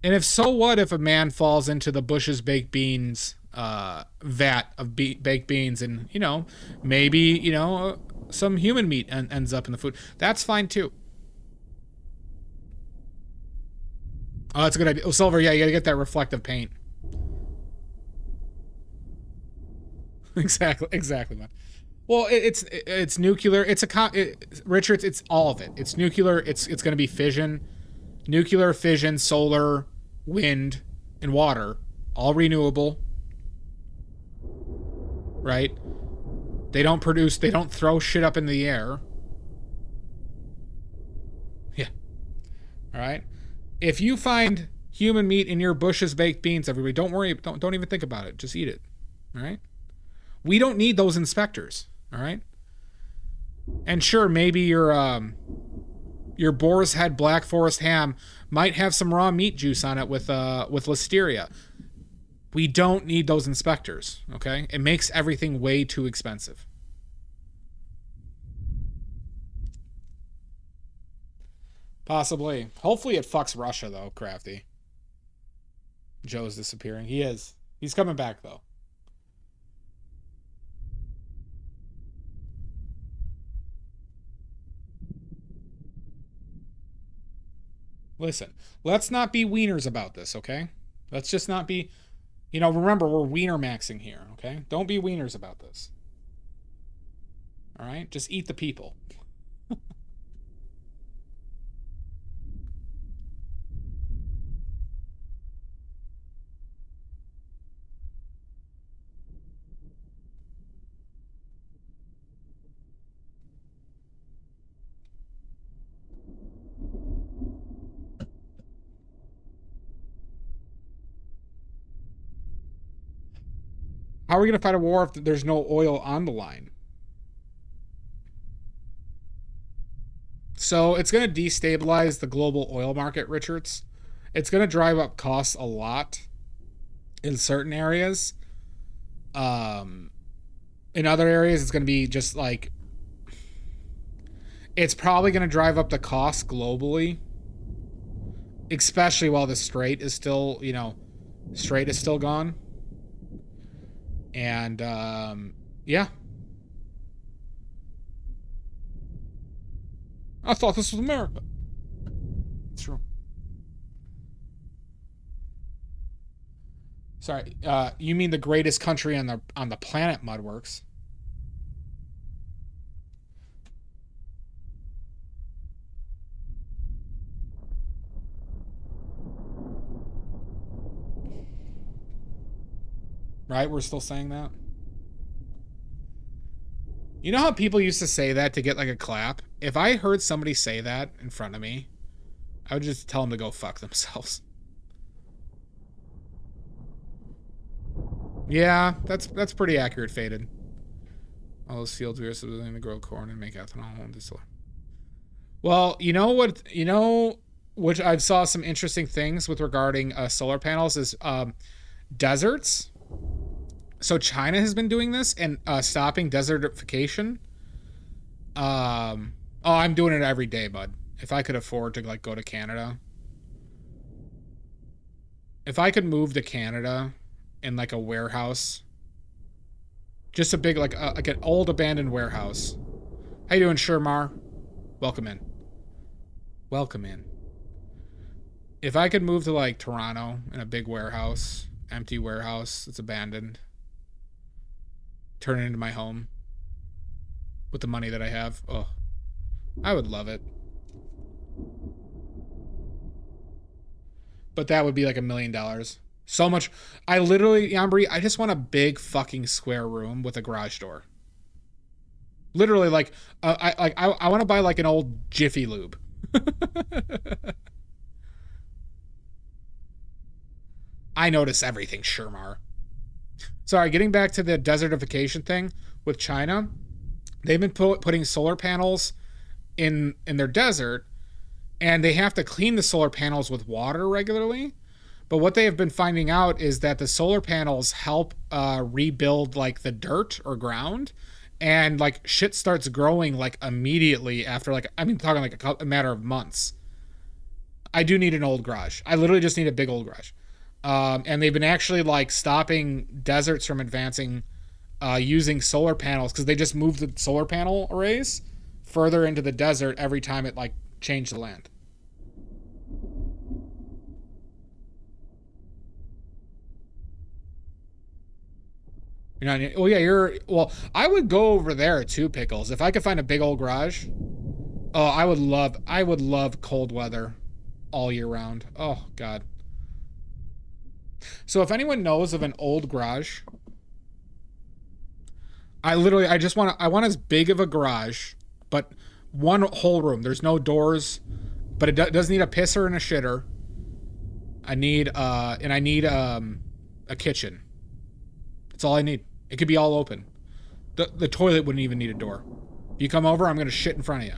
And if a man falls into the Bush's baked beans vat of baked beans and, you know, maybe, you know, some human meat ends up in the food, that's fine too. Oh, that's a good idea. Oh, Silver, yeah, you gotta get that reflective paint. exactly, man. Well, it's nuclear. Richards, it's all of it. It's nuclear. It's gonna be fission, nuclear fission, solar, wind, and water, all renewable. Right? They don't throw shit up in the air. Yeah. All right. If you find human meat in your Bush's baked beans, everybody, don't worry. Don't even think about it. Just eat it. All right. We don't need those inspectors. All right. And sure, maybe your Boar's Head Black Forest ham might have some raw meat juice on it with listeria. We don't need those inspectors, okay? It makes everything way too expensive. Possibly. Hopefully it fucks Russia, though, Crafty. Joe's disappearing. He is. He's coming back, though. Listen, let's not be wieners about this, okay? Let's just not be... You know, remember, we're wiener maxing here, okay? Don't be wieners about this. All right? Just eat the people. How are we going to fight a war if there's no oil on the line? So it's going to destabilize the global oil market, Richards. It's going to drive up costs a lot in certain areas. In other areas, it's going to be just like... It's probably going to drive up the cost globally. Especially while the Strait is still, you know... Strait is still gone. And, yeah. I thought this was America. It's true. Sorry, you mean the greatest country on the planet, Mudworks. Right? We're still saying that? You know how people used to say that to get like a clap? If I heard somebody say that in front of me, I would just tell them to go fuck themselves. Yeah, that's pretty accurate, Faded. All those fields we are supposed to grow corn and make ethanol and distillate. Well, you know what? You know, which I've saw some interesting things with regarding solar panels is deserts. So China has been doing this and stopping desertification. Oh, I'm doing it every day, bud. If I could afford to like go to Canada, if I could move to Canada in like a warehouse, just a big like an old abandoned warehouse. How you doing, Shermar? Welcome in. Welcome in. If I could move to like Toronto in a big warehouse, empty warehouse that's abandoned, turn it into my home with the money that I have, oh, I would love it. But that would be like $1 million. So much. I literally, Yambri, I just want a big fucking square room with a garage door. Literally, like, I want to buy like an old Jiffy Lube. I notice everything, Shermar. Sorry, getting back to the desertification thing with China, they've been putting solar panels in their desert, and they have to clean the solar panels with water regularly. But what they have been finding out is that the solar panels help rebuild like the dirt or ground, and like shit starts growing like immediately after like, I mean, talking like a matter of months. I do need an old garage. I literally just need a big old garage. And they've been actually like stopping deserts from advancing using solar panels because they just moved the solar panel arrays further into the desert every time it like changed the land. You're not, well, yeah, well, I would go over there too, Pickles. If I could find a big old garage. Oh, I would love cold weather all year round. Oh, God. So if anyone knows of an old garage, I want as big of a garage, but one whole room. There's no doors, but it does need a pisser and a shitter. I need a kitchen. That's all I need. It could be all open. The toilet wouldn't even need a door. If you come over, I'm gonna shit in front of you.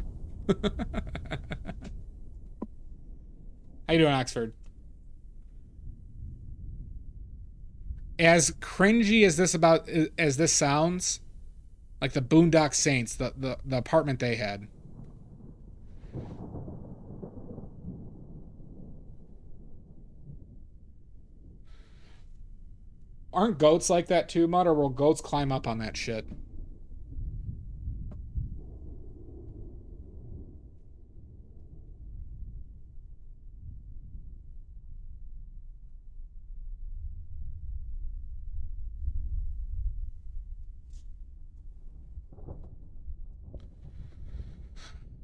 How you doing, Oxford? As cringy as this sounds, like the Boondock Saints, the apartment they had. Aren't goats like that too, Mud? Or will goats climb up on that shit?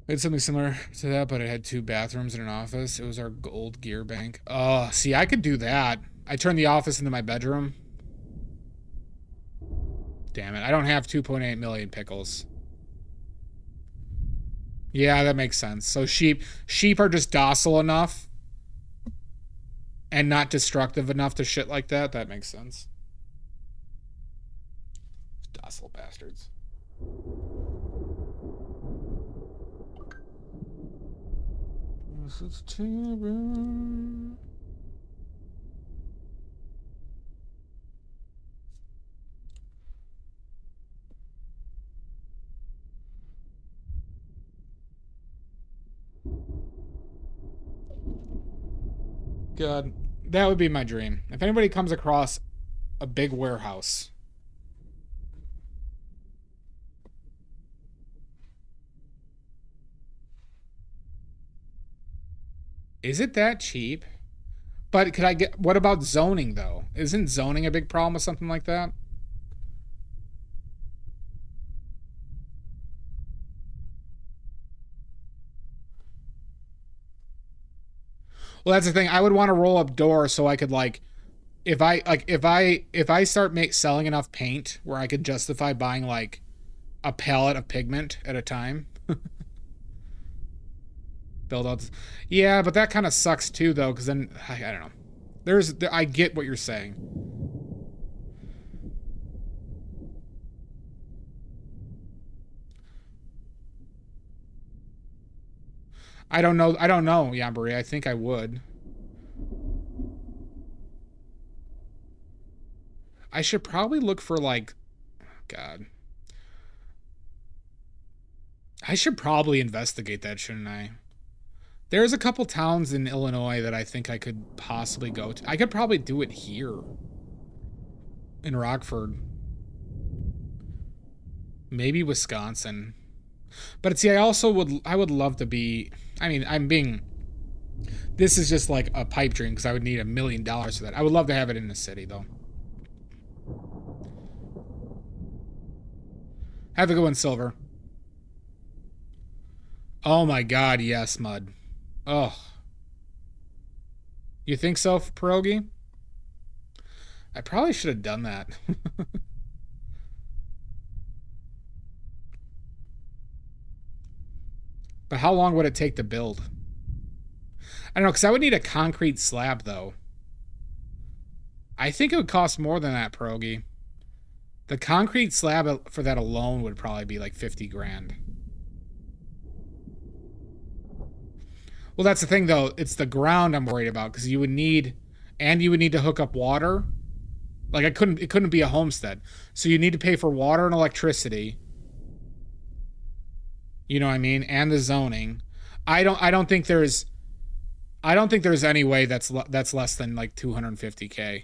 I had something similar to that, but it had 2 bathrooms and an office. It was our gold gear bank. Oh, see, I could do that. I turned the office into my bedroom. Damn it. I don't have 2.8 million pickles. Yeah, that makes sense. So sheep are just docile enough and not destructive enough to shit like that. That makes sense. Docile bastards. This is terrible. God, that would be my dream. If anybody comes across a big warehouse. Is it that cheap? But could I get, what about zoning though? Isn't zoning a big problem with something like that? Well, that's the thing. I would want a roll up door so I could like, if I start selling enough paint where I could justify buying like a palette of pigment at a time. Build out. Yeah, but that kind of sucks too, though, because then I don't know. I get what you're saying. I don't know, Yambari. I think I would. I should probably look for, like, God. I should probably investigate that, shouldn't I? There's a couple towns in Illinois that I think I could possibly go to. I could probably do it here. In Rockford. Maybe Wisconsin. But see, I would love to be, I mean, this is just like a pipe dream because I would need $1 million for that. I would love to have it in the city, though. Have a good one, Silver. Oh my God, yes, Mud. Oh. You think so, Pierogi? I probably should have done that. But how long would it take to build? I don't know, because I would need a concrete slab, though. I think it would cost more than that, Pierogi. The concrete slab for that alone would probably be like 50 grand. Well, that's the thing, though. It's the ground I'm worried about, because you would need to hook up water. Like, it couldn't be a homestead. So you need to pay for water and electricity. You know what I mean? And the zoning. I don't think there's any way that's less than like 250K.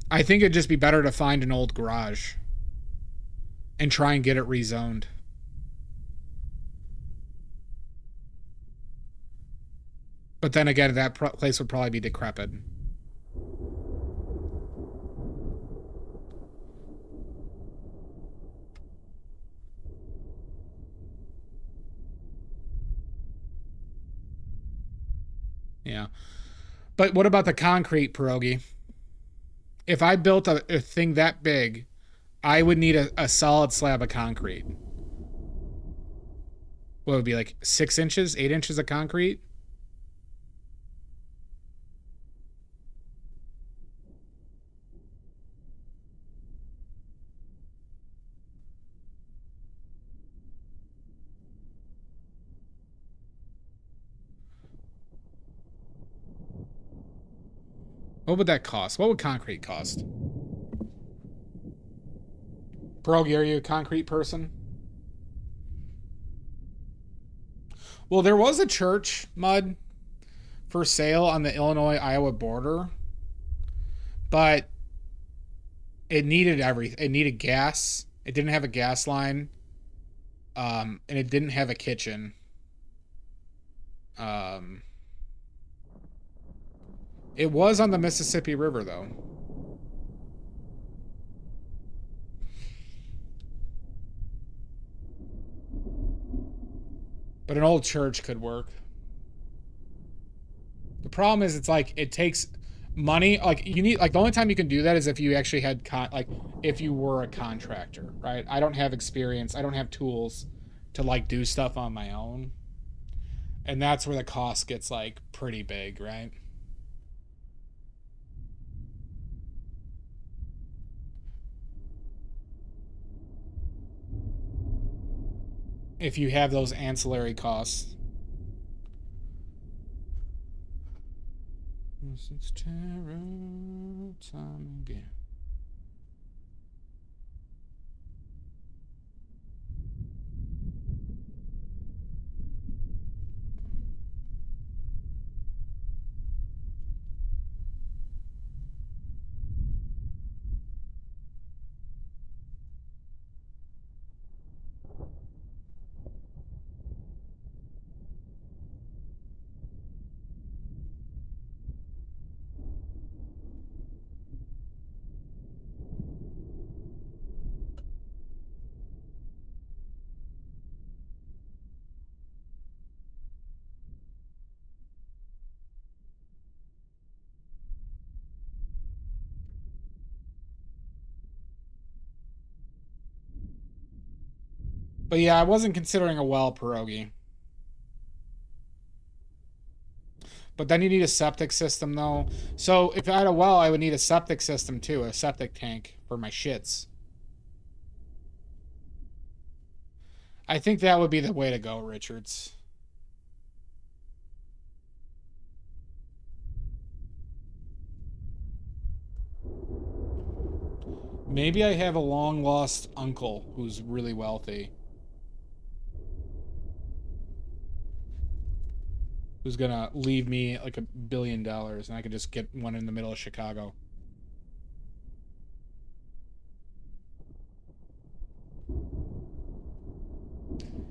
I think it'd just be better to find an old garage and try and get it rezoned. But then again, that place would probably be decrepit. Yeah. But what about the concrete, Pierogi? If I built a thing that big, I would need a solid slab of concrete. What would it be, like 6 inches, 8 inches of concrete? What would that cost? What would concrete cost? Pierogi, are you a concrete person? Well, there was a church, Mud, for sale on the Illinois-Iowa border, but it needed everything. It needed gas. It didn't have a gas line, and it didn't have a kitchen. It was on the Mississippi River, though. But an old church could work. The problem is, it's like, it takes money. Like, you need, like, the only time you can do that is if you actually had, if you were a contractor, right? I don't have experience. I don't have tools to, like, do stuff on my own. And that's where the cost gets, like, pretty big, right? If you have those ancillary costs. It's terror time again. But yeah, I wasn't considering a well pierogi. But then you need a septic system, though. So if I had a well, I would need a septic system, too. A septic tank for my shits. I think that would be the way to go, Richards. Maybe I have a long-lost uncle who's really wealthy. Who's gonna leave me like $1 billion, and I could just get one in the middle of Chicago.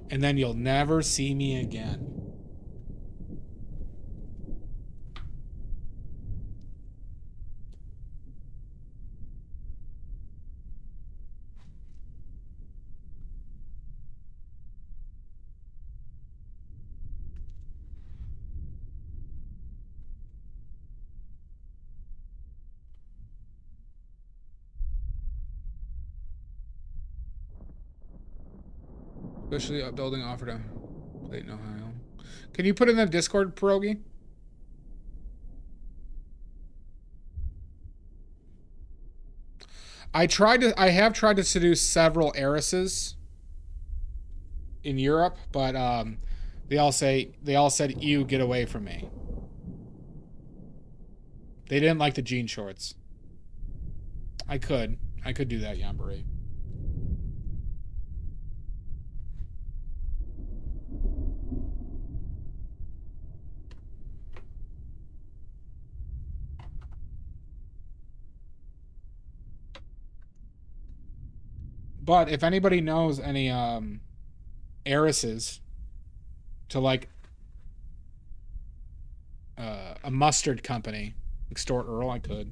And then you'll never see me again. Especially a building offered a Clayton, Ohio. Can you put in the Discord, pierogi? I have tried to seduce several heiresses in Europe, but they all said, "You get away from me." They didn't like the jean shorts. I could do that, Yambari. But if anybody knows any heiresses to like a mustard company, extort Earl, I could.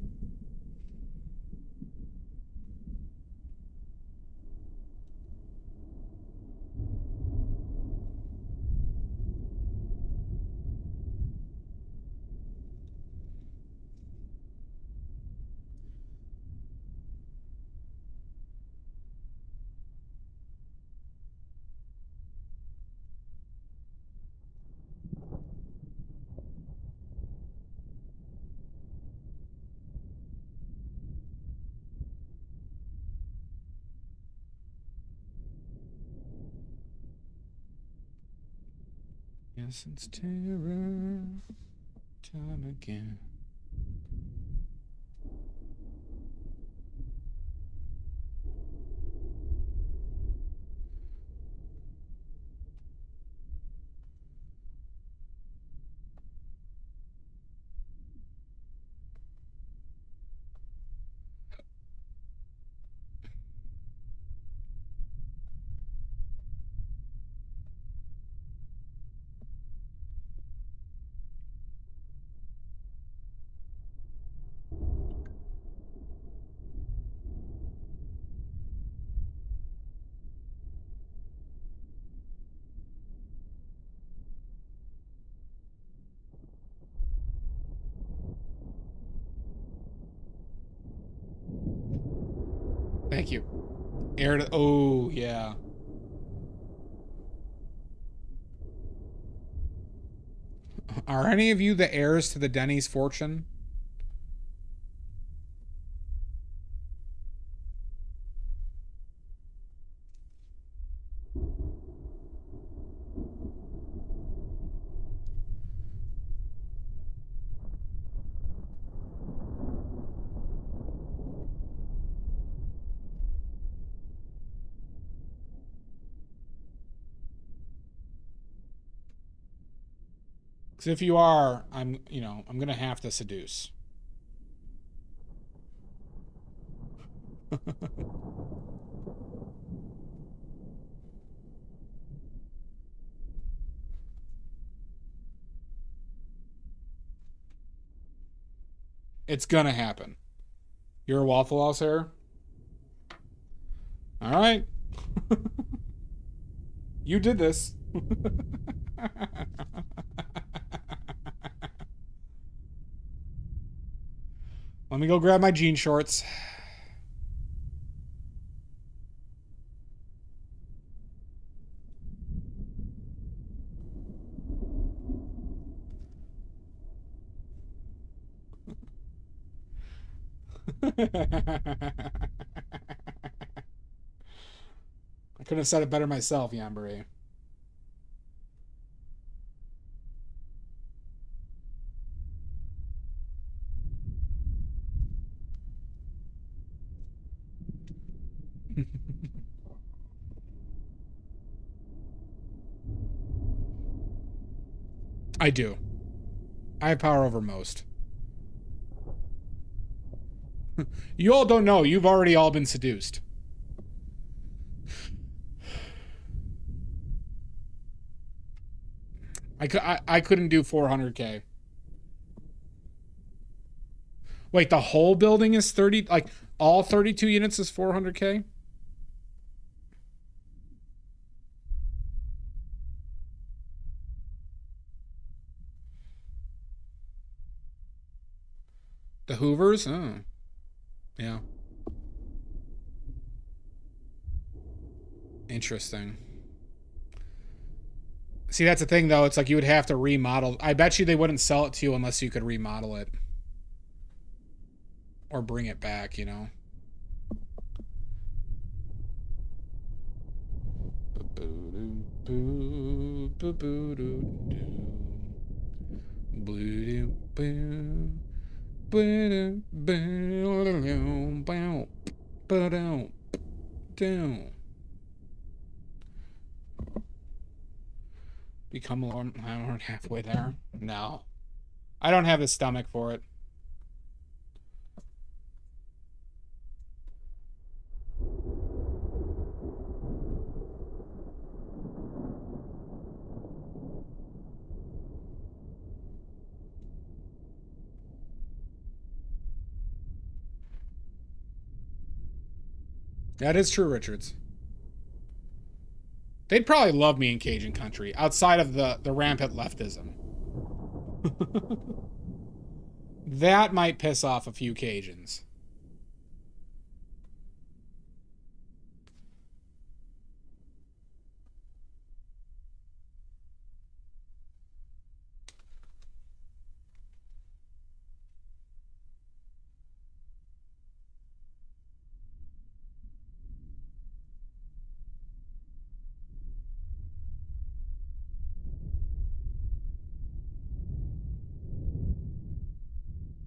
Yes, it's terror time again. Thank you. Air to, oh, yeah. Are any of you the heirs to the Denny's fortune? Because if you are, I'm going to have to seduce. It's going to happen. You're a Waffle House heir? All right. You did this. Let me go grab my jean shorts. I couldn't have said it better myself, Yambury. I do. I have power over most. You all don't know. You've already all been seduced. I couldn't do 400K. Wait, the whole building is 30, like all 32 units is 400K? The Hoovers? Oh. Yeah. Interesting. See, that's the thing, though. It's like you would have to remodel. I bet you they wouldn't sell it to you unless you could remodel it. Or bring it back, you know? Become Lord. I'm halfway there. No. I don't have the stomach for it. That is true, Richards. They'd probably love me in Cajun country, outside of the rampant leftism. That might piss off a few Cajuns.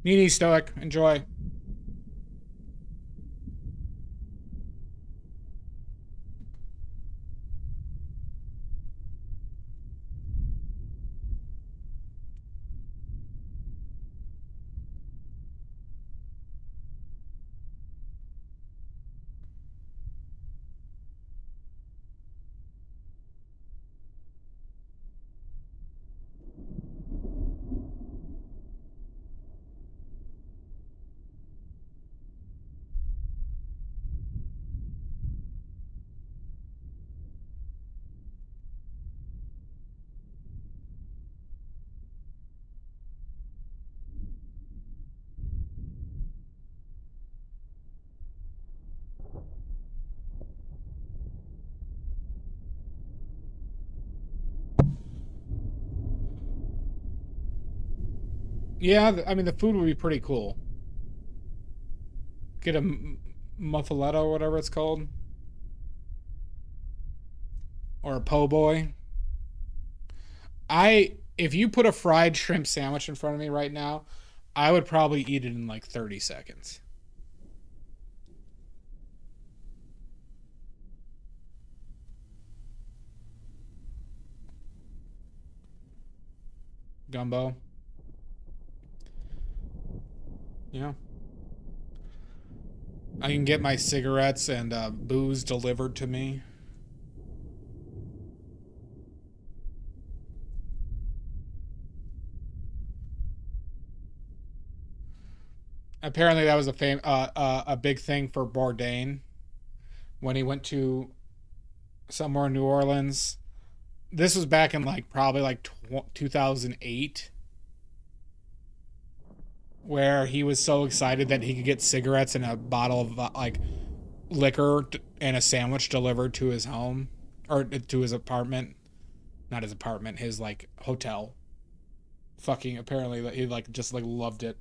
Meanie Stoic, enjoy. Yeah, I mean, the food would be pretty cool. Get a muffaletta or whatever it's called. Or a po' boy. If you put a fried shrimp sandwich in front of me right now, I would probably eat it in like 30 seconds. Gumbo. Yeah. I can get my cigarettes and booze delivered to me. Apparently, that was a big thing for Bourdain when he went to somewhere in New Orleans. This was back in like probably like 2008, where he was so excited that he could get cigarettes and a bottle of like liquor and a sandwich delivered to his home or to his apartment. Not his apartment, his like hotel. Fucking apparently he like just like loved it.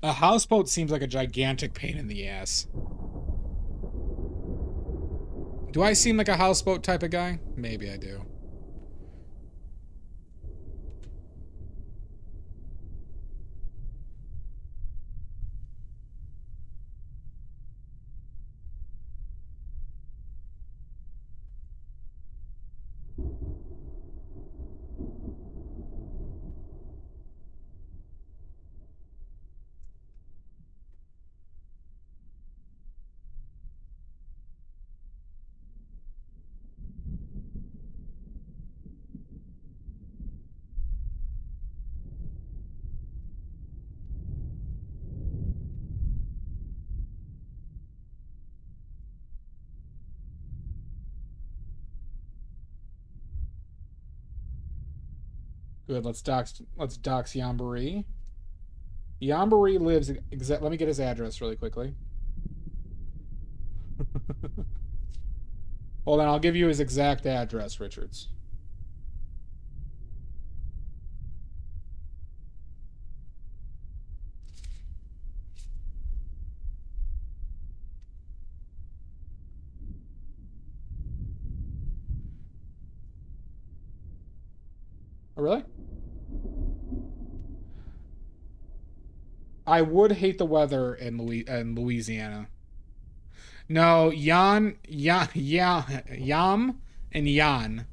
A houseboat seems like a gigantic pain in the ass. Do I seem like a houseboat type of guy? Maybe I do. Good. Let's dox Yamboree. Yamboree lives let me get his address really quickly. Hold on, I'll give you his exact address, Richards. Oh, really? I would hate the weather in Louisiana. No, Yam and Yan.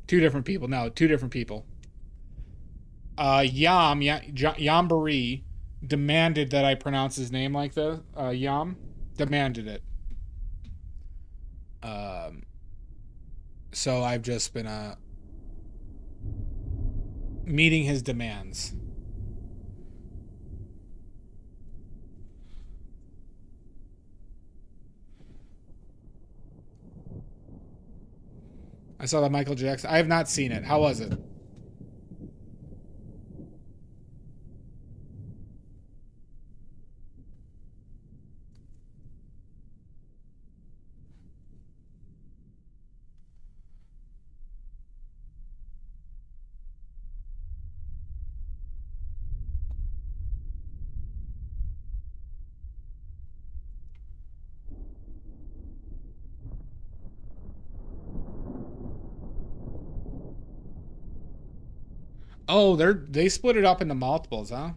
Two different people. No, two different people. Yamboree demanded that I pronounce his name like the Yam. Demanded it. So I've just been meeting his demands. I saw that Michael Jackson. I have not seen it. How was it? Oh, they split it up into multiples, huh?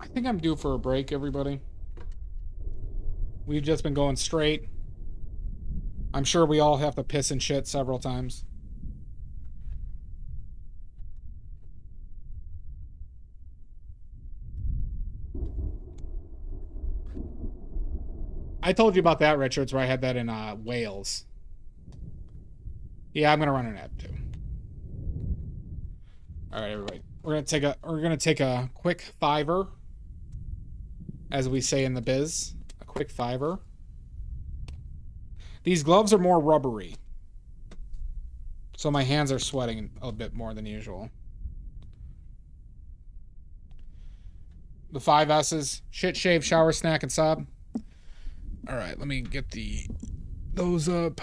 I think I'm due for a break, everybody. We've just been going straight. I'm sure we all have to piss and shit several times. I told you about that, Richards, where I had that in Wales. Yeah, I'm gonna run an ad too. All right, everybody. We're gonna take a quick fiver, as we say in the biz. A quick fiver. These gloves are more rubbery, so my hands are sweating a bit more than usual. The 5 S's: shit, shave, shower, snack, and sob. All right, let me get those up.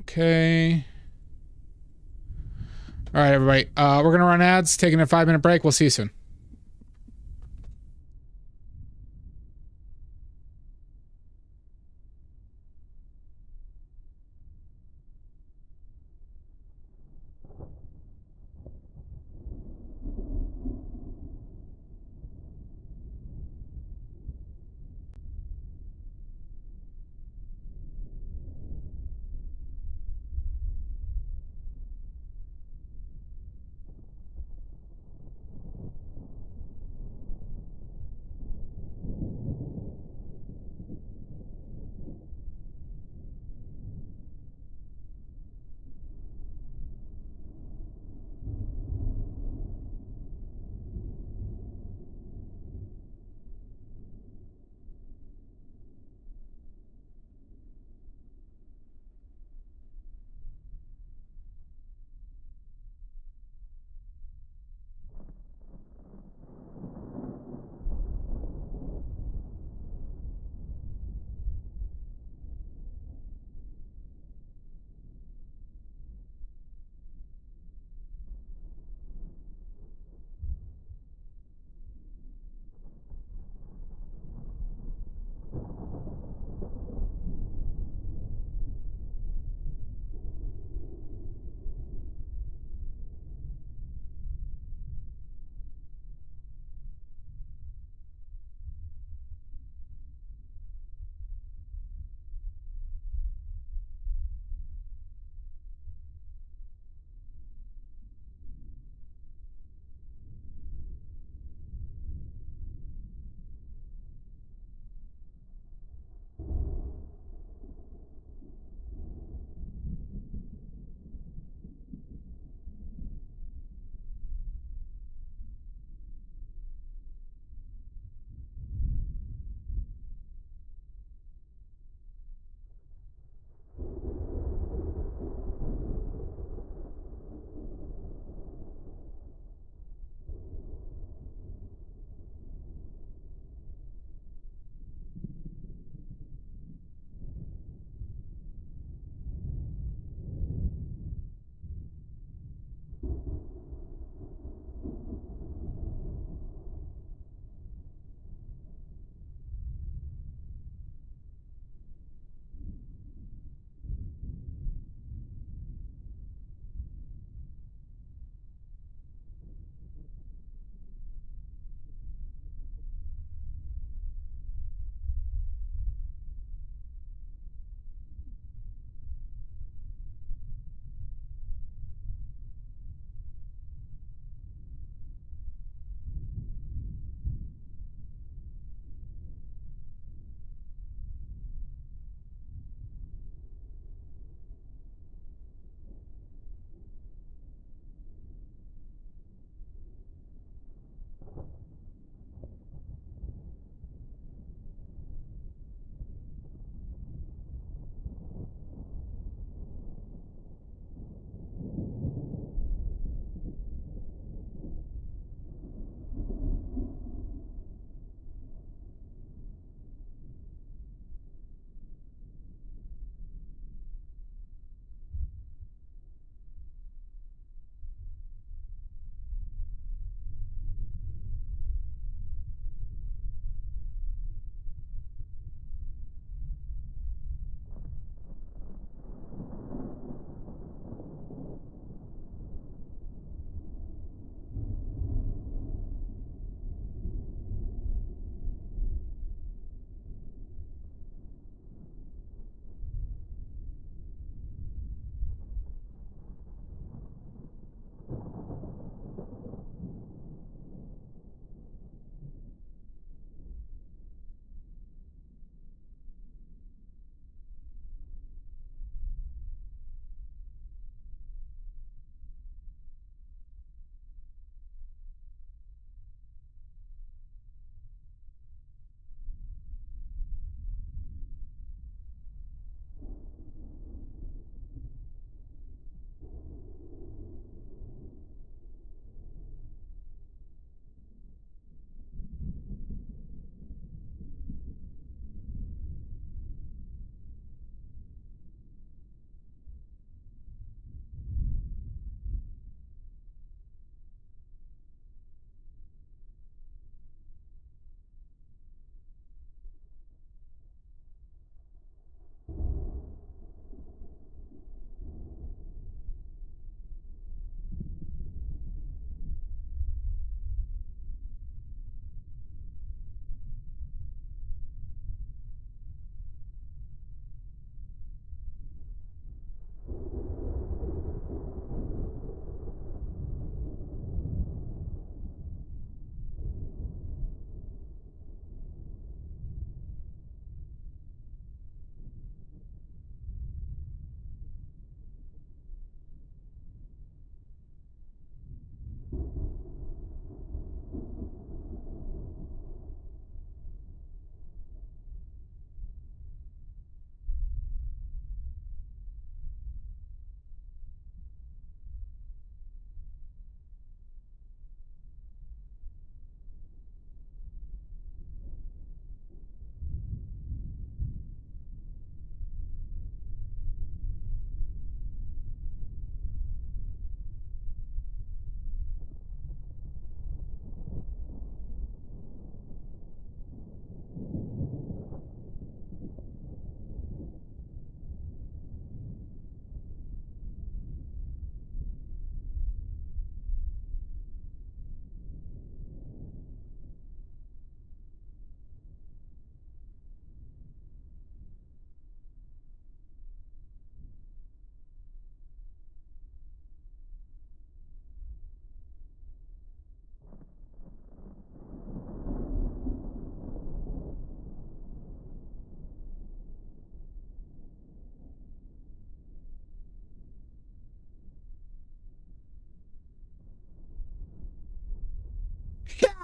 Okay. All right, everybody. We're gonna run ads. Taking a 5-minute break. We'll see you soon.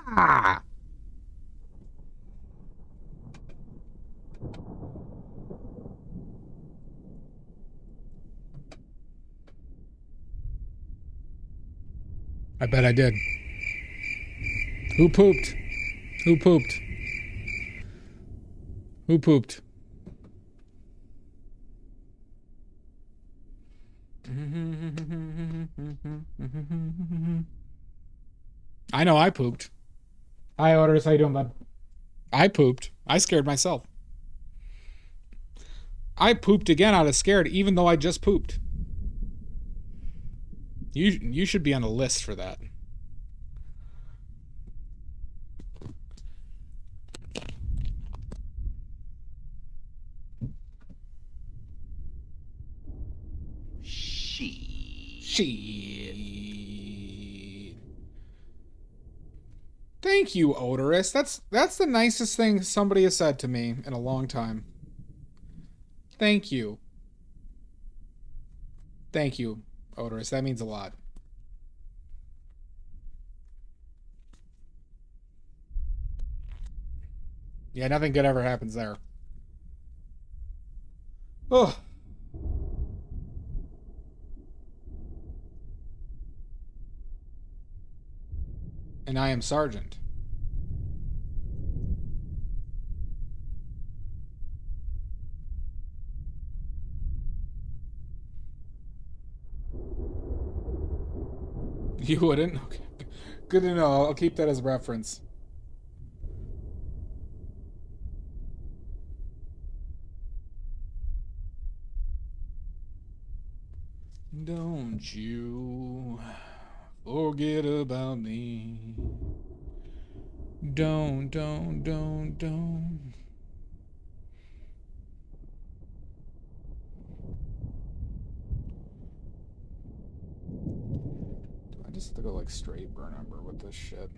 Ah! I bet I did. Who pooped? Who pooped? Who pooped? I know I pooped. Hi, Otis. How you doing, bud? I pooped. I scared myself. I pooped again out of scared, even though I just pooped. You should be on a list for that. Shit. Thank you, Odorous. That's the nicest thing somebody has said to me in a long time. Thank you. Thank you, Odorous. That means a lot. Yeah, nothing good ever happens there. Oh. And I am Sergeant. You wouldn't? Okay. Good to know. I'll keep that as a reference. Don't you forget about me. Don't. Do I just have to go like straight burn umber with this shit?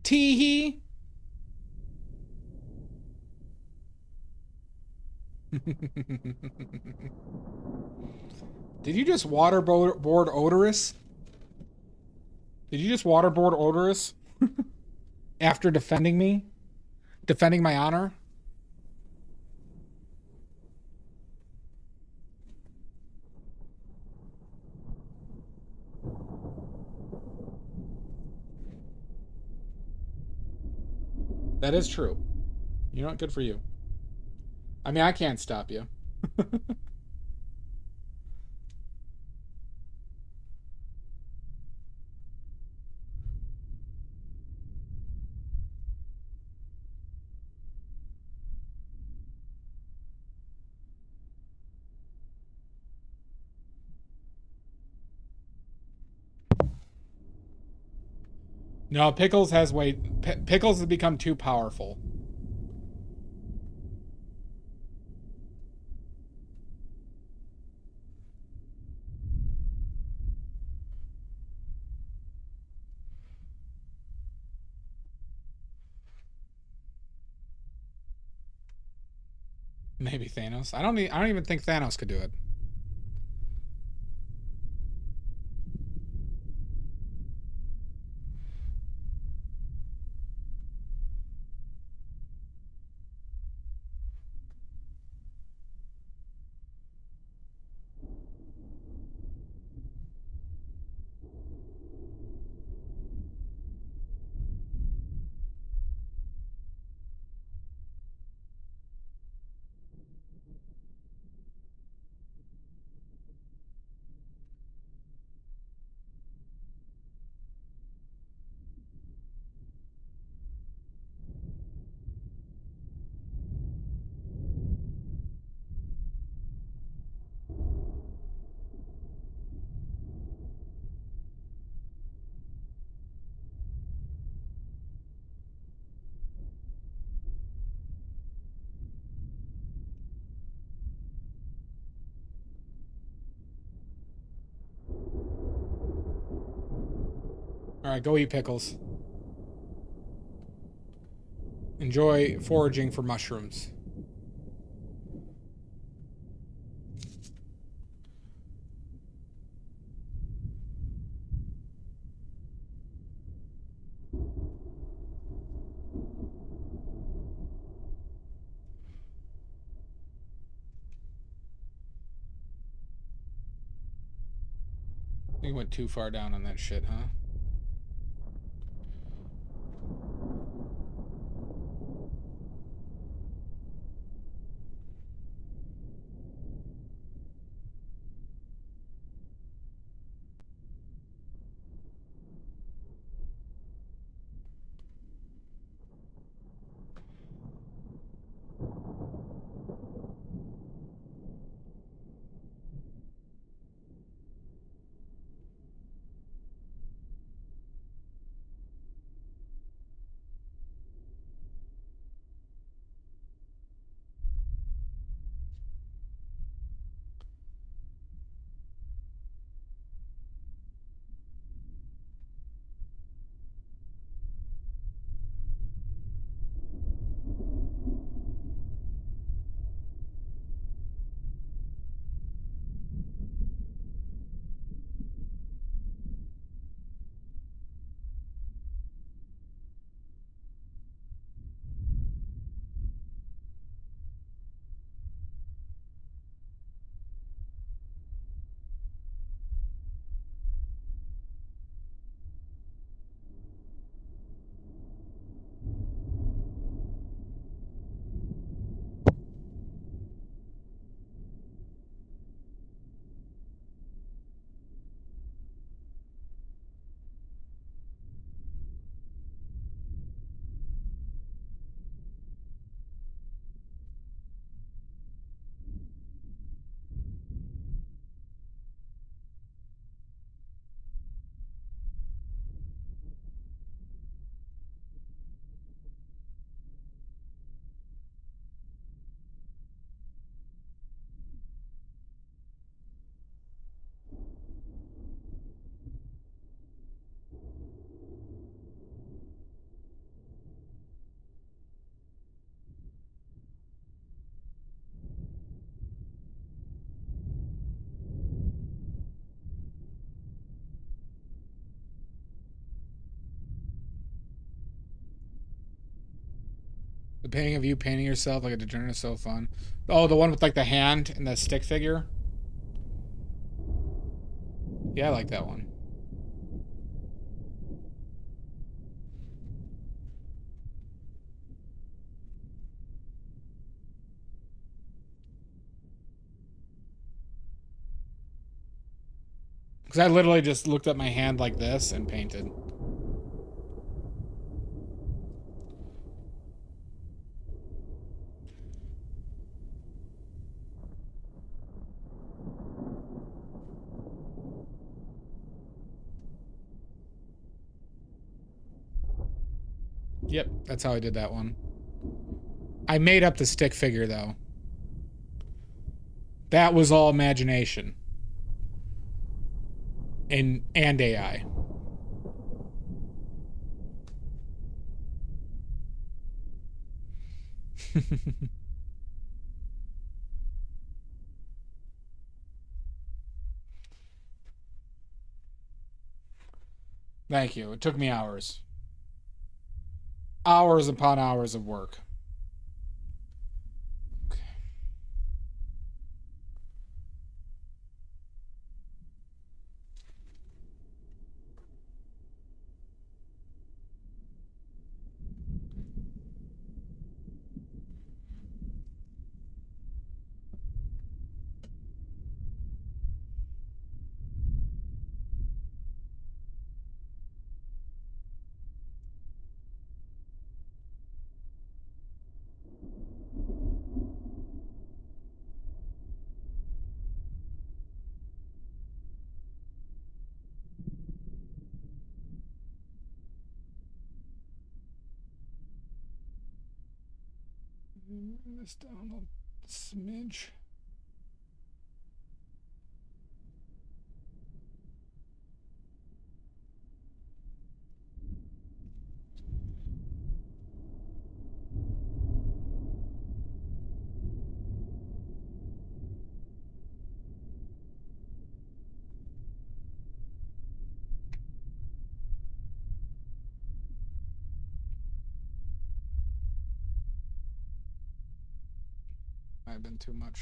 Tee-hee. Did you just waterboard Odorous? Did you just waterboard Odorous? After defending me? Defending my honor? That is true. You know what? Good for you. I mean, I can't stop you. No, Pickles has Pickles has become too powerful. Maybe Thanos. I don't even think Thanos could do it. All right, go eat Pickles. Enjoy foraging for mushrooms. We went too far down on that shit, huh? The painting of you painting yourself like a degenerate is so fun. Oh, the one with like the hand and the stick figure? Yeah, I like that one. Because I literally just looked at my hand like this and painted. Yep, that's how I did that one. I made up the stick figure, though. That was all imagination. And AI. Thank you. It took me hours. Hours upon hours of work. Okay. Bring this down a smidge. might have been too much.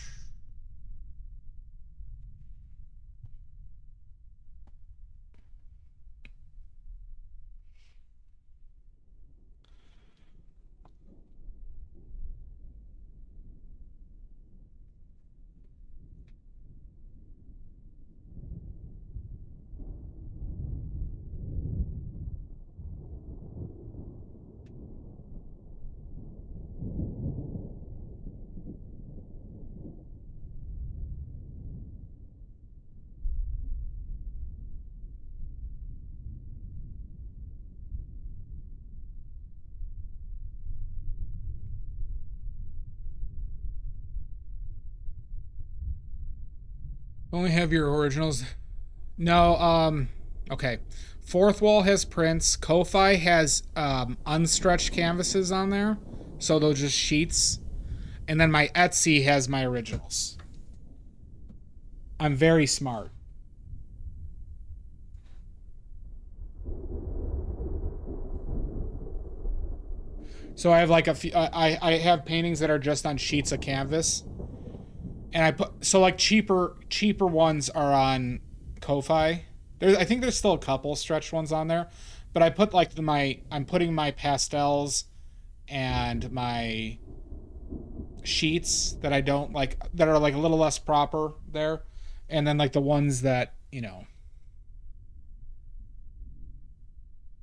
Only have your originals. No, okay. Fourth wall has prints. Ko-Fi has unstretched canvases on there. So those just sheets. And then my Etsy has my originals. I'm very smart. So I have like a few, I have paintings that are just on sheets of canvas. And I put, so like cheaper ones are on Ko-Fi. I think there's still a couple stretched ones on there, but I put like I'm putting my pastels and my sheets that I don't like, that are like a little less proper there. And then like the ones that, you know,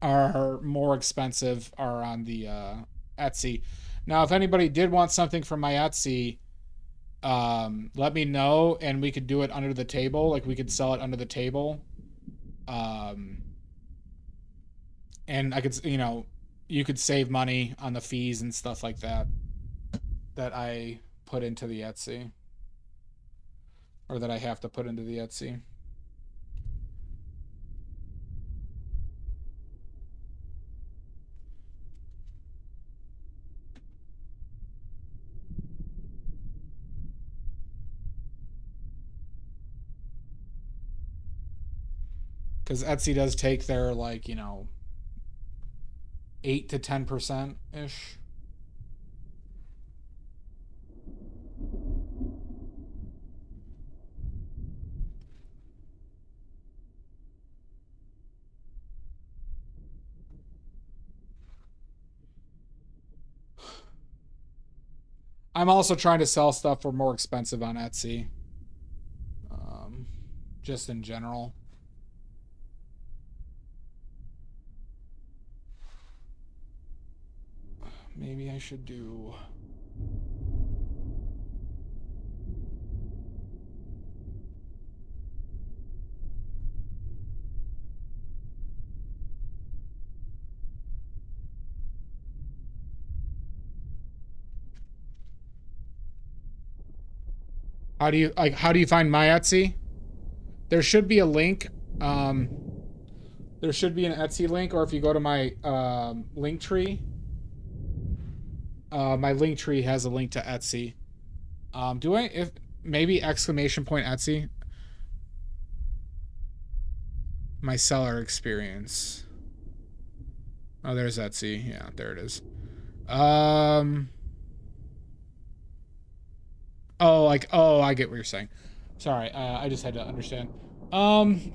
are more expensive are on the Etsy. Now, if anybody did want something from my Etsy, let me know and we could do it under the table. Like we could sell it under the table. And I could, you know, you could save money on the fees and stuff like that I put into the Etsy, or that I have to put into the Etsy. Because Etsy does take their, like, you know, 8 to 10% ish. I'm also trying to sell stuff for more expensive on Etsy. Just in general. Maybe I should do... How do you find my Etsy? There should be a link. There should be an Etsy link, or if you go to my link tree, my link tree has a link to Etsy. If maybe exclamation point Etsy? My seller experience. Oh, there's Etsy. Yeah, there it is. Oh, I get what you're saying. Sorry, I just had to understand.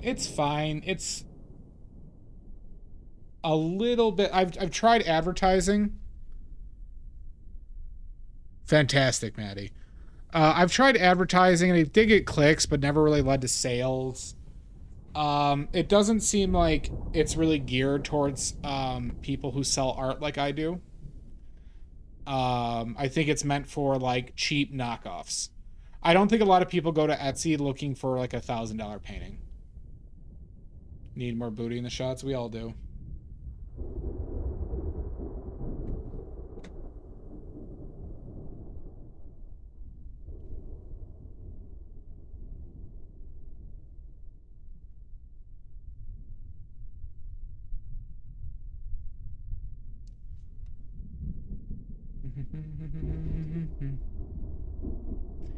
It's fine. It's a little bit. I've tried advertising. Fantastic, Maddie. I've tried advertising and it did get clicks, but never really led to sales. It doesn't seem like it's really geared towards people who sell art like I do. I think it's meant for like cheap knockoffs. I don't think a lot of people go to Etsy looking for like $1,000 painting. Need more booty in the shots? We all do.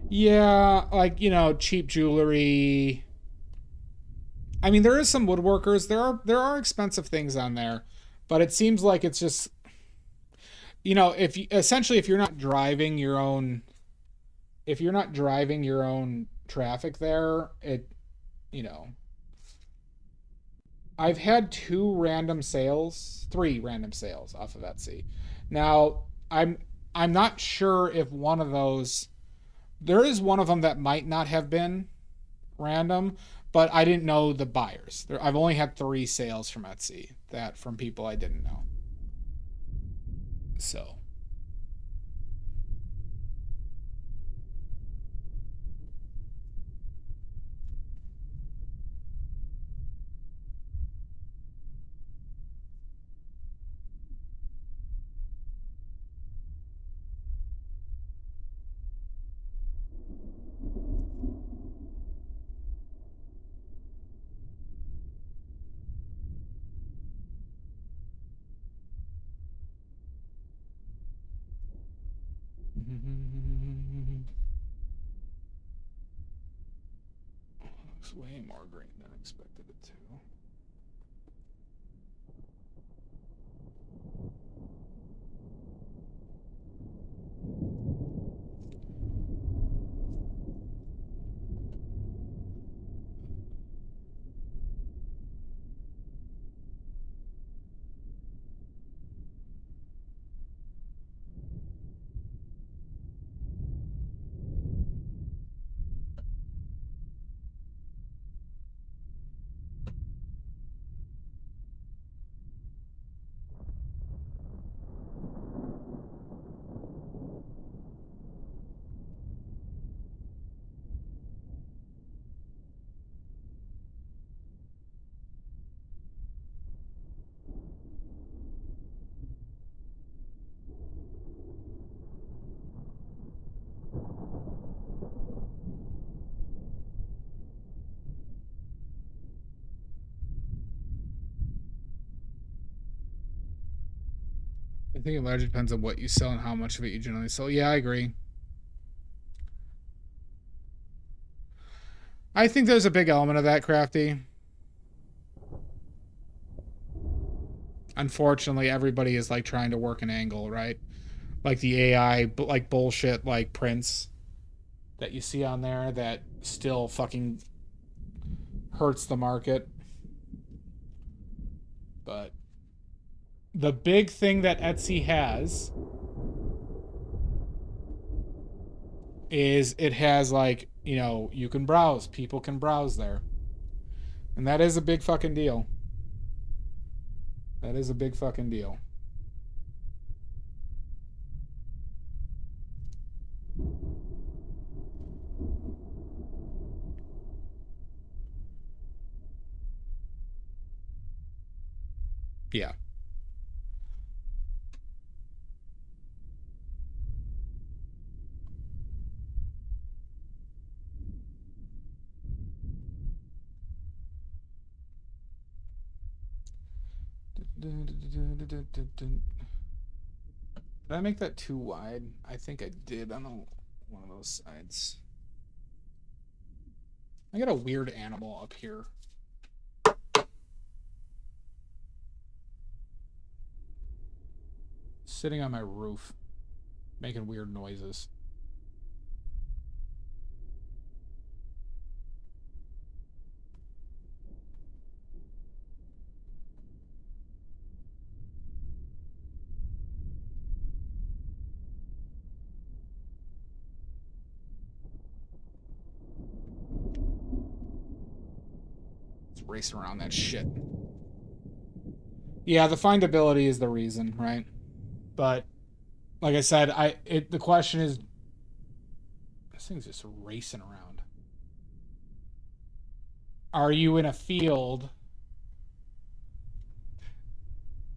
Yeah, like, you know, cheap jewelry. I mean, there is some woodworkers. There are expensive things on there, but it seems like it's just, you know, if you're not driving your own if you're not driving your own traffic there, I've had three random sales off of Etsy. Now, I'm not sure if one of those, there is one of them that might not have been random, but I didn't know the buyers. I've only had 3 sales from Etsy from people I didn't know. So. Looks way more green than expected it to. I think it largely depends on what you sell and how much of it you generally sell. Yeah, I agree. I think there's a big element of that, Crafty. Unfortunately, everybody is like trying to work an angle, right? Like the AI, like bullshit, like prints that you see on there that still fucking hurts the market. But the big thing that Etsy has is it has like, you can browse. People can browse there. And that is a big fucking deal. That is a big fucking deal. Yeah. Did I make that too wide? I think I did on one of those sides. I got a weird animal up here. Sitting on my roof, making weird noises. Racing around that shit. Yeah, the findability is the reason, right? But like I said, the question is, this thing's just racing around. Are you in a field?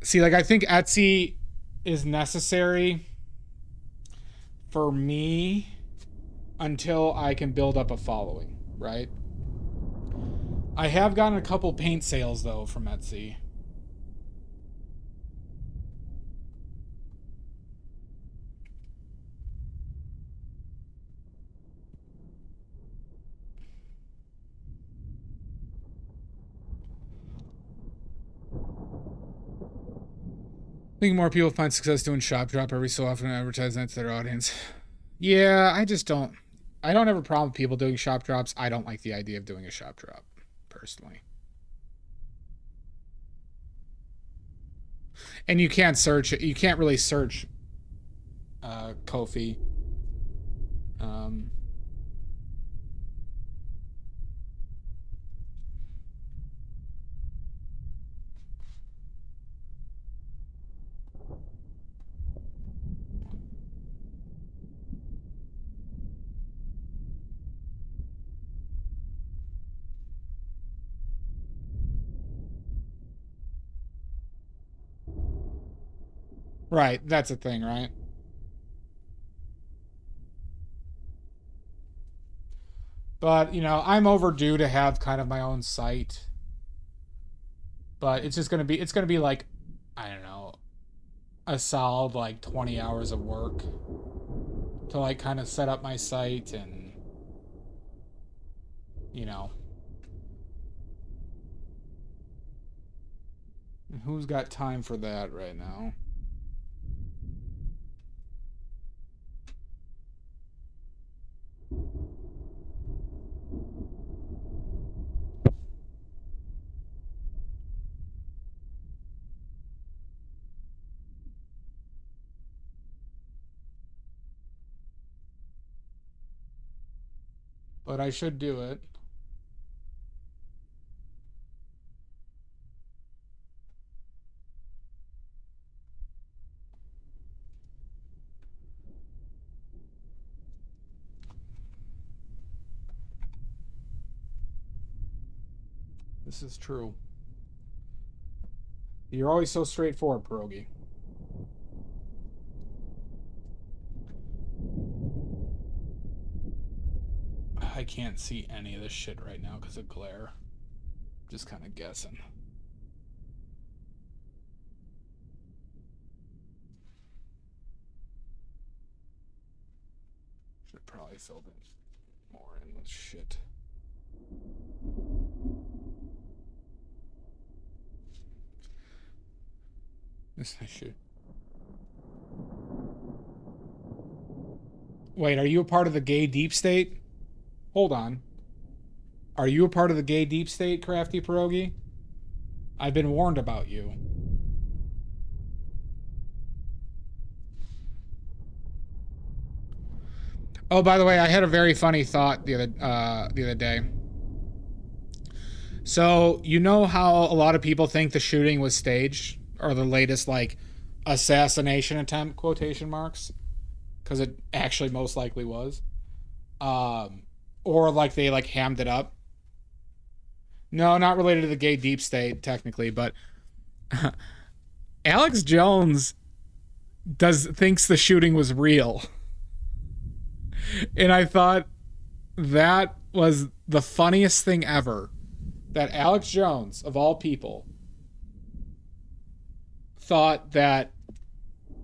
See, like I think Etsy is necessary for me until I can build up a following, right? I have gotten a couple paint sales, though, from Etsy. I think more people find success doing shop drop every so often and advertising that to their audience. Yeah, I just don't. I don't have a problem with people doing shop drops. I don't like the idea of doing a shop drop, personally. And you can't search it. You can't really search Ko-fi. Right, that's a thing, right? But, you know, I'm overdue to have kind of my own site. But it's just it's gonna be like, I don't know, a solid like 20 hours of work to like kind of set up my site and, you know. Who's got time for that right now? But I should do it. This is true. You're always so straightforward, Pierogi. I can't see any of this shit right now because of glare. Just kind of guessing. Should have probably filled in more in with shit. This I should. Wait, are you a part of the gay deep state? Hold on. Are you a part of the gay deep state, Crafty Pierogi? I've been warned about you. Oh, by the way, I had a very funny thought the other day. So, you know how a lot of people think the shooting was staged? Or the latest, like, assassination attempt, quotation marks? Because it actually most likely was. Or, like, they, like, hammed it up. No, not related to the gay deep state, technically, but... Alex Jones thinks the shooting was real. And I thought that was the funniest thing ever. That Alex Jones, of all people, thought that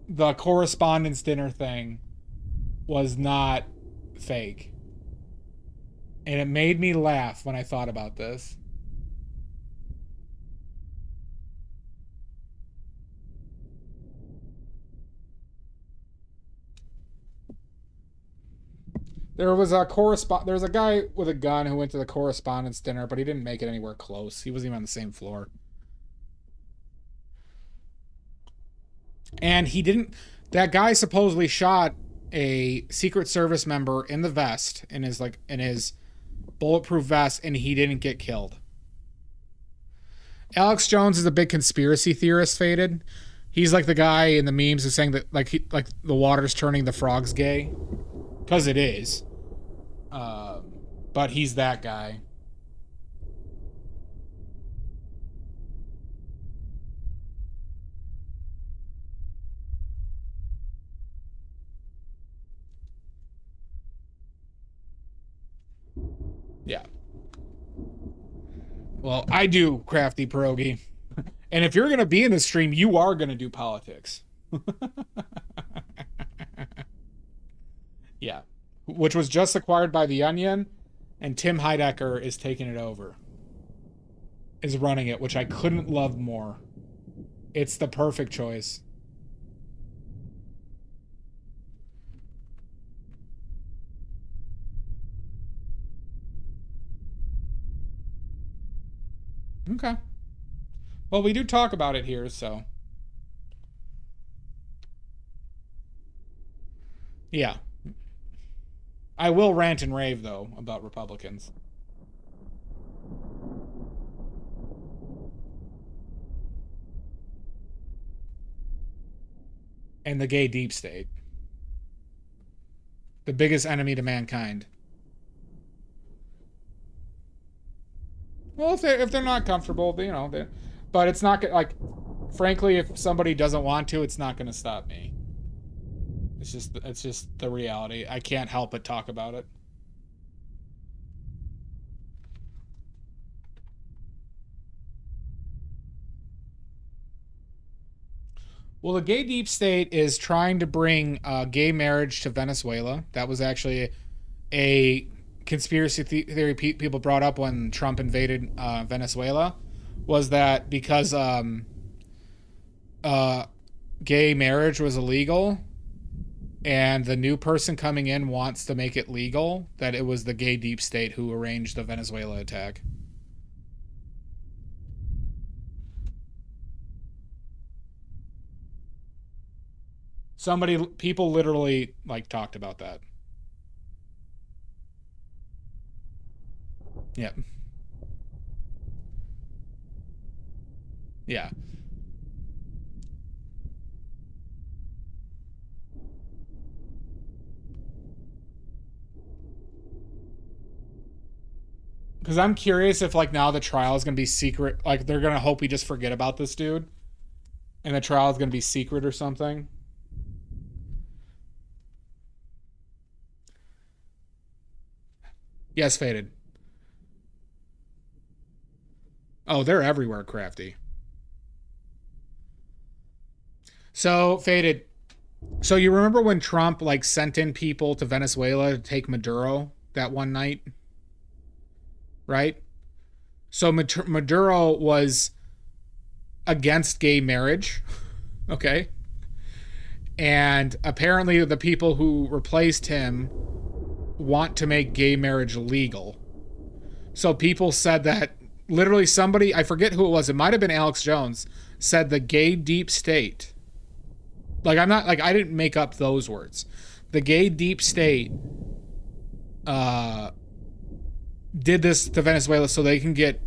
the correspondence dinner thing was not fake. And it made me laugh when I thought about this. There was a guy with a gun who went to the correspondence dinner, but he didn't make it anywhere close. He wasn't even on the same floor. And that guy supposedly shot a Secret Service member in the vest, in his bulletproof vest, and he didn't get killed. Alex Jones is a big conspiracy theorist, Faded. He's like the guy in the memes who's saying that like the water's turning the frogs gay. Because it is. But he's that guy. Yeah. Well, I do, Crafty Pierogi. And if you're going to be in the stream, you are going to do politics. Yeah. Which was just acquired by The Onion, and Tim Heidecker is taking it over. Is running it, which I couldn't love more. It's the perfect choice. Okay. Well, we do talk about it here, so. Yeah. I will rant and rave, though, about Republicans. And the gay deep state. The biggest enemy to mankind. Well, if they're not comfortable, you know, but it's not like, frankly, if somebody doesn't want to, it's not going to stop me. It's just the reality. I can't help but talk about it. Well, the gay deep state is trying to bring gay marriage to Venezuela. That was actually a conspiracy theory people brought up when Trump invaded Venezuela, was that because gay marriage was illegal and the new person coming in wants to make it legal, that it was the gay deep state who arranged the Venezuela attack. People literally, like, talked about that. Yep. Yeah. Because I'm curious if, like, now the trial is going to be secret. Like, they're going to hope we just forget about this dude. And the trial is going to be secret or something. Yes, Faded. Oh, they're everywhere, Crafty. So, Faded. So you remember when Trump, like, sent in people to Venezuela to take Maduro that one night? Right? So Maduro was against gay marriage. Okay? And apparently the people who replaced him want to make gay marriage legal. So people said that, literally somebody, I forget who it was, it might have been Alex Jones, said the gay deep state. Like, I'm not, like, I didn't make up those words. The gay deep state did this to Venezuela so they can get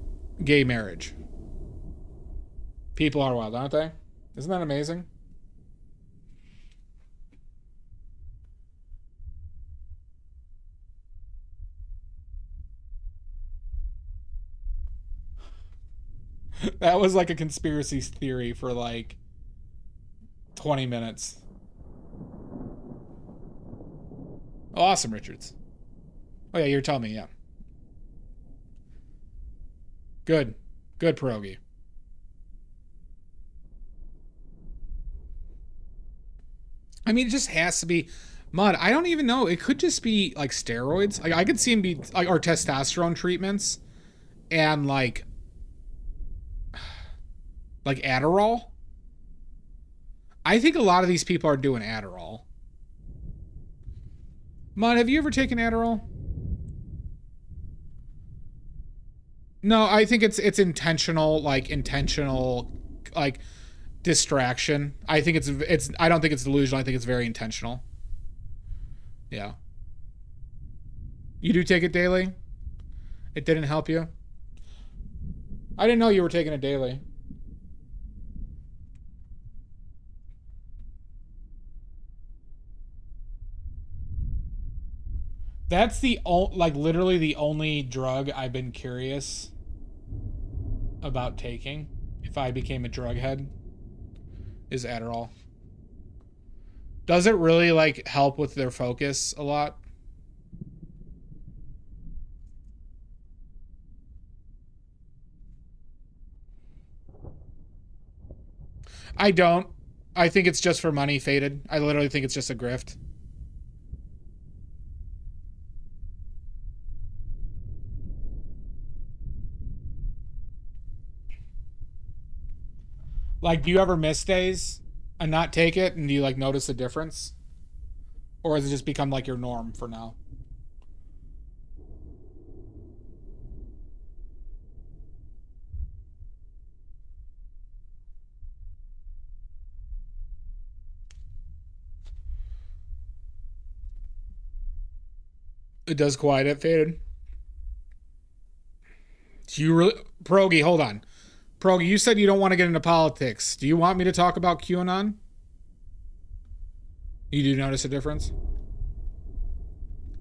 gay marriage. People are wild, aren't they? Isn't that amazing? That was like a conspiracy theory for like 20 minutes. Oh, awesome, Richards. Oh, yeah, you're telling me, yeah. Good. Good, Pierogi. I mean, it just has to be mud. I don't even know. It could just be like steroids. Like, I could see him be like, or testosterone treatments and like Adderall. I think a lot of these people are doing Adderall. Mud, have you ever taken Adderall? No, I think it's intentional, like distraction. I think it's I don't think it's delusional. I think it's very intentional. Yeah. You do take it daily? It didn't help you? I didn't know you were taking it daily. That's literally the only drug I've been curious about taking if I became a drug head is Adderall. Does it really like help with their focus a lot? I don't. I think it's just for money, Faded. I literally think it's just a grift. Like, do you ever miss days and not take it, and do you like notice a difference? Or has it just become like your norm for now? It does quiet it, Faded. Do you really... Pierogi, hold on. Pierogi, you said you don't want to get into politics. Do you want me to talk about QAnon? You do notice a difference?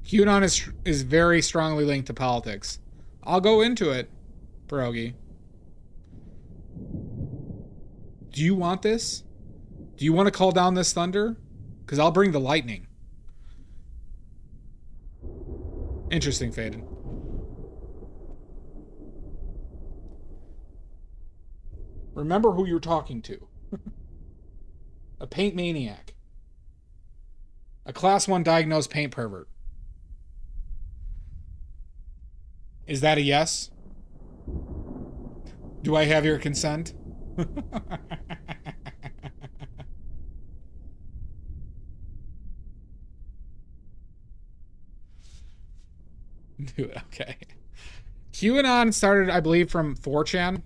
QAnon is very strongly linked to politics. I'll go into it, Pierogi. Do you want this? Do you want to call down this thunder? Because I'll bring the lightning. Interesting, Faden. Remember who you're talking to. A paint maniac. A class 1 diagnosed paint pervert. Is that a yes? Do I have your consent? Dude, okay. QAnon started, I believe, from 4chan,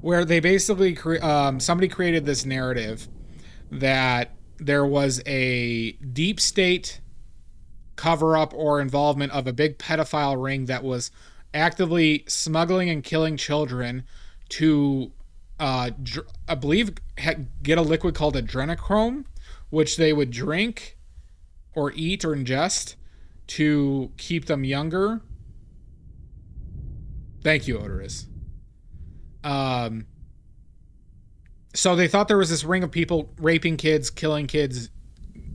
where they basically somebody created this narrative that there was a deep state cover-up or involvement of a big pedophile ring that was actively smuggling and killing children to, I believe, get a liquid called adrenochrome, which they would drink or eat or ingest to keep them younger. Thank you, Odorous. So they thought there was this ring of people raping kids, killing kids,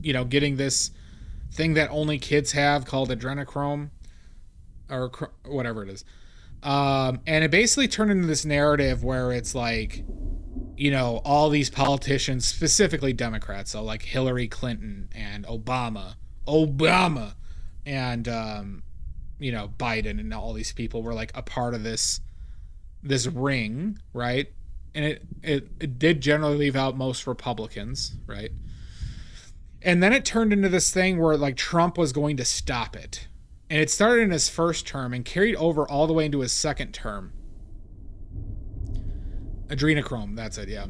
you know, getting this thing that only kids have called adrenochrome or whatever it is. And it basically turned into this narrative where it's like, you know, all these politicians, specifically Democrats, so like Hillary Clinton and Obama, and, you know, Biden and all these people were like a part of this ring, right? And it did generally leave out most Republicans, right? And then it turned into this thing where like Trump was going to stop it. And it started in his first term and carried over all the way into his second term. Adrenochrome, that's it, yeah.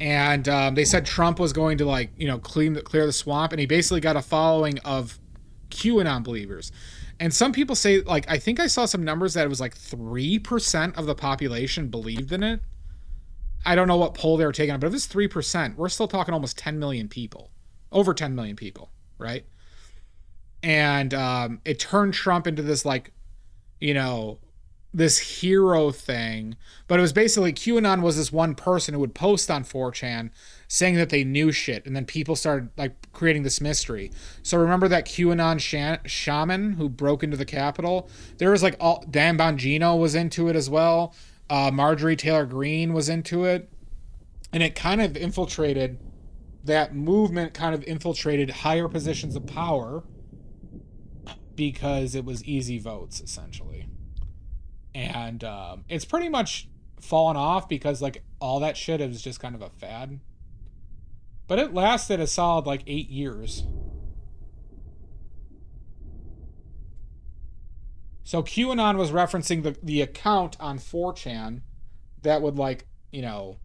And they said Trump was going to, like, you know, clear the swamp, and he basically got a following of QAnon believers. And some people say, like, I think I saw some numbers that it was like 3% of the population believed in it. I don't know what poll they were taking on, but if it's 3%, we're still talking almost 10 million people. Over 10 million people, right? And it turned Trump into this, like, you know, this hero thing. But it was basically, QAnon was this one person who would post on 4chan saying that they knew shit, and then people started like creating this mystery. So remember that QAnon shaman who broke into the Capitol? There was like Dan Bongino was into it as well. Marjorie Taylor Greene was into it, and it kind of infiltrated that movement, kind of infiltrated higher positions of power because it was easy votes, essentially. And it's pretty much fallen off because like all that shit is just kind of a fad. But it lasted a solid like 8 years. So QAnon was referencing the account on 4chan that would, like, you know,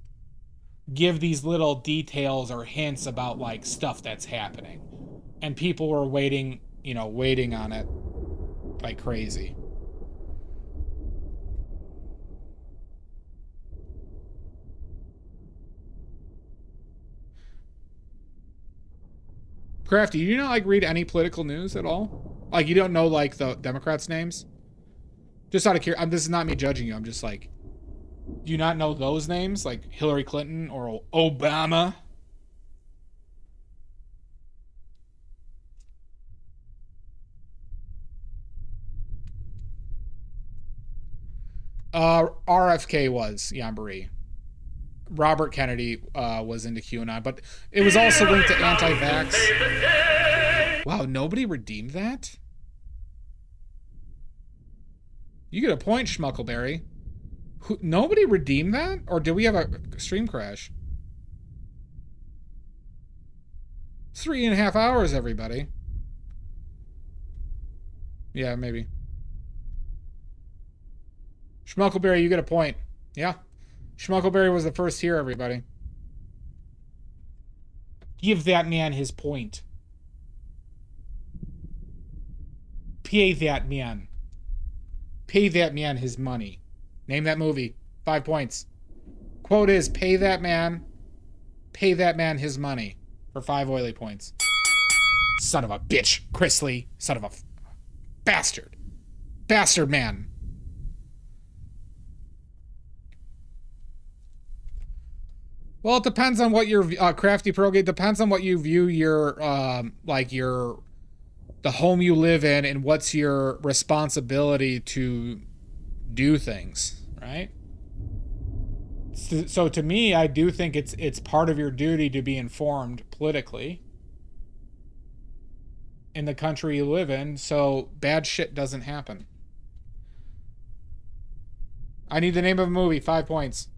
give these little details or hints about like stuff that's happening. And people were waiting on it like crazy. Crafty, you not like read any political news at all? Like, you don't know like the Democrats' names? Just out of curiosity, this is not me judging you. I'm just like, do you not know those names? Like Hillary Clinton or Obama? RFK was Yambari. Robert Kennedy was into QAnon, but it was also linked to anti-vax. Wow, nobody redeemed that? You get a point, Schmuckleberry. Nobody redeemed that? Or did we have a stream crash? 3.5 hours, everybody. Yeah, maybe. Schmuckleberry, you get a point. Yeah. Schmuckleberry was the first here, everybody. Give that man his point. Pay that man. Pay that man his money. Name that movie. 5 points. Quote is, pay that man his money for 5 oily points. Son of a bitch, Chrisley. Son of a bastard. Bastard man. Well, it depends on what your crafty pierogi. It depends on what you view your like the home you live in and what's your responsibility to do things, right? So to me, I do think it's part of your duty to be informed politically in the country you live in, so bad shit doesn't happen. I need the name of a movie. 5 points.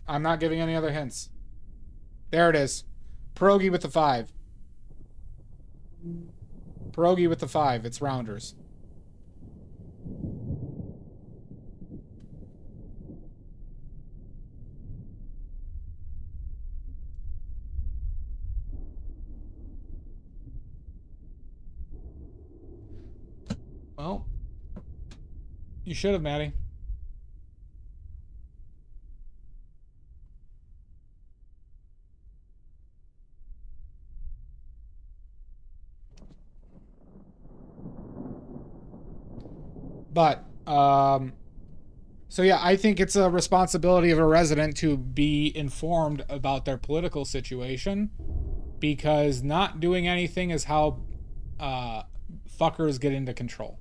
I'm not giving any other hints. There it is. Pierogi with the 5. Pierogi with the 5. It's Rounders. Well, you should have, Maddie. But, so yeah, I think it's a responsibility of a resident to be informed about their political situation, because not doing anything is how fuckers get into control.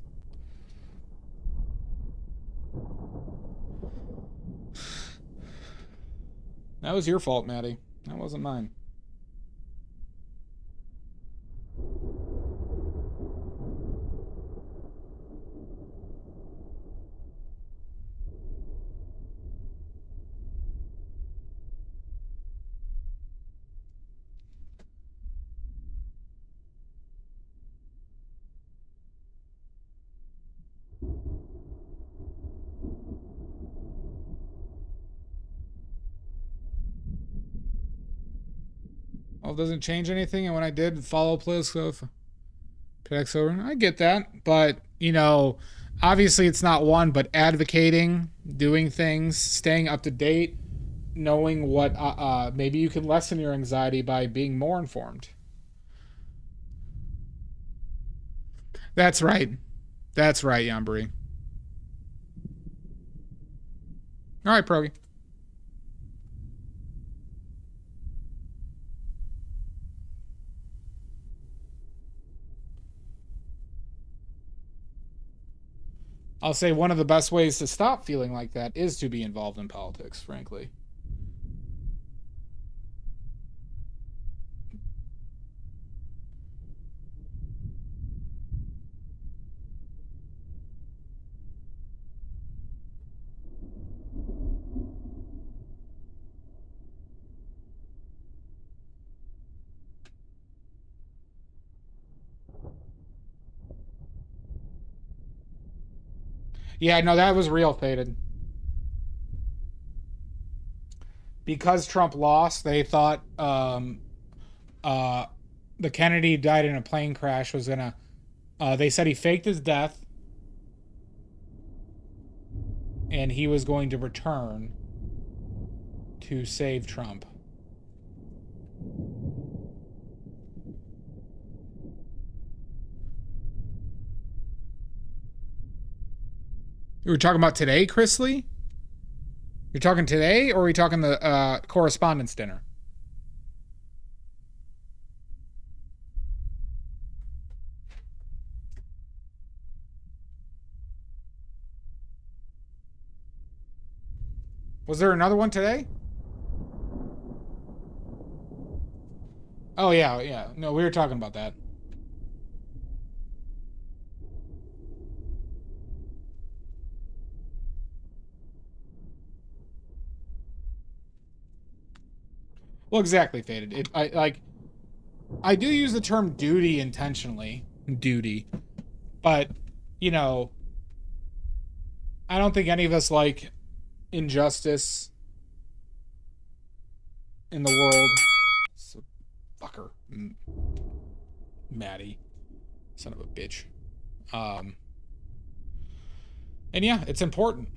That was your fault, Maddie. That wasn't mine. Well, it doesn't change anything, and when I did follow political over, I get that, but you know, obviously it's not one, but advocating, doing things, staying up to date, knowing what maybe you can lessen your anxiety by being more informed. That's right. That's right, Yambri. All right, Progi. I'll say one of the best ways to stop feeling like that is to be involved in politics, frankly. Yeah, no, that was real, Faded. Because Trump lost, they thought the Kennedy died in a plane crash was gonna. They said he faked his death, and he was going to return to save Trump. You were talking about today, Chrisley? You're talking today, or are we talking the correspondence dinner? Was there another one today? Oh, yeah, yeah. No, we were talking about that. Well, exactly, Faded. I do use the term duty intentionally. Duty. But, you know, I don't think any of us like injustice in the world. So, fucker. Maddie. Son of a bitch. And yeah, it's important.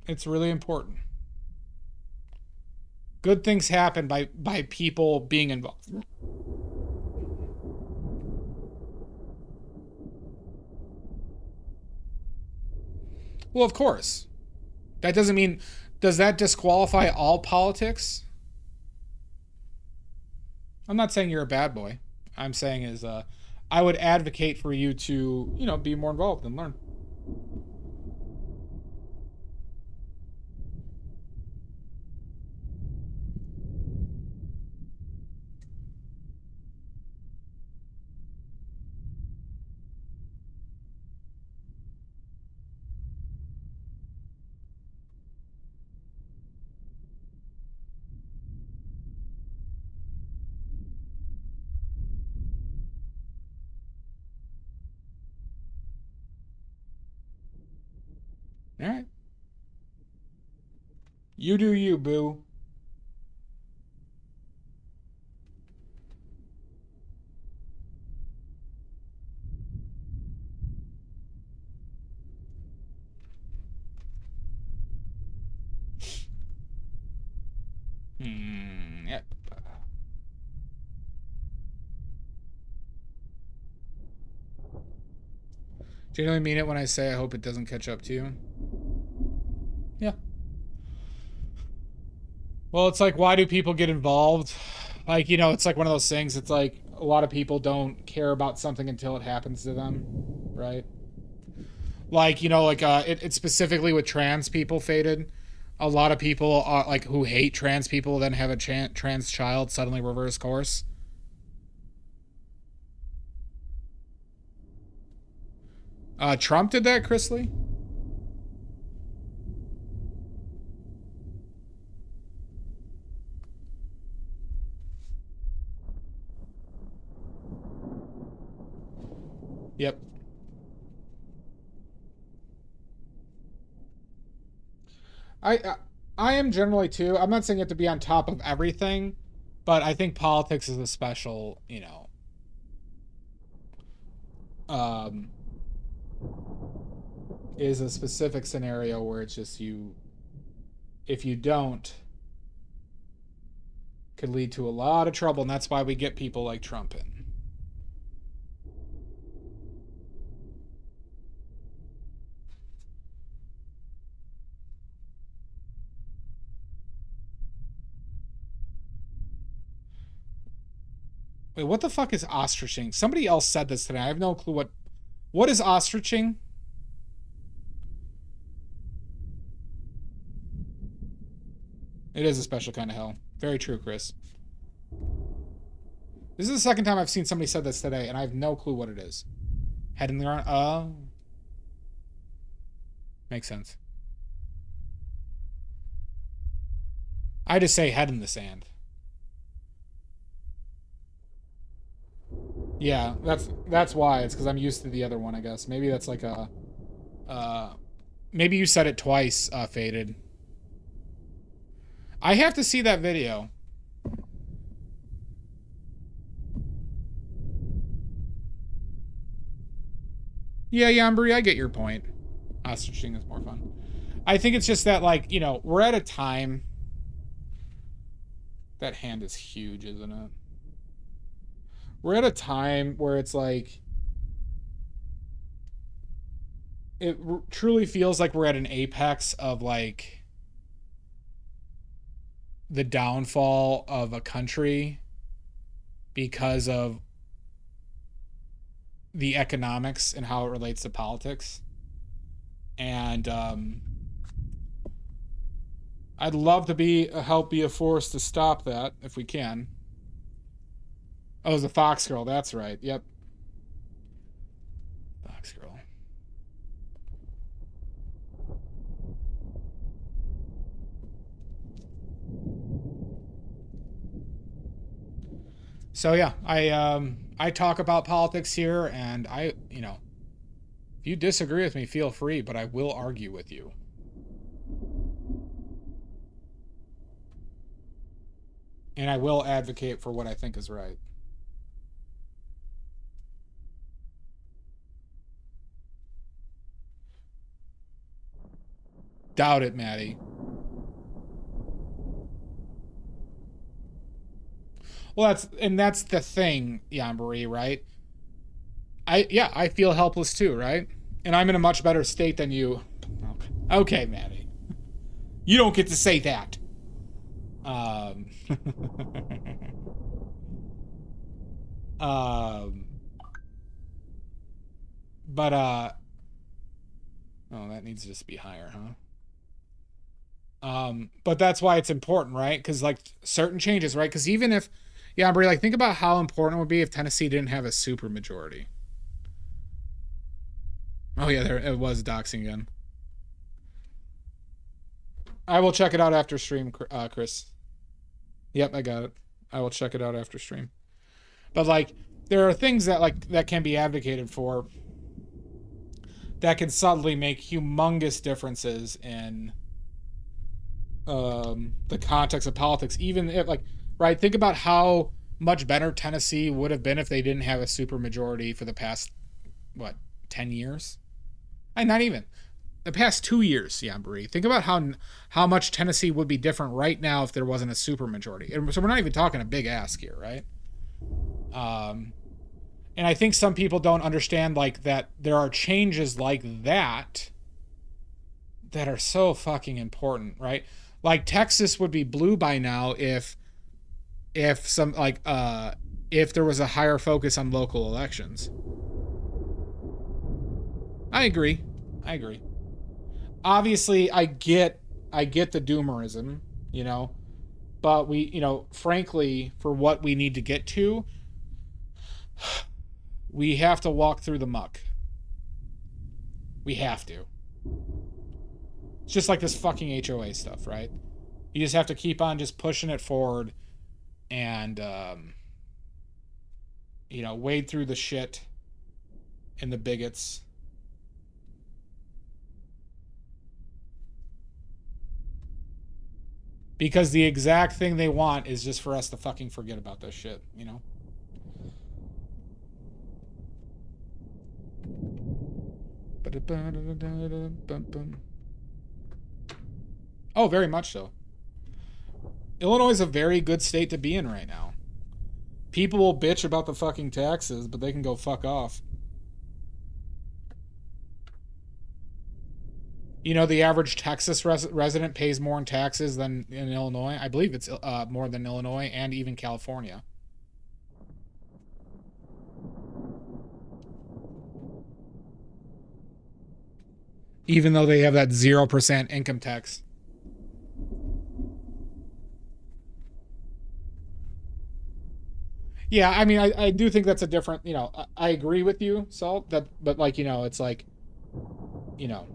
It's really important. Good things happen by people being involved. Well, of course. That doesn't mean... Does that disqualify all politics? I'm not saying you're a bad boy. I'm saying is I would advocate for you to, you know, be more involved and learn. All right. You do you, boo. Yep. Genuinely mean it when I say I hope it doesn't catch up to you. Yeah. Well, it's like, why do people get involved? Like, you know, it's like one of those things. It's like a lot of people don't care about something until it happens to them, right? Like, you know, like it's specifically with trans people, Faded. A lot of people are like who hate trans people then have a trans child suddenly reverse course. Trump did that, Chrisley? Yep. I am generally too. I'm not saying you have to be on top of everything, but I think politics is a special, you know, is a specific scenario where it's just you, if you don't, could lead to a lot of trouble, and that's why we get people like Trump in. Wait, what the fuck is ostriching? Somebody else said this today. I have no clue what is ostriching? It is a special kind of hell. Very true, Chris. This is the second time I've seen somebody said this today, and I have no clue what it is. Head in the ground. Oh. Makes sense. I just say head in the sand. Yeah, that's why. It's because I'm used to the other one, I guess. Maybe that's like a... maybe you said it twice, Faded. I have to see that video. Yeah, Yambri, I get your point. Ostriching is more fun. I think it's just that, like, you know, we're at a time... That hand is huge, isn't it? We're at a time where it's like... It truly feels like we're at an apex of, like... the downfall of a country because of the economics and how it relates to politics. And I'd love to help be a force to stop that if we can. Oh, it was a Fox Girl. That's right. Yep. Fox Girl. So yeah, I talk about politics here, and you know, if you disagree with me, feel free, but I will argue with you. And I will advocate for what I think is right. Doubt it, Maddie. Well, that's the thing, Yambari, right? I feel helpless too, right? And I'm in a much better state than you. Okay, Maddie. You don't get to say that. But oh, that needs to just be higher, huh? But that's why it's important, right? Because like certain changes, right? Because even if, yeah, Brie, like think about how important it would be if Tennessee didn't have a super majority. Oh yeah, there it was doxing again. I will check it out after stream, Chris. Yep, I got it. I will check it out after stream. But like, there are things that like that can be advocated for that can subtly make humongous differences in the context of politics. Even if like, right, think about how much better Tennessee would have been if they didn't have a supermajority for the past what 10 years. And not even the past 2 years, Yambari. Think about how much Tennessee would be different right now if there wasn't a supermajority. And so we're not even talking a big ask here, right? And I think some people don't understand like that there are changes like that that are so fucking important, right? Like Texas would be blue by now if some like if there was a higher focus on local elections. I agree. Obviously, I get the doomerism, you know, but we, you know, frankly, for what we need to get to, we have to walk through the muck. We have to. It's just like this fucking HOA stuff, right? You just have to keep on just pushing it forward and, you know, wade through the shit and the bigots. Because the exact thing they want is just for us to fucking forget about this shit, you know? Oh, very much so. Illinois is a very good state to be in right now. People will bitch about the fucking taxes, but they can go fuck off. You know, the average Texas resident pays more in taxes than in Illinois. I believe it's more than Illinois and even California. Even though they have that 0% income tax. Yeah, I mean, I do think that's a different, you know, I agree with you, Salt, that, but like, you know, it's like, you know,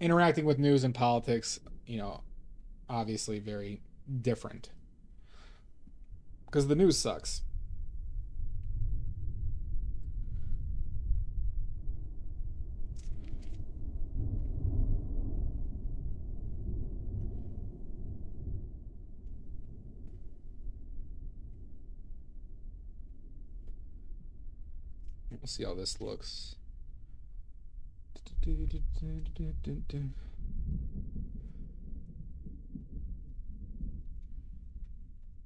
interacting with news and politics, you know, obviously very different. Because the news sucks. We'll see how this looks.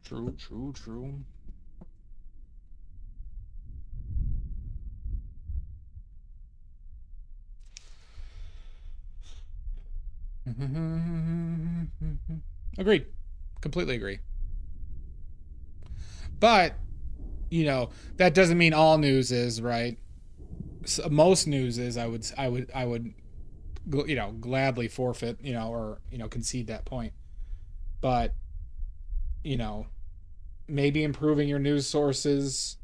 True. Agreed. Completely agree. But, you know, that doesn't mean all news is, right? So most news is I would you know, gladly forfeit, you know, or, you know, concede that point. But, you know, maybe improving your news sources.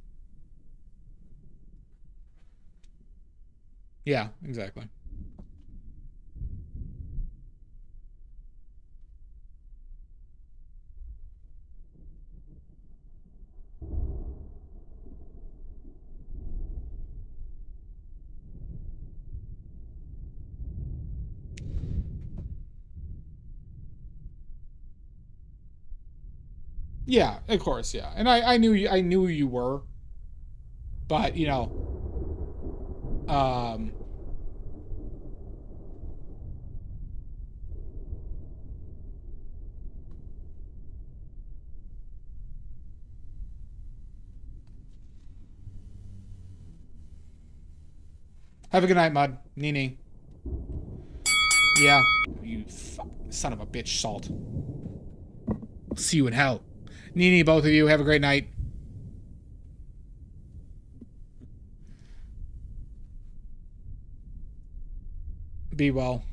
Yeah, exactly. Yeah, of course, yeah. And I knew you were. But, you know, have a good night, Mud. Nini. Yeah. You son of a bitch, Salt. I'll see you in hell. Nini, both of you, have a great night. Be well.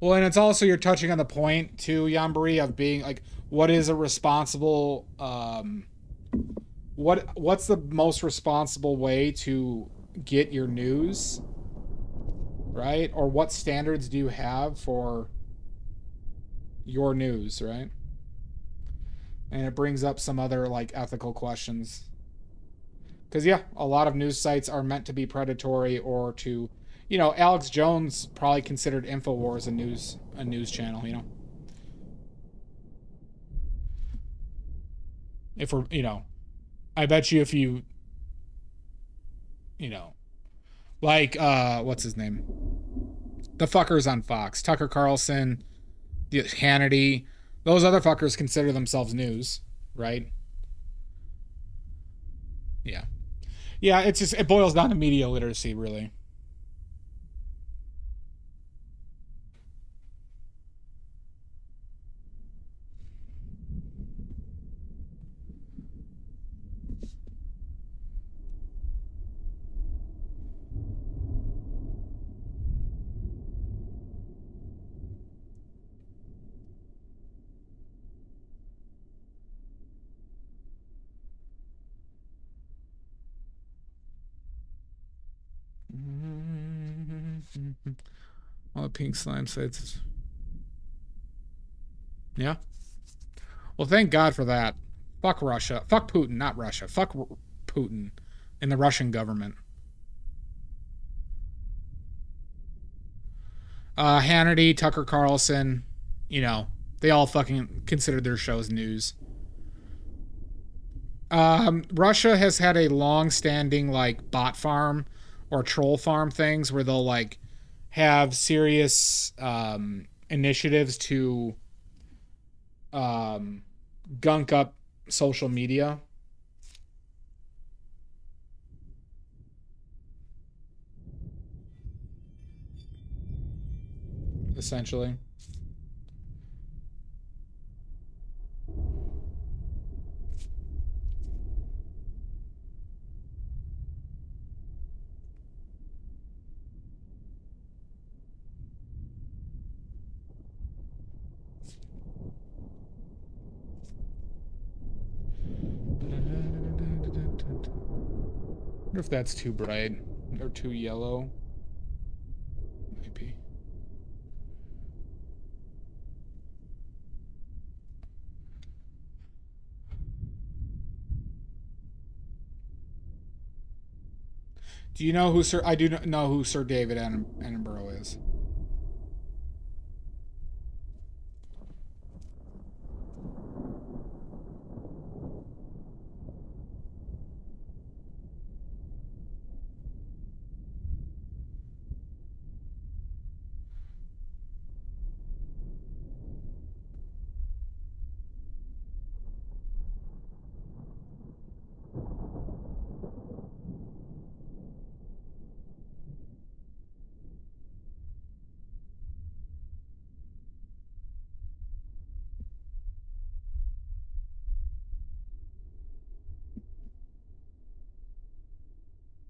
Well, and it's also, you're touching on the point, too, Yambari, of being, like, what is a responsible, what's the most responsible way to get your news, right? Or what standards do you have for your news, right? And it brings up some other, like, ethical questions. Because, yeah, a lot of news sites are meant to be predatory or to, you know, Alex Jones probably considered InfoWars a news channel, you know? If we're, you know, I bet you if you know, like, what's his name? The fuckers on Fox. Tucker Carlson, Hannity. Those other fuckers consider themselves news, right? Yeah. Yeah, it's just, it boils down to media literacy, really. All the pink slime sites. Yeah. Well, thank God for that. Fuck Russia. Fuck Putin, not Russia. Fuck Putin and the Russian government. Hannity, Tucker Carlson, you know, they all fucking consider their shows news. Russia has had a long-standing, like, bot farm or troll farm things where they'll, like, have serious initiatives to gunk up social media. Essentially. I wonder if that's too bright or too yellow. Maybe. Do you know who Sir? I do know who Sir David Attenborough is.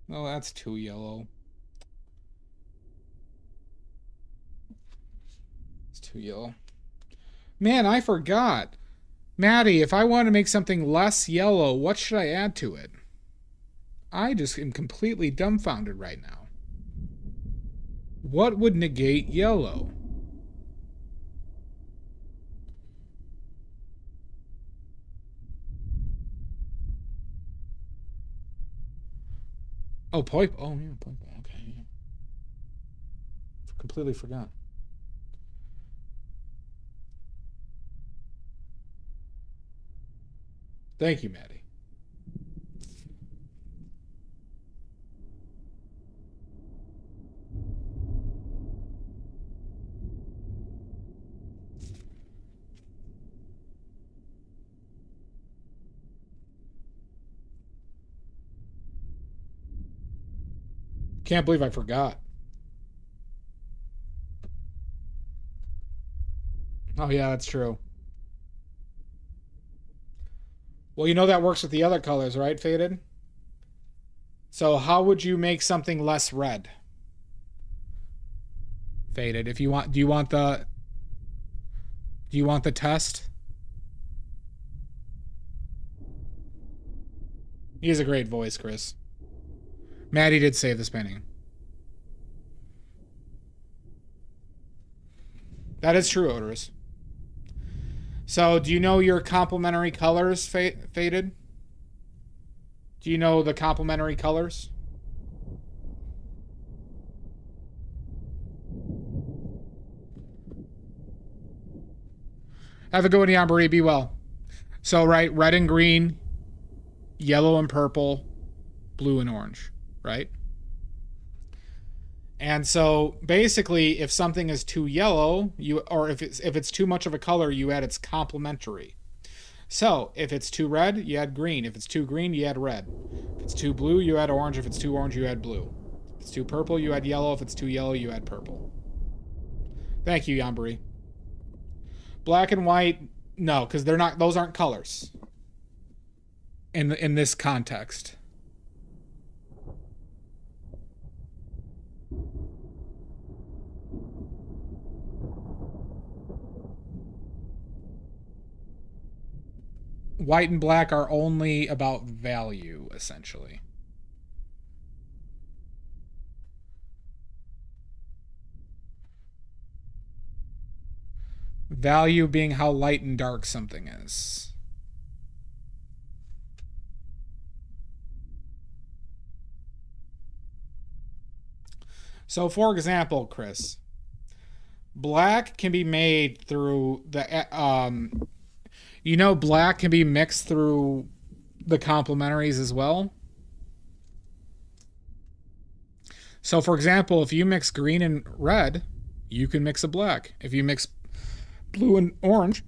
Oh, that's too yellow. It's too yellow. Man, I forgot. Maddie, if I want to make something less yellow, what should I add to it? I just am completely dumbfounded right now. What would negate yellow? Oh, purple. Oh, yeah, purple. Okay. Yeah. Completely forgot. Thank you, Maddie. Can't believe I forgot. Oh, yeah, that's true. Well, you know that works with the other colors, right, Faded? So how would you make something less red? Faded. If you want, do you want the test? He has a great voice, Chris. Maddie did save this painting. That is true, Odorous. So, do you know your complementary colors, Faded? Do you know the complementary colors? Have a good one, Yambari. Be well. So, right, red and green, yellow and purple, blue and orange, right? And so basically, if something is too yellow, or if it's too much of a color, you add its complementary. So if it's too red, you add green. If it's too green, you add red. If it's too blue, you add orange. If it's too orange, you add blue. If it's too purple, you add yellow. If it's too yellow, you add purple. Thank you, Yambari. Black and white, no, because they're not. Those aren't colors. In this context. White and black are only about value, essentially. Value being how light and dark something is. So, for example, Chris, black can be made through the black can be mixed through the complementaries as well. So, for example, if you mix green and red, you can mix a black. If you mix blue and orange,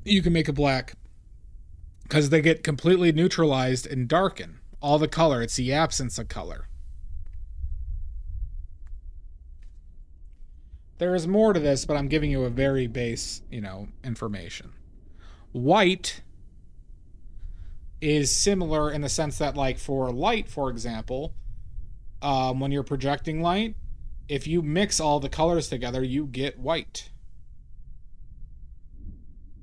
you can make a black. Because they get completely neutralized and darken. All the color, it's the absence of color. There is more to this, but I'm giving you a very base, information. White is similar in the sense that, like, for light, for example, when you're projecting light, if you mix all the colors together, you get white.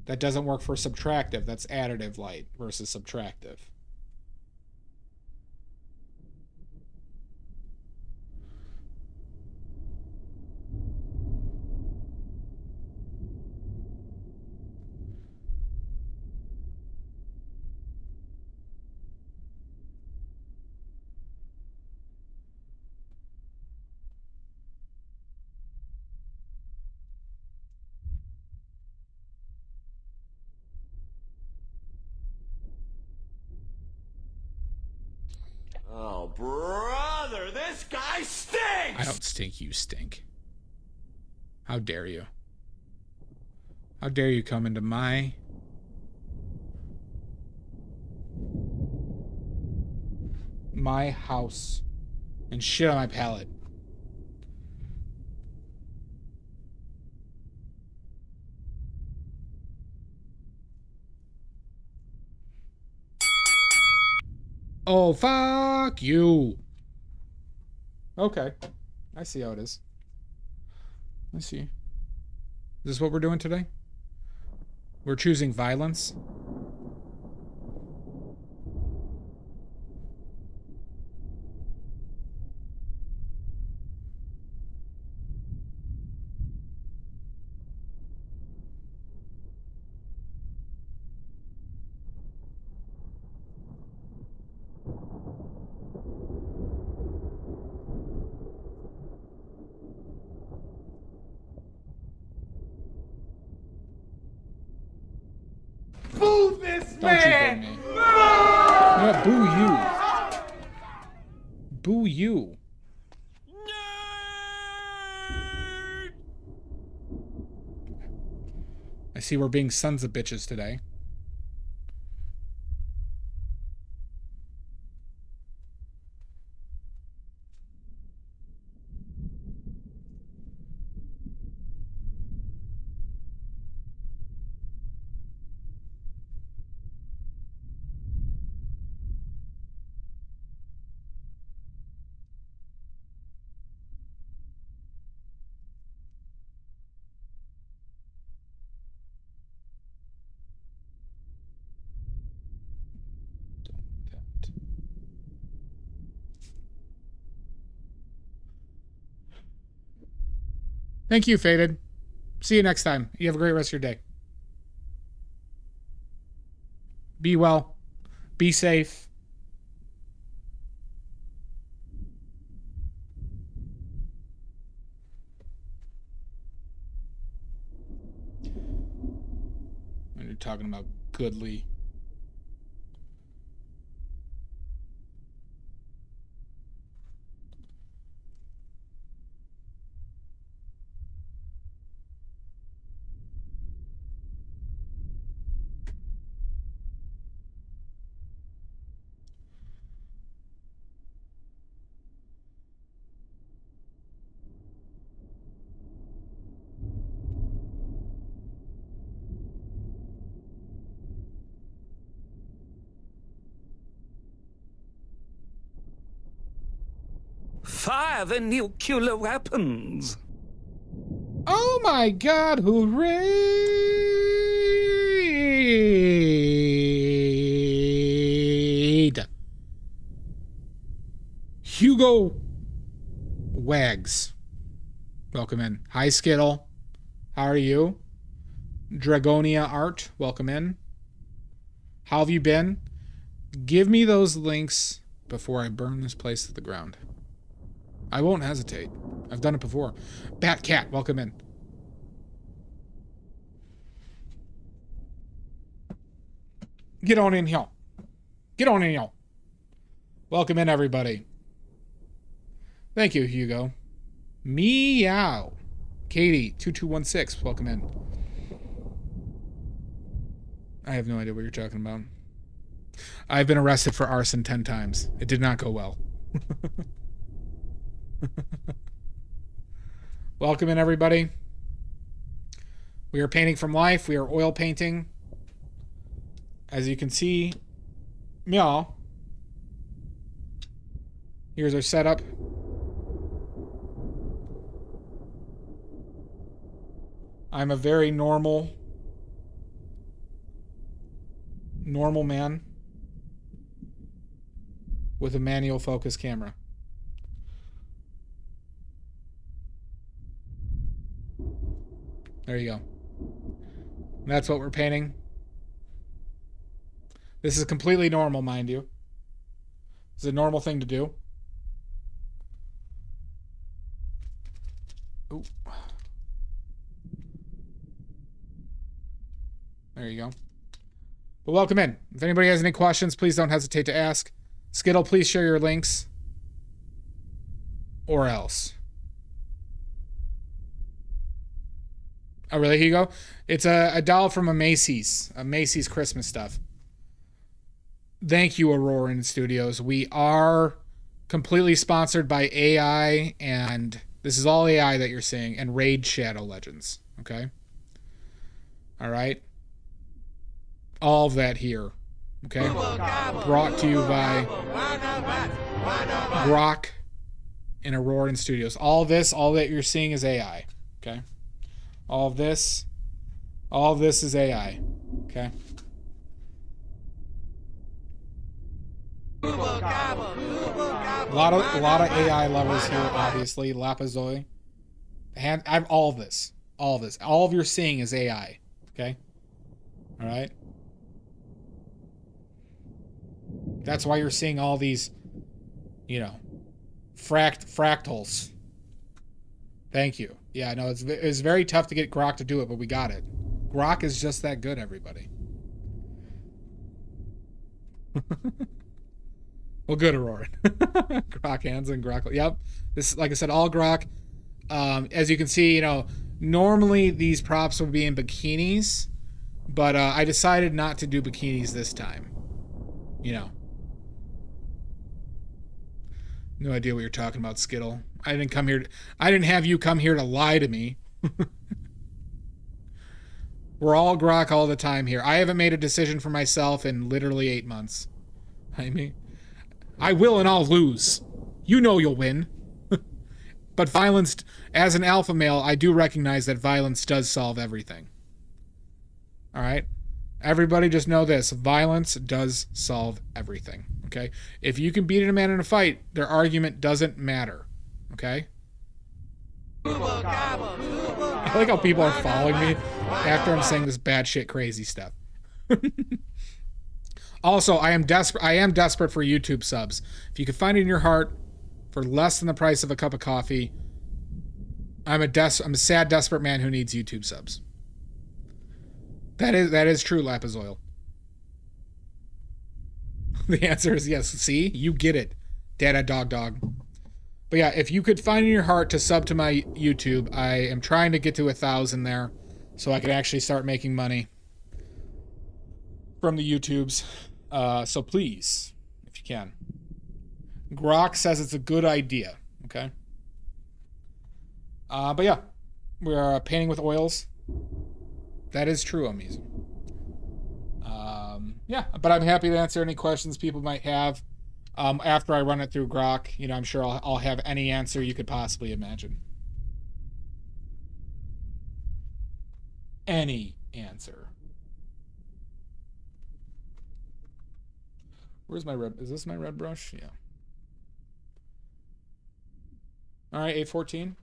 That doesn't work for subtractive. That's additive light versus subtractive. Oh, brother, this guy stinks! I don't stink, you stink. How dare you? How dare you come into my house and shit on my palette? Oh, fuck you. Okay. I see how it is. I see. Is this what we're doing today? We're choosing violence? Boo this Don't you man! boo me. see we're being sons of bitches today. Thank you, Faded. See you next time. You have a great rest of your day. Be well. Be safe. When you're talking about goodly. Fire the nuclear weapons. Oh my God, hooray! Hugo Wags. Welcome in. Hi, Skittle. How are you? Dragonia Art. Welcome in. How have you been? Give me those links before I burn this place to the ground. I won't hesitate. I've done it before. Bat Cat, welcome in. Get on in here. Get on in here. Welcome in, everybody. Thank you, Hugo. Meow. Katie, 2216, welcome in. I have no idea what you're talking about. I've been arrested for arson 10 times. It did not go well. Welcome in, everybody. We are painting from life. We are oil painting. As you can see, meow. Here's our setup. I'm a very normal man with a manual focus camera. There you go. That's what we're painting. This is completely normal, mind you. It's a normal thing to do. Ooh. There you go. But welcome in. If anybody has any questions, please don't hesitate to ask. Skittle, please share your links. Or else. Oh, really, Hugo? It's a doll from a Macy's Christmas stuff. Thank you, Aurora Studios. We are completely sponsored by AI, and this is all AI that you're seeing, and Raid Shadow Legends, okay? All right? All of that here, okay? Brought to you by Grok and Aurora Studios. All that you're seeing is AI, okay? All of this is AI, okay? A lot of AI lovers here, obviously. Lapazoi. I've all of this. All of you're seeing is AI, okay? All right? That's why you're seeing all these, fractals. Thank you. Yeah, no, it's very tough to get Grok to do it, but we got it. Grok is just that good, everybody. Well, good, Aurora. Grok hands and Grok. Yep. This, like I said, all Grok. As you can see, normally these props would be in bikinis, But I decided not to do bikinis this time. You know. No idea what you're talking about, Skittle. I didn't have you come here to lie to me. We're all grok all the time here. I haven't made a decision for myself in literally 8 months. I mean, I will and I'll lose. You know you'll win. But violence, as an alpha male, I do recognize that violence does solve everything. All right? Everybody just know this. Violence does solve everything. Okay? If you can beat a man in a fight, their argument doesn't matter. Okay? I like how people are following me after I'm saying this bad shit crazy stuff. Also, I am desperate for YouTube subs. If you can find it in your heart for less than the price of a cup of coffee, I'm a sad, desperate man who needs YouTube subs. That is true, Lapis Oil. The answer is yes. See? You get it. Dada dog. But yeah, if you could find in your heart to sub to my YouTube, I am trying to get to 1,000 there so I can actually start making money from the YouTubes. So please, if you can. Grok says it's a good idea. Okay? But yeah, we are painting with oils. That is true, Amizu. Yeah, but I'm happy to answer any questions people might have. After I run it through Grok, you know, I'm sure I'll have any answer you could possibly imagine. Any answer. Where's my red? Is this my red brush? Yeah. All right, 8:14.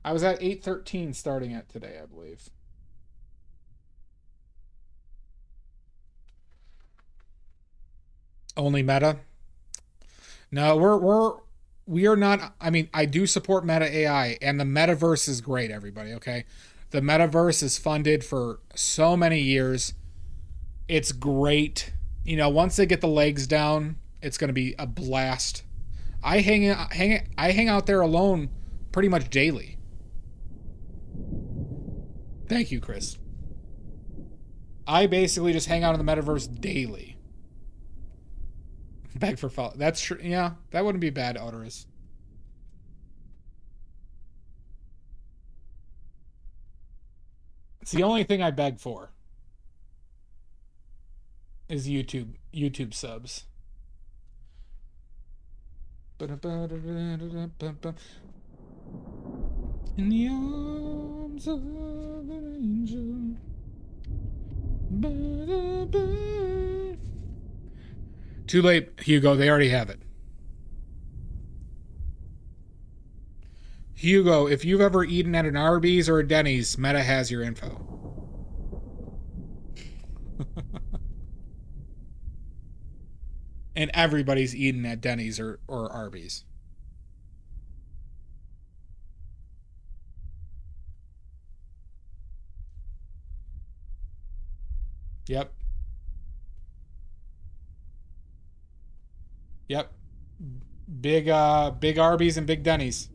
I was at 8:13 starting it today, I believe. Only meta? No, we are not. I mean, I do support meta AI, and the metaverse is great, everybody, okay? The metaverse is funded for so many years. It's great. You know, once they get the legs down, it's going to be a blast. I hang out there alone pretty much daily. Thank you, Chris. I basically just hang out in the metaverse daily. Beg for follow. That's true. Yeah, that wouldn't be bad, Odorous. It's the only thing I beg for. Is YouTube subs. In the arms of an angel. Too late, Hugo. They already have it. Hugo, if you've ever eaten at an Arby's or a Denny's, Meta has your info. And everybody's eaten at Denny's or Arby's. Yep. Yep. Big Arby's and big Denny's.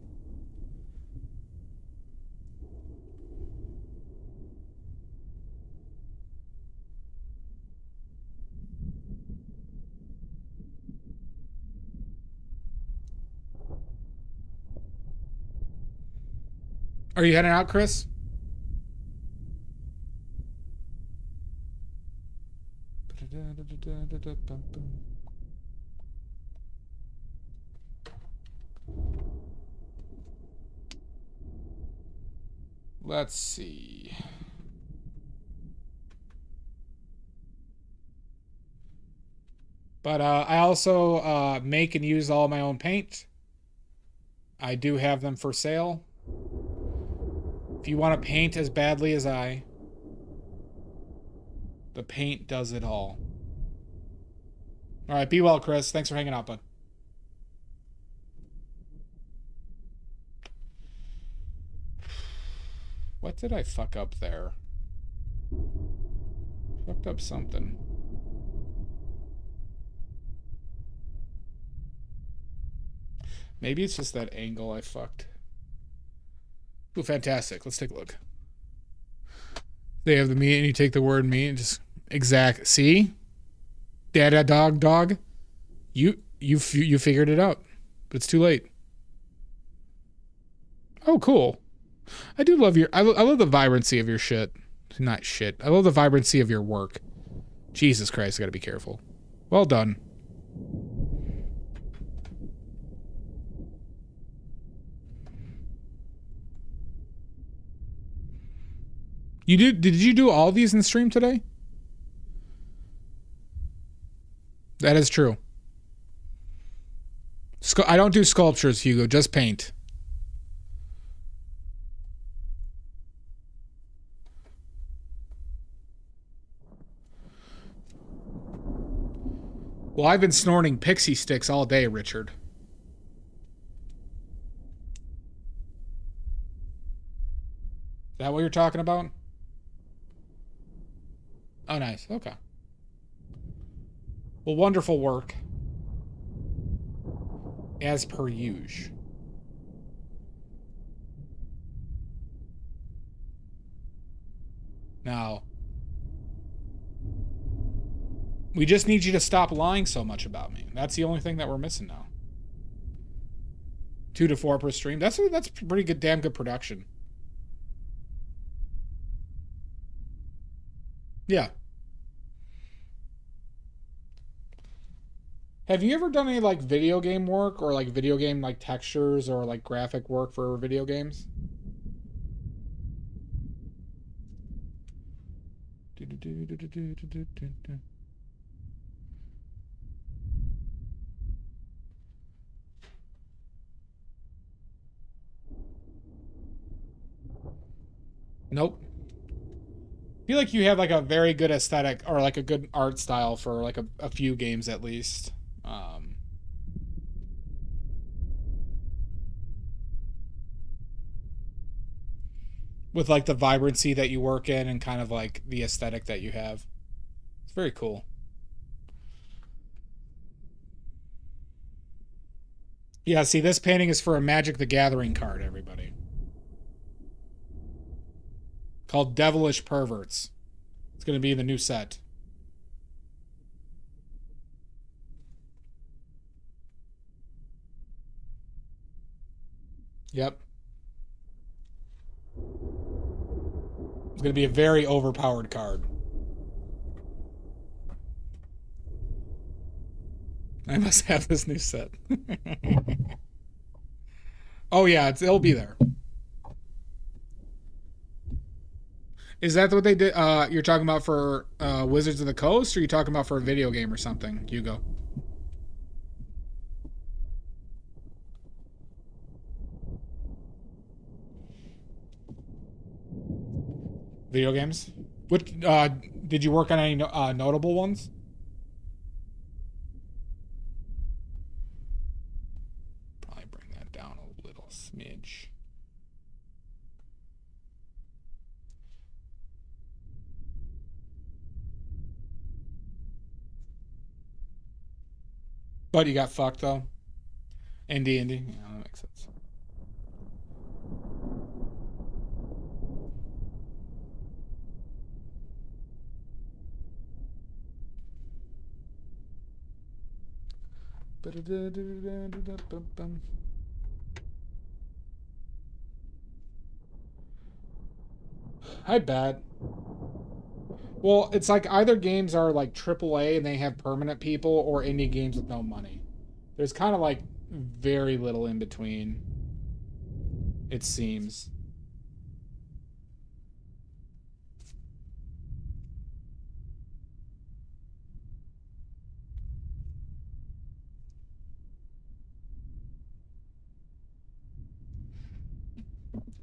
Are you heading out, Chris? Let's see. But I also make and use all my own paint. I do have them for sale. If you want to paint as badly as I, the paint does it all. All right, be well, Chris. Thanks for hanging out, bud. What did I fuck up there? Fucked up something. Maybe it's just that angle I fucked. Ooh, fantastic. Let's take a look. They have the meat and you take the word meat and just exact. See? Dada dog. You figured it out. But it's too late. Oh, cool. I do love I love the vibrancy of your shit. Not shit. I love the vibrancy of your work. Jesus Christ, I gotta be careful. Well done. Did you do all these in stream today? That is true. I don't do sculptures, Hugo, just paint. Well, I've been snorting pixie sticks all day, Richard. Is that what you're talking about? Oh, nice. Okay. Well, wonderful work. As per usual. Now, we just need you to stop lying so much about me. That's the only thing that we're missing now. 2 to 4 per stream. That's pretty good, damn good production. Yeah. Have you ever done any like video game work or like video game like textures or like graphic work for video games? Nope. I feel like you have like a very good aesthetic or like a good art style for like a few games at least. With like the vibrancy that you work in and kind of like the aesthetic that you have. It's very cool. Yeah, see, this painting is for a Magic the Gathering card, everybody. Called Devilish Perverts. It's going to be in the new set. Yep. It's going to be a very overpowered card. I must have this new set. Oh yeah, it'll be there. Is that what they did? You're talking about for Wizards of the Coast, or are you talking about for a video game or something, Hugo? Video games? What did you work on any notable ones? Probably bring that down a little smidge. But you got fucked though. Indie. Yeah, that makes sense. I bet. Well, it's like either games are like AAA and they have permanent people, or indie games with no money. There's kind of like very little in between, it seems.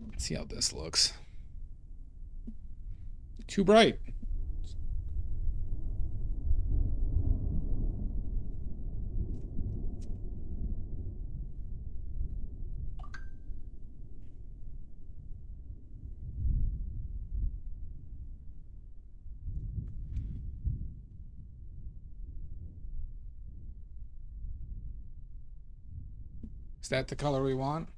Let's see how this looks. Too bright. Is that the color we want?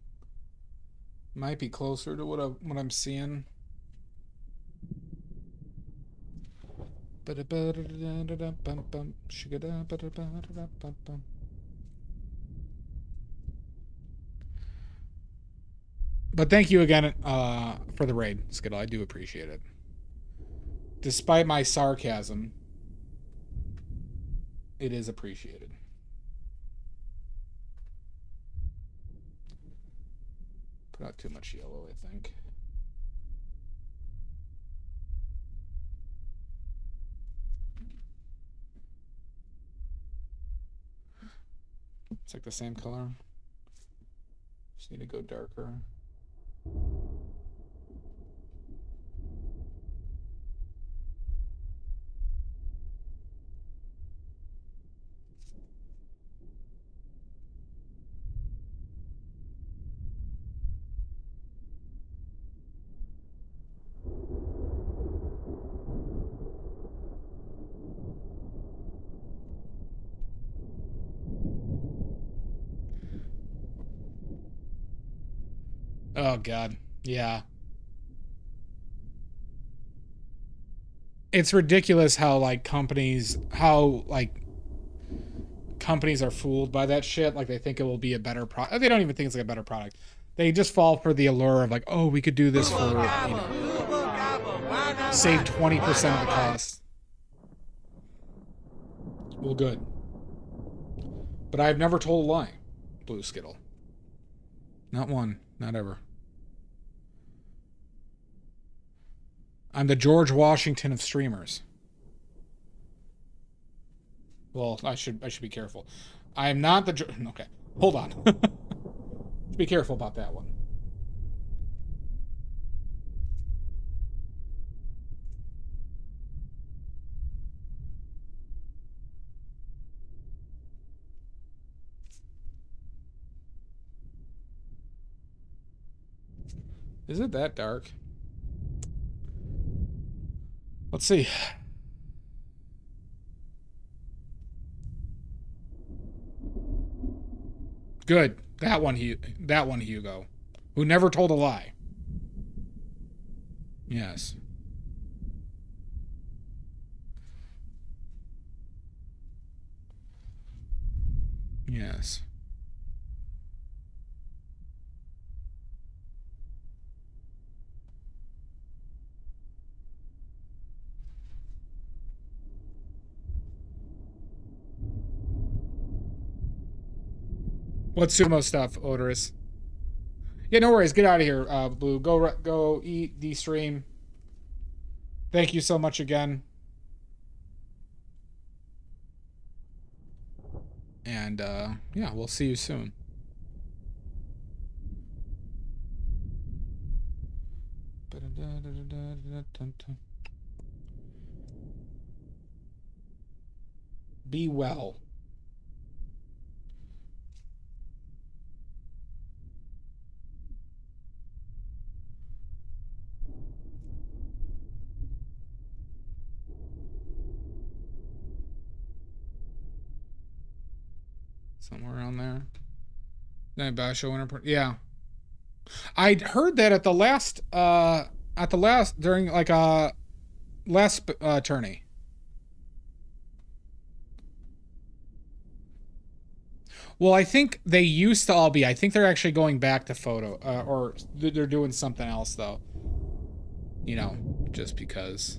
Might be closer to what I'm seeing. But thank you again for the raid, Skittle. I do appreciate it. Despite my sarcasm, it is appreciated. Put out too much yellow, I think. It's like the same color. Just need to go darker. Oh God, yeah. It's ridiculous how companies are fooled by that shit. Like they think it will be a better product. They don't even think it's like a better product. They just fall for the allure of oh, we could do this for save 20% of the cost. Well, good. But I've never told a lie, Blue Skittle. Not one, not ever. I'm the George Washington of streamers. Well, I should be careful. I am not the... Okay, hold on. Be careful about that one. Is it that dark? Let's see. Good. That one, Hugo. Who never told a lie. Yes. Yes. What sumo stuff, Odorous? Yeah, no worries. Get out of here, Blue. Go eat, de-stream. Thank you so much again. And, yeah, we'll see you soon. Be well. Somewhere around there. Then Basho Winter. Yeah. I heard that at the last during last tourney. Well, I think they used to all be. I think they're actually going back to photo, or they're doing something else though. You know, just because.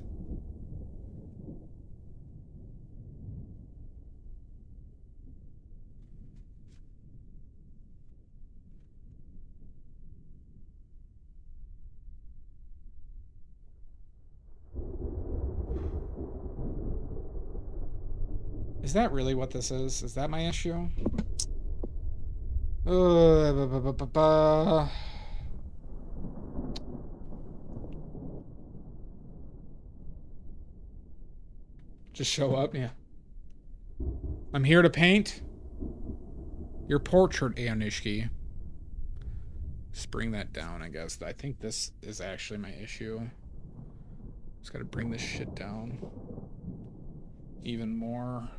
Is that really what this is? Is that my issue? Just show up, yeah. I'm here to paint your portrait, Aonishki. Just bring that down, I guess. I think this is actually my issue. Just gotta bring this shit down even more.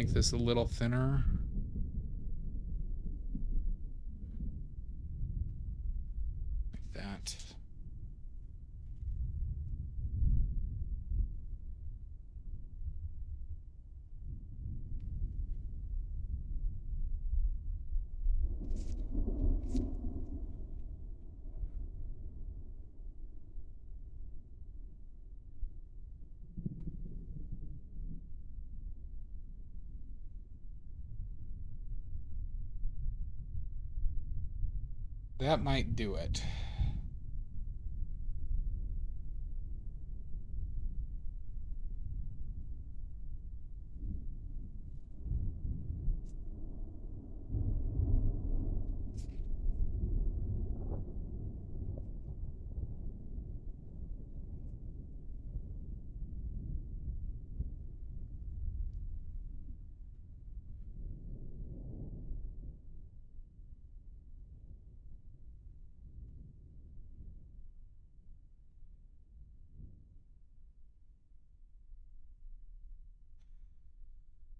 make this a little thinner. Like that. That might do it.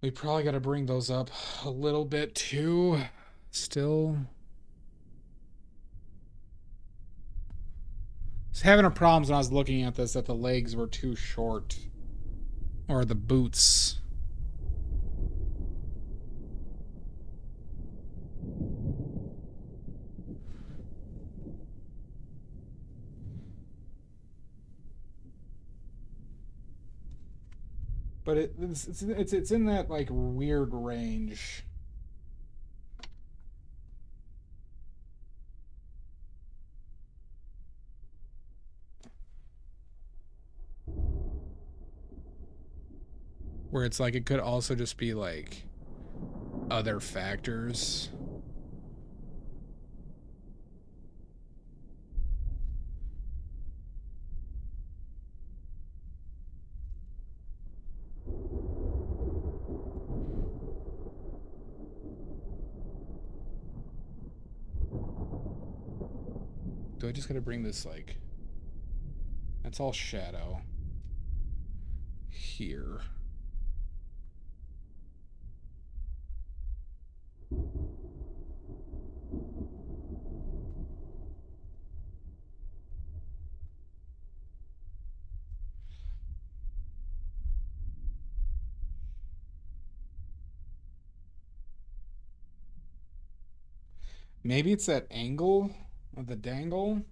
We probably got to bring those up a little bit too. Still. I was having a problem when I was looking at this that the legs were too short. Or the boots. But it's in that like weird range. Where it's like it could also just be like other factors. Do I just gotta bring this like... That's all shadow. Here. Maybe it's that angle of the dangle.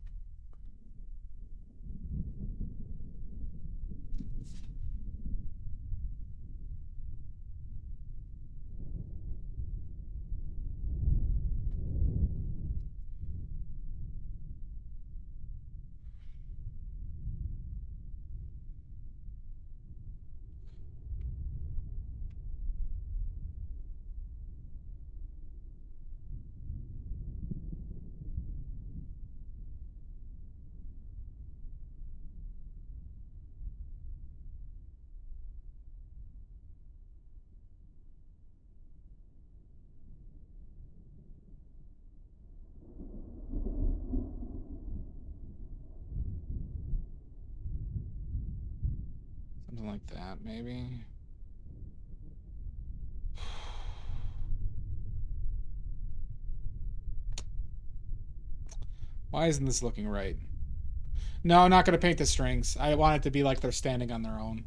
Something like that, maybe. Why isn't this looking right? No, I'm not going to paint the strings. I want it to be like they're standing on their own.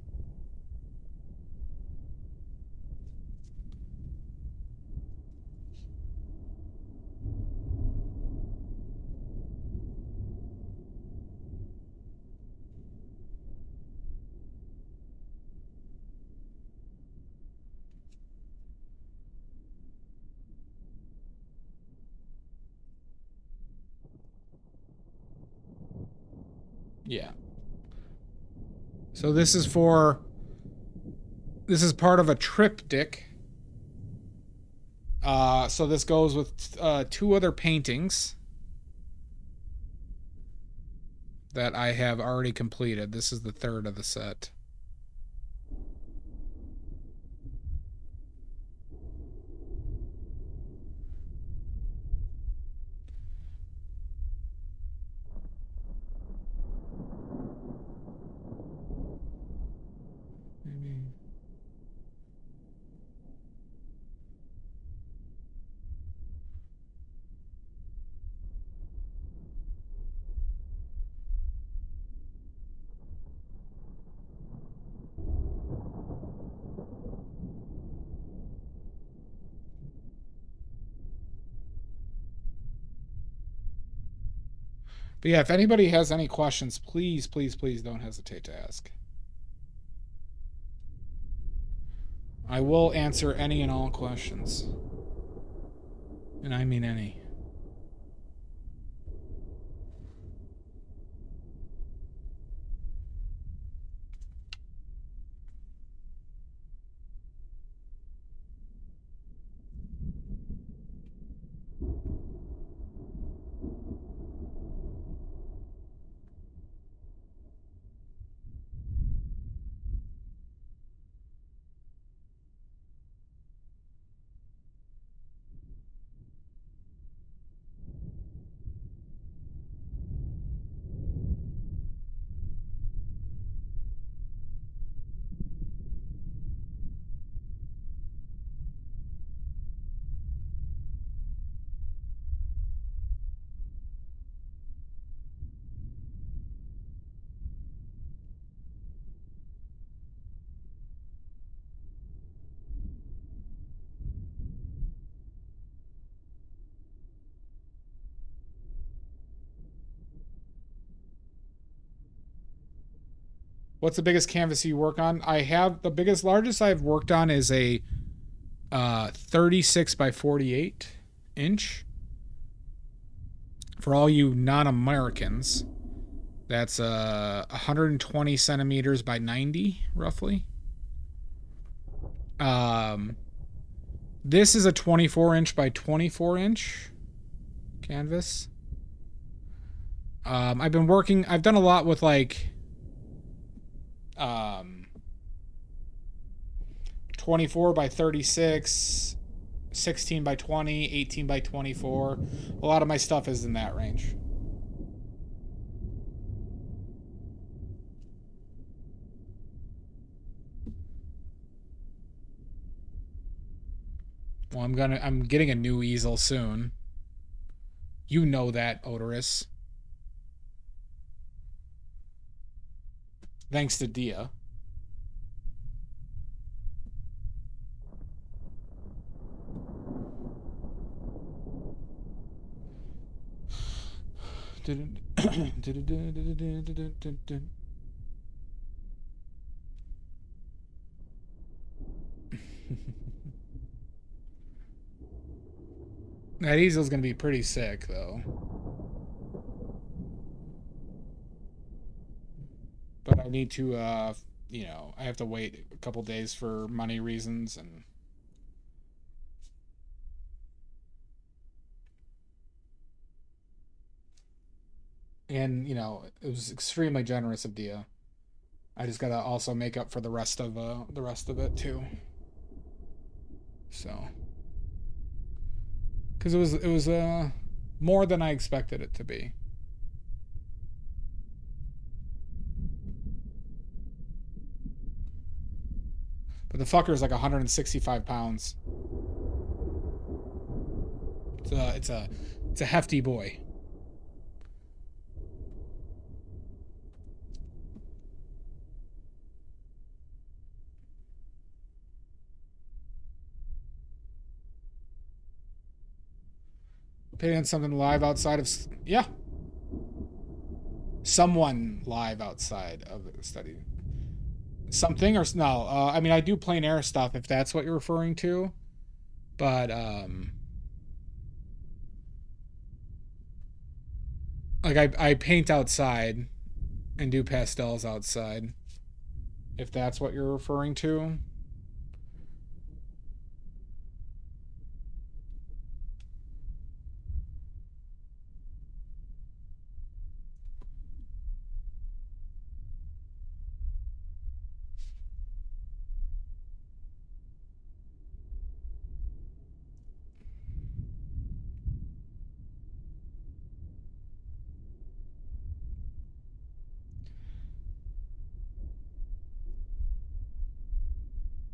Yeah. So this is part of a triptych. So this goes with 2 other paintings that I have already completed. This is the 3rd of the set. But yeah, if anybody has any questions, please, please, please don't hesitate to ask. I will answer any and all questions. And I mean any. What's the biggest canvas you work on? I have the largest I've worked on is a 36 by 48 inch. For all you non-Americans, that's 120 centimeters by 90, roughly. This is a 24 inch by 24 inch canvas. I've done a lot with like 24 by 36, 16 by 20, 18 by 24. A lot of my stuff is in that range. Well, I'm getting a new easel soon. You know that, Odorous. Thanks to Dia. That easel's gonna be pretty sick, though. But I need to, you know, I have to wait a couple days for money reasons and you know, it was extremely generous of Dia. I just gotta also make up for the rest of it too. So, because it was more than I expected it to be. But the fucker is like 165 pounds. It's a hefty boy. Painting something live outside of... Yeah. Someone live outside of the study. Something or... No, I mean, I do plein air stuff, if that's what you're referring to. But, like, I paint outside and do pastels outside, if that's what you're referring to.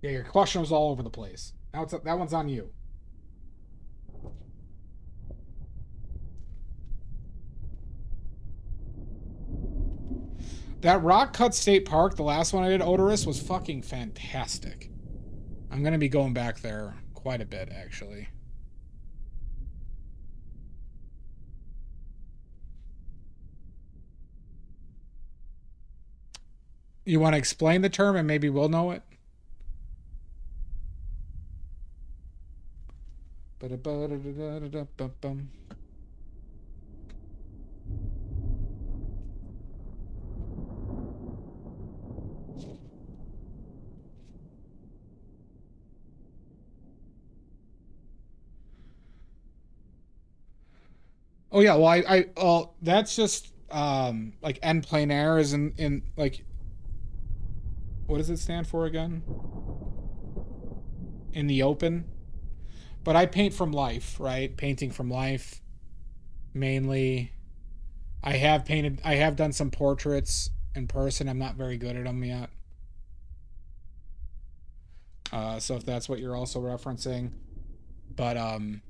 Yeah, your question was all over the place. Now that one's on you. That Rock Cut State Park, the last one I did, Odorous, was fucking fantastic. I'm going to be going back there quite a bit, actually. You want to explain the term and maybe we'll know it? Oh yeah, well that's just like en plein air is in like, what does it stand for again? In the open. But I paint from life, right? Painting from life mainly. I have done some portraits in person. I'm not very good at them yet. So if that's what you're also referencing, but I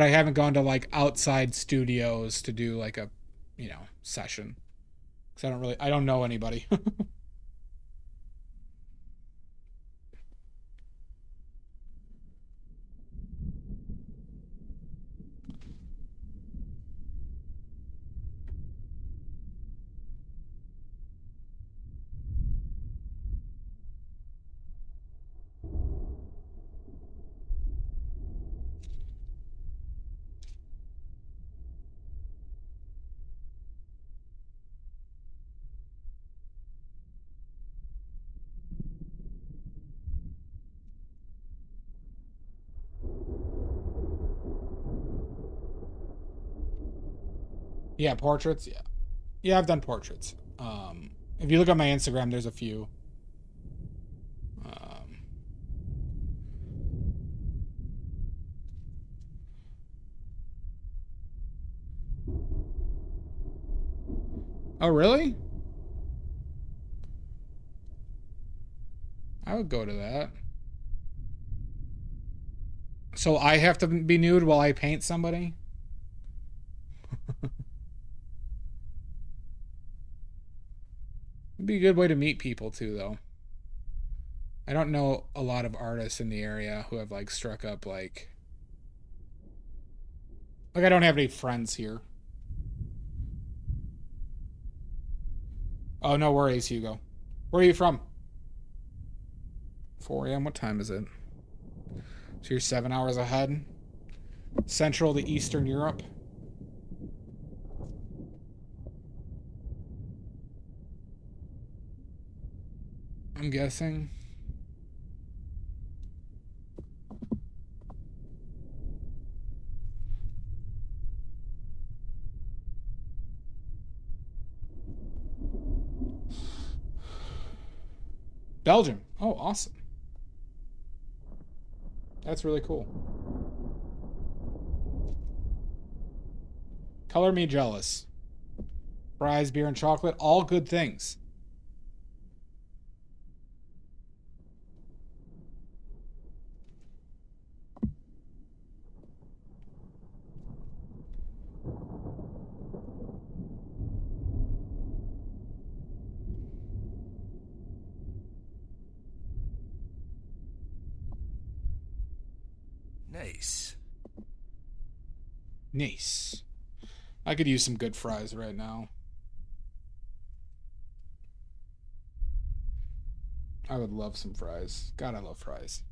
haven't gone to like outside studios to do like a, session. Cause I don't know anybody. Yeah, portraits. Yeah. Yeah, I've done portraits. If you look at my Instagram, there's a few. Oh, really? I would go to that. So I have to be nude while I paint somebody? It'd be a good way to meet people too, though. I don't know a lot of artists in the area who have like struck up like I don't have any friends here. Oh, no worries, Hugo. Where are you from? 4 a.m. What time is it? So you're 7 hours ahead. Central to Eastern Europe. I'm guessing. Belgium. Oh, awesome. That's really cool. Color me jealous. Fries, beer, and chocolate, all good things. Nice. Nice. I could use some good fries right now. I would love some fries. God, I love fries.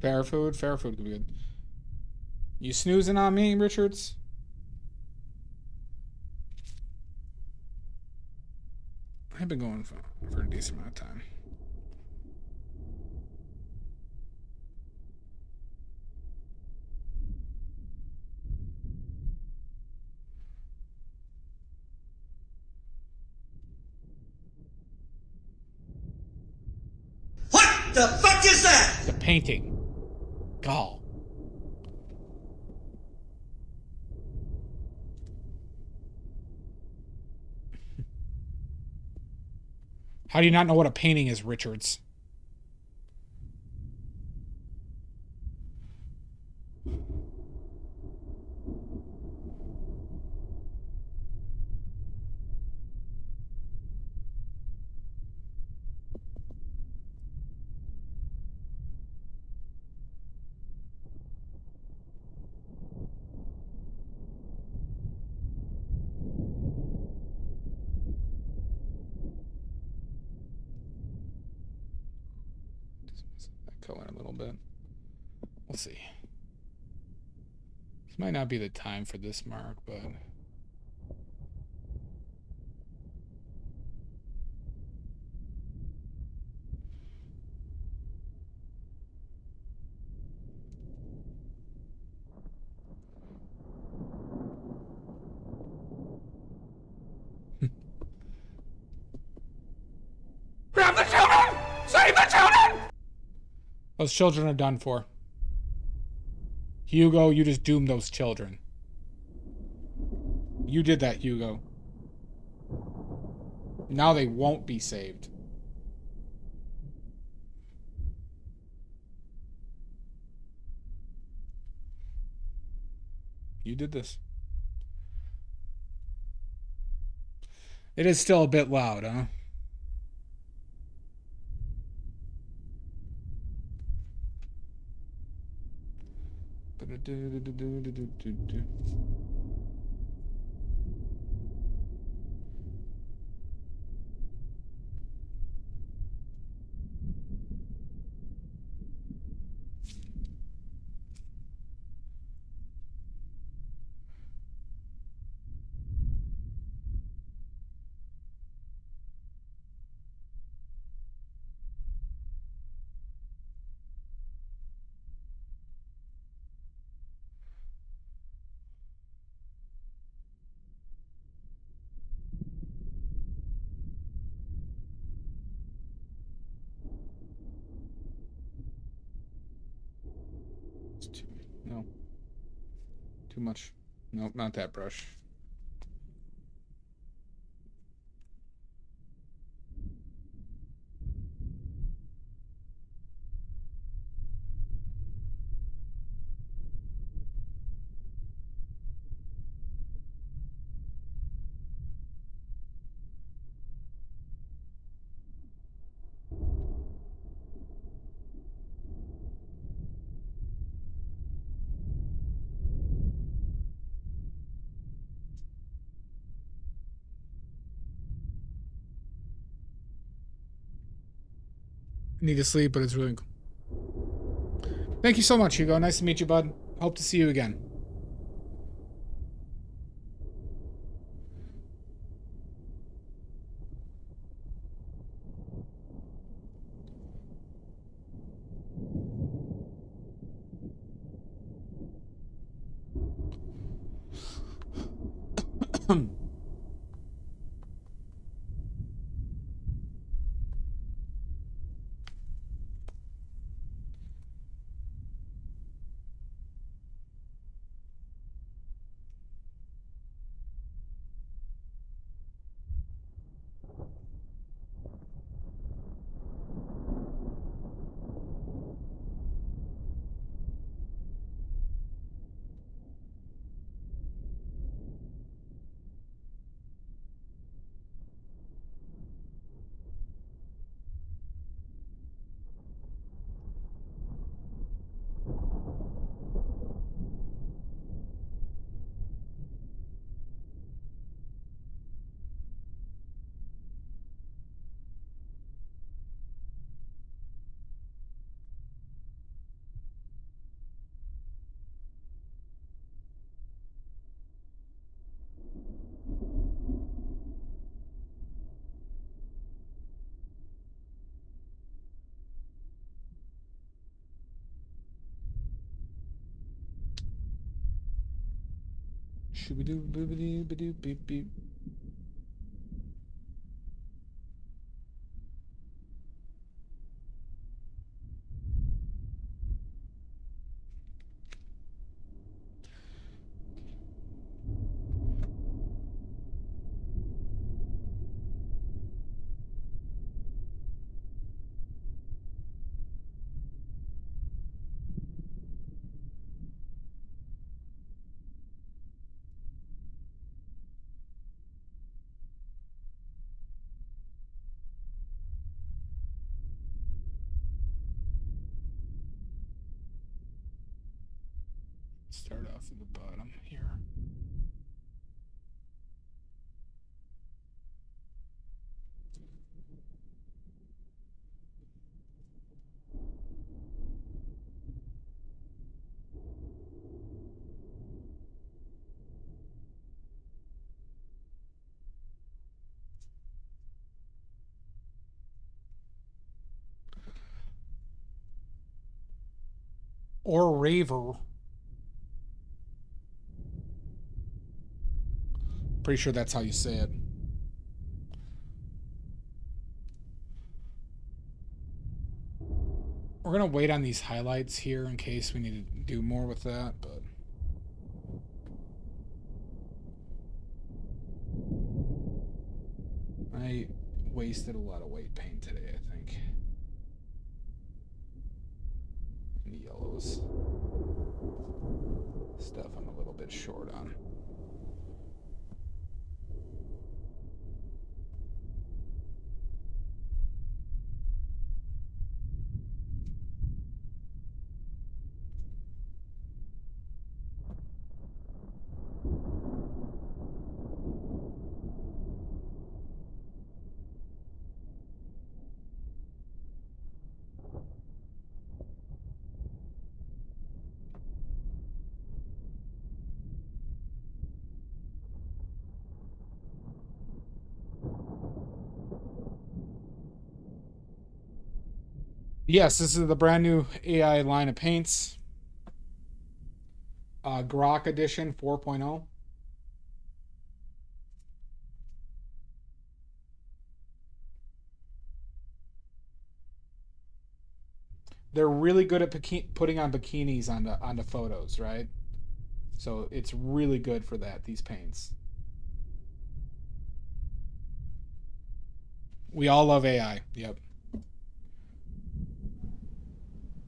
Fair food could be good. You snoozing on me, Richards? I've been going for a decent amount of time. What the fuck is that? The painting. Gall. How do you not know what a painting is, Richards? That color a little bit. We'll see. This might not be the time for this mark, but... Grab the children! Save the children! Those children are done for. Hugo, you just doomed those children. You did that, Hugo. Now they won't be saved. You did this. It is still a bit loud, huh? No. Too much. Nope, not that brush. Need to sleep, but it's really cool. Thank you so much, Hugo. Nice to meet you, bud. Hope to see you again. Shoo-ba-doo, boobity, ba-doo, beep, beep. stuff at the bottom here. Or Raver. Pretty sure that's how you say it. We're going to wait on these highlights here in case we need to do more with that, but... I wasted a lot of white paint today, I think. And the yellows. Stuff I'm a little bit short on. Yes, this is the brand new AI line of paints. Grok Edition 4.0. They're really good at putting on bikinis onto photos, right? So it's really good for that, these paints. We all love AI. Yep.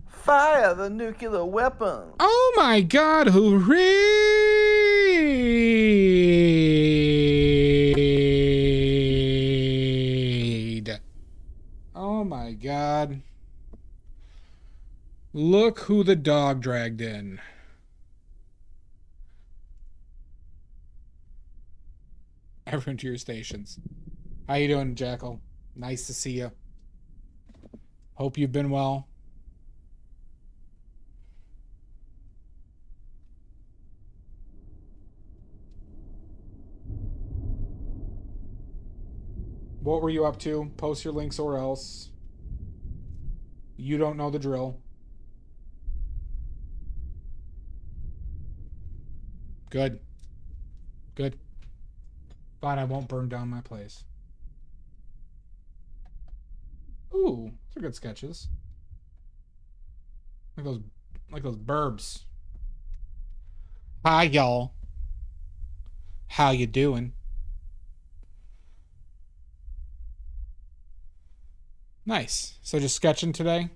Fire the nuclear weapons! Oh my god, hooray! Oh my god. Look who the dog dragged in. Everyone to your stations. How you doing, Jackal? Nice to see you. Hope you've been well. What were you up to? Post your links or else. You don't know the drill. Good. Good. Fine, I won't burn down my place. Ooh, those are good sketches. Like those burbs. Hi, y'all. How you doing? Nice. So just sketching today?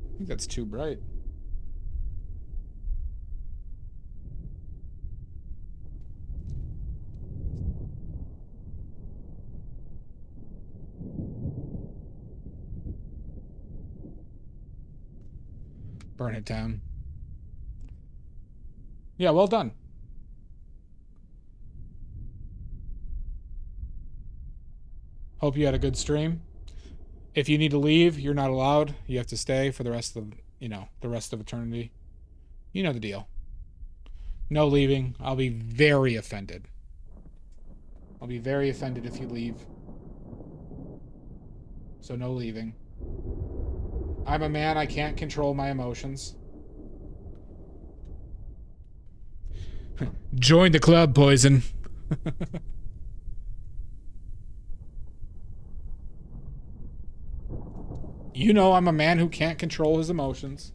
I think that's too bright. Burn it down. Yeah, well done. Hope you had a good stream. If you need to leave, you're not allowed. You have to stay for the rest of, the rest of eternity. You know the deal. No leaving. I'll be very offended. I'll be very offended if you leave. So no leaving. I'm a man. I can't control my emotions. Join the club, Poison. You know I'm a man who can't control his emotions.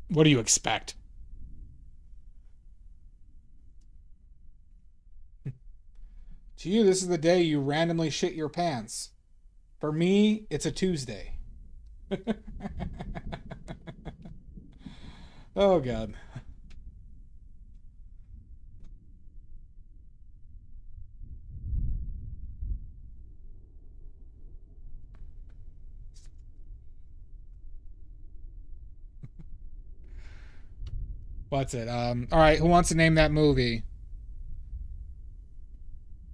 What do you expect? To you, this is the day you randomly shit your pants. For me, it's a Tuesday. Oh, God. What's it? All right, who wants to name that movie?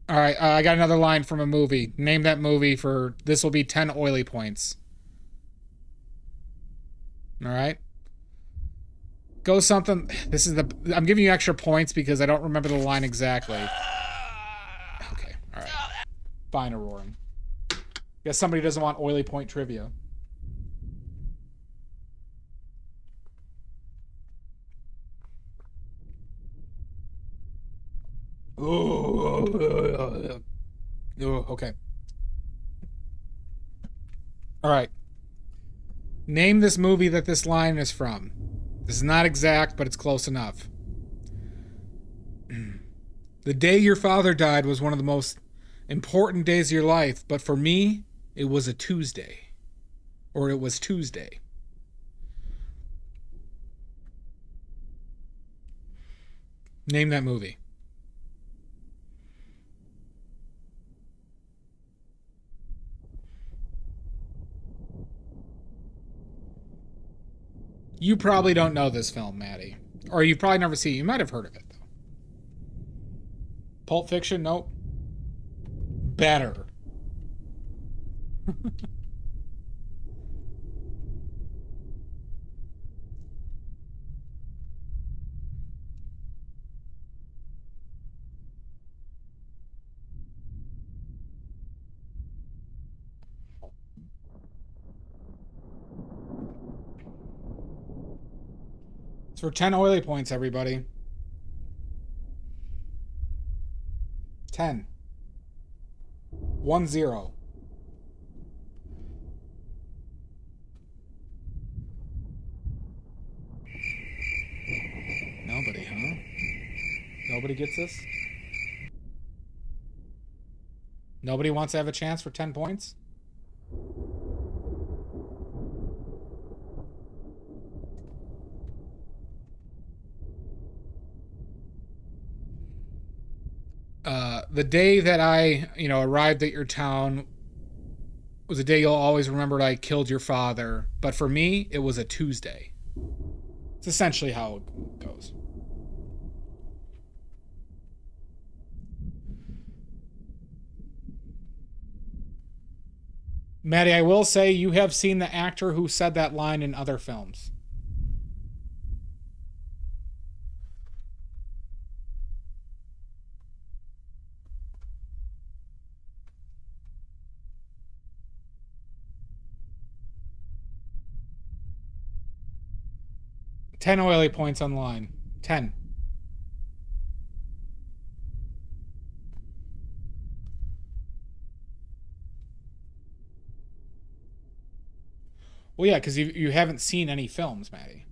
All right, I got another line from a movie. Name that movie for... This will be 10 oily points. All right? Go something... This is the... I'm giving you extra points because I don't remember the line exactly. Okay, all right. Fine, roaring. Guess somebody doesn't want oily point trivia. Oh, okay. All right. Name this movie that this line is from. This is not exact, but it's close enough. The day your father died was one of the most important days of your life, but for me, it was a Tuesday. Or it was Tuesday. Name that movie. You probably don't know this film, Maddie. Or you've probably never seen it. You might have heard of it, though. Pulp Fiction? Nope. Better. It's for 10 oily points, everybody. 10. 1-0. Nobody, huh? Nobody gets this? Nobody wants to have a chance for 10 points? The day that I, arrived at your town was a day you'll always remember I killed your father. But for me, it was a Tuesday. It's essentially how it goes. Maddie, I will say you have seen the actor who said that line in other films. Ten oily points on the line. 10. Well, yeah, because you haven't seen any films, Maddie.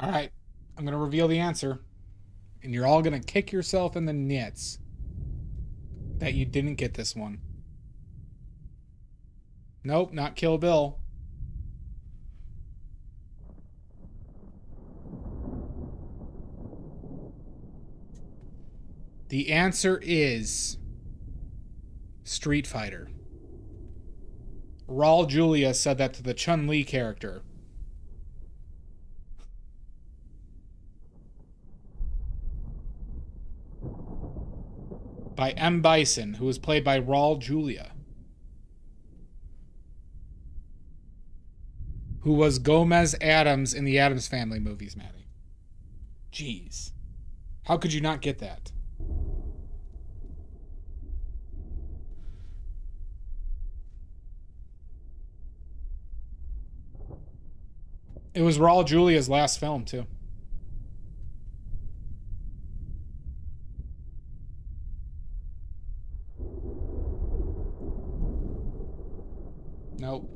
All right, I'm going to reveal the answer. And you're all going to kick yourself in the nits that you didn't get this one. Nope, not Kill Bill. The answer is Street Fighter. Raul Julia said that to the Chun-Li character. By M. Bison, who was played by Raul Julia. Who was Gomez Addams in the Addams Family movies, Maddie. Jeez. How could you not get that? It was Raul Julia's last film, too. Nope.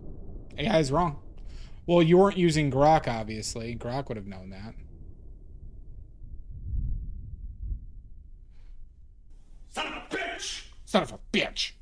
AI's wrong. Well, you weren't using Grok, obviously. Grok would have known that. Son of a bitch! Son of a bitch!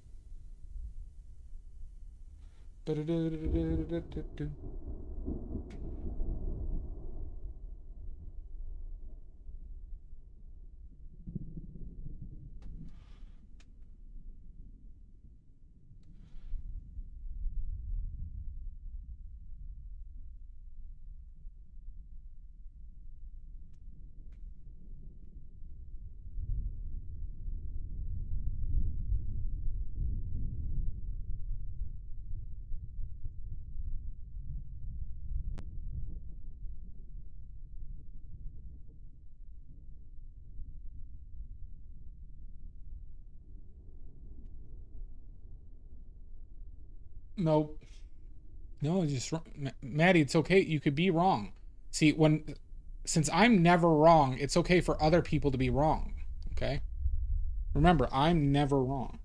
Nope. No, just Maddie, it's okay. You could be wrong. See, since I'm never wrong, it's okay for other people to be wrong. Okay? Remember, I'm never wrong.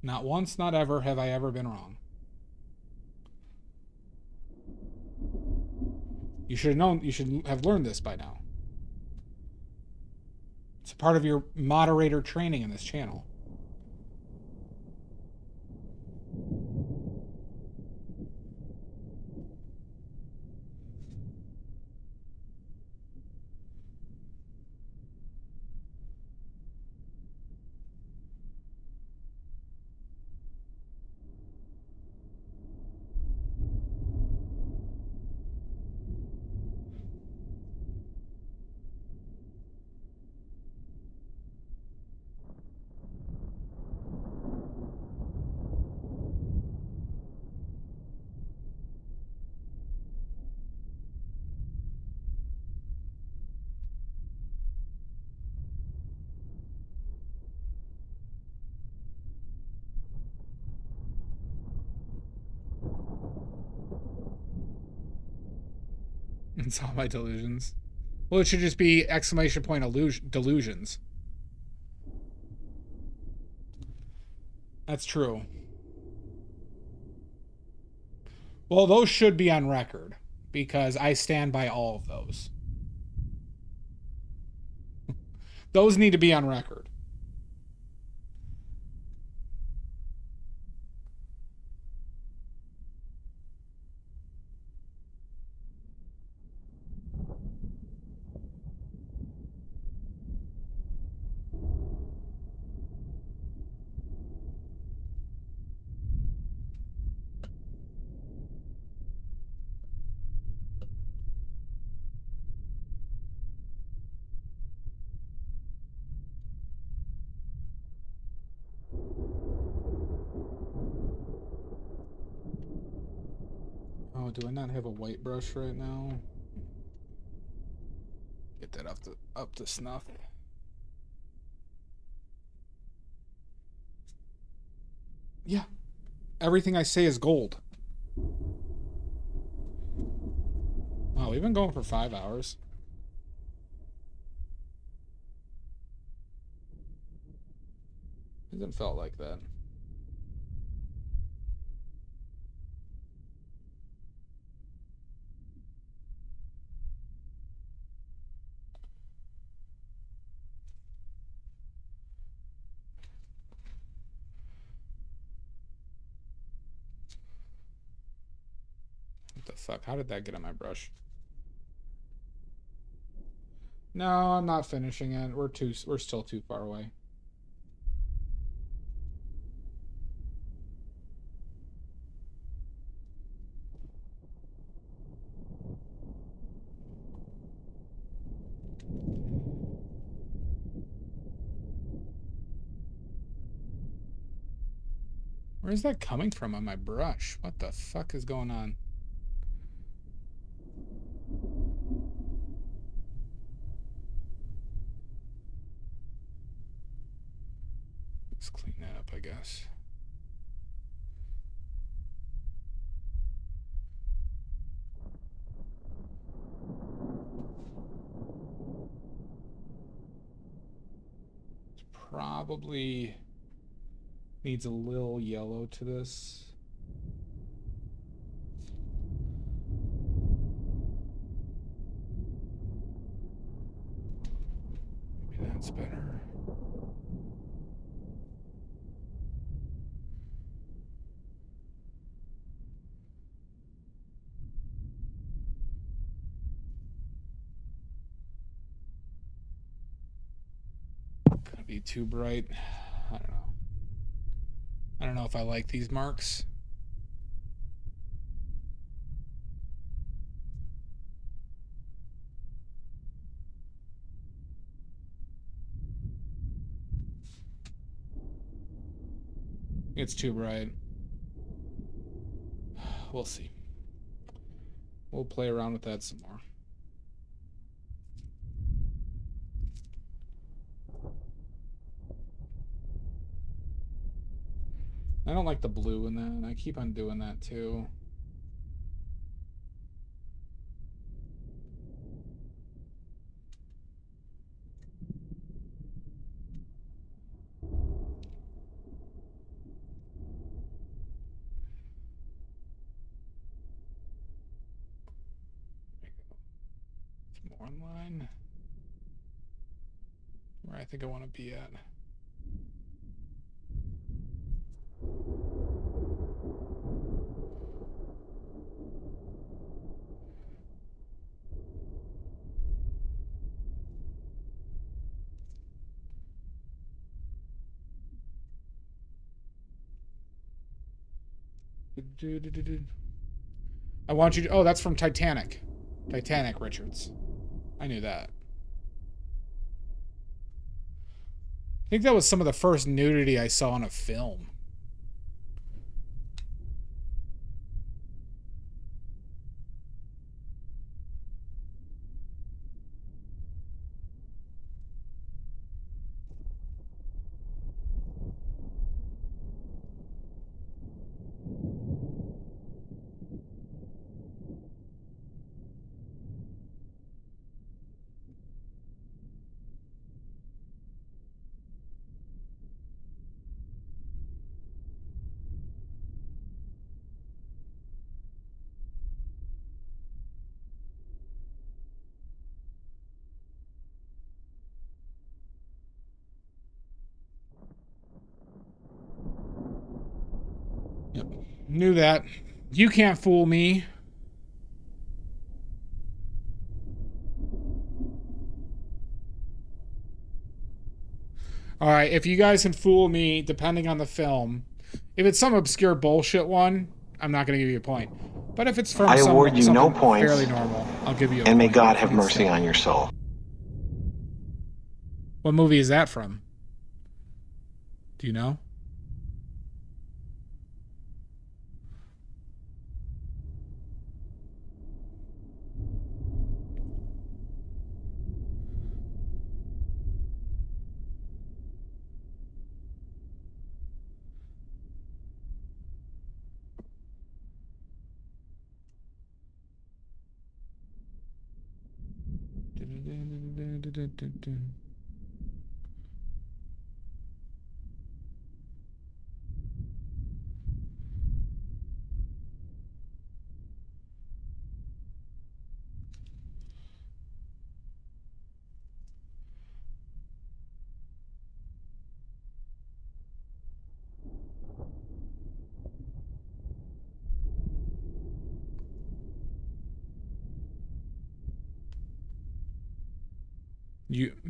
Not once, not ever have I ever been wrong. You should have known, you should have learned this by now. It's a part of your moderator training in this channel. It's all my delusions. Well, it should just be exclamation point delusions. That's true. Well, those should be on record because I stand by all of those. Those need to be on record. Oh, do I not have a white brush right now? Get that up to snuff. Yeah. Everything I say is gold. Wow, we've been going for 5 hours. Hasn't felt like that. What the fuck? How did that get on my brush? No, I'm not finishing it. We're still too far away. Where's that coming from on my brush? What the fuck is going on? Let's clean that up, I guess. It's probably needs a little yellow to this. Maybe that's better. Gonna be too bright. I don't know. I don't know if I like these marks. It's too bright. We'll see. We'll play around with that some more. I don't like the blue in that, and I keep on doing that too. It's more in line where I think I want to be at. I want you to... Oh, that's from Titanic. Titanic, Richards. I knew that. I think that was some of the first nudity I saw in a film. Yep. Knew that. You can't fool me. Alright, if you guys can fool me, depending on the film, if it's some obscure bullshit one, I'm not going to give you a point. But if it's from I award you no something points, fairly normal, I'll give you a point. and may God have mercy on your soul. What movie is that from? Do you know?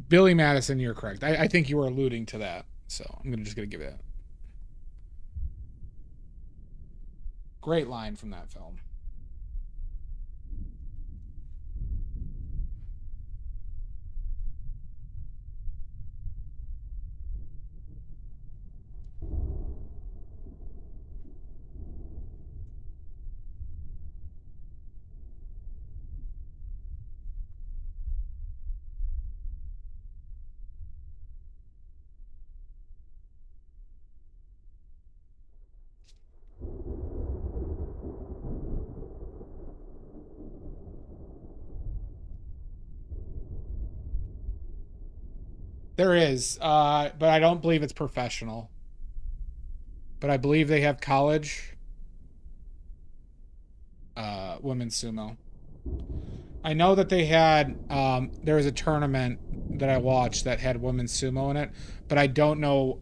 Billy Madison, you're correct. I think you were alluding to that, so I'm just gonna give it. Great line from that film. There is, but I don't believe it's professional. But I believe they have college women's sumo. I know that they had there was a tournament that I watched that had women's sumo in it, but I don't know.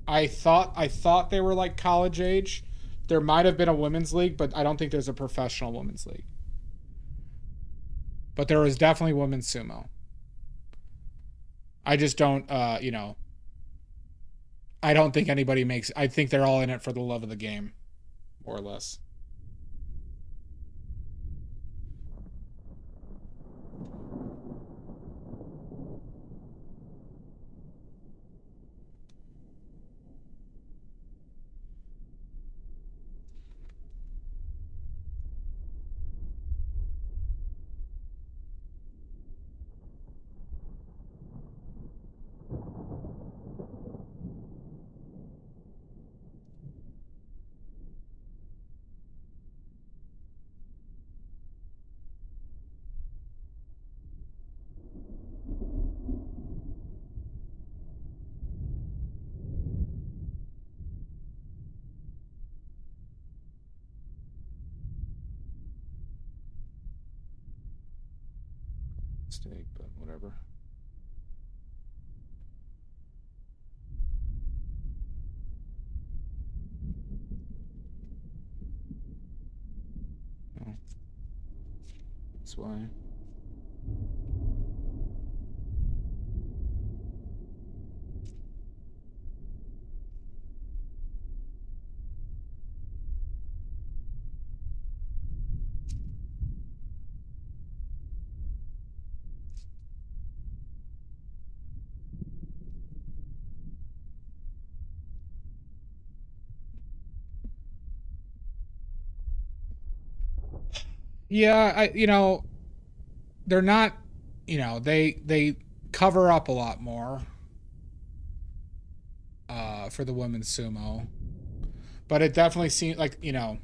I thought they were like college age. There might have been a women's league, but I don't think there's a professional women's league. But there was definitely women's sumo. I just don't, you know, I don't think anybody makes, I think they're all in it for the love of the game, more or less. Mistake, but whatever. Oh. That's why. Yeah, you know, they're not, you know, they cover up a lot more for the women's sumo. But it definitely seems like, you know,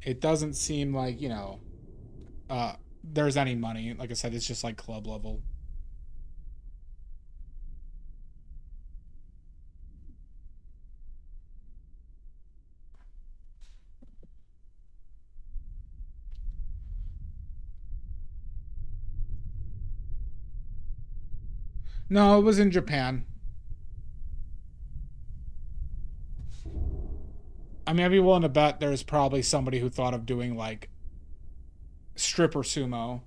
it doesn't seem like, you know, there's any money. Like I said, it's just like club level. No, it was in Japan. I mean, I'd be willing to bet there's probably somebody who thought of doing like stripper sumo.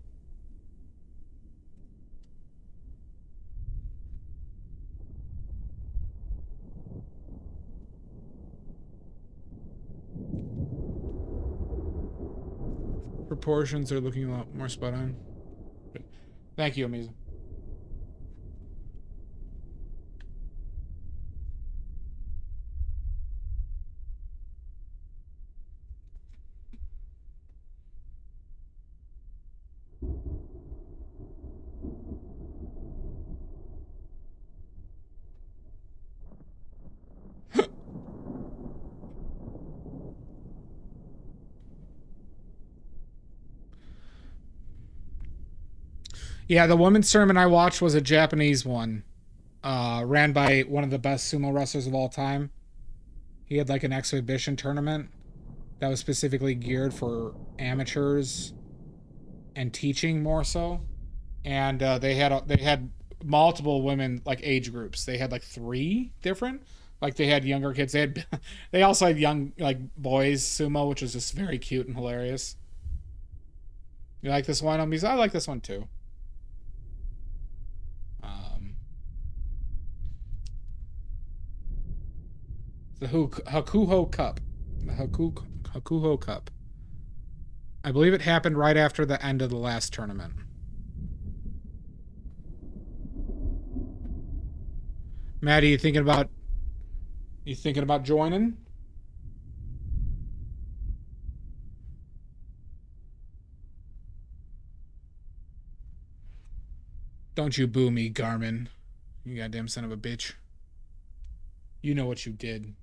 Proportions are looking a lot more spot on. Thank you, Amiza. Yeah, the women's sermon I watched was a Japanese one, ran by one of the best sumo wrestlers of all time. He had like an exhibition tournament that was specifically geared for amateurs and teaching more so. And they had multiple women like age groups. They had like 3 different. Like they had younger kids. They also had young like boys sumo, which was just very cute and hilarious. You like this one, Amiza? I like this one too. The Hakuho Cup. The Hakuho Cup. I believe it happened right after the end of the last tournament. Maddie, you thinking about joining? Don't you boo me, Garmin. You goddamn son of a bitch. You know what you did.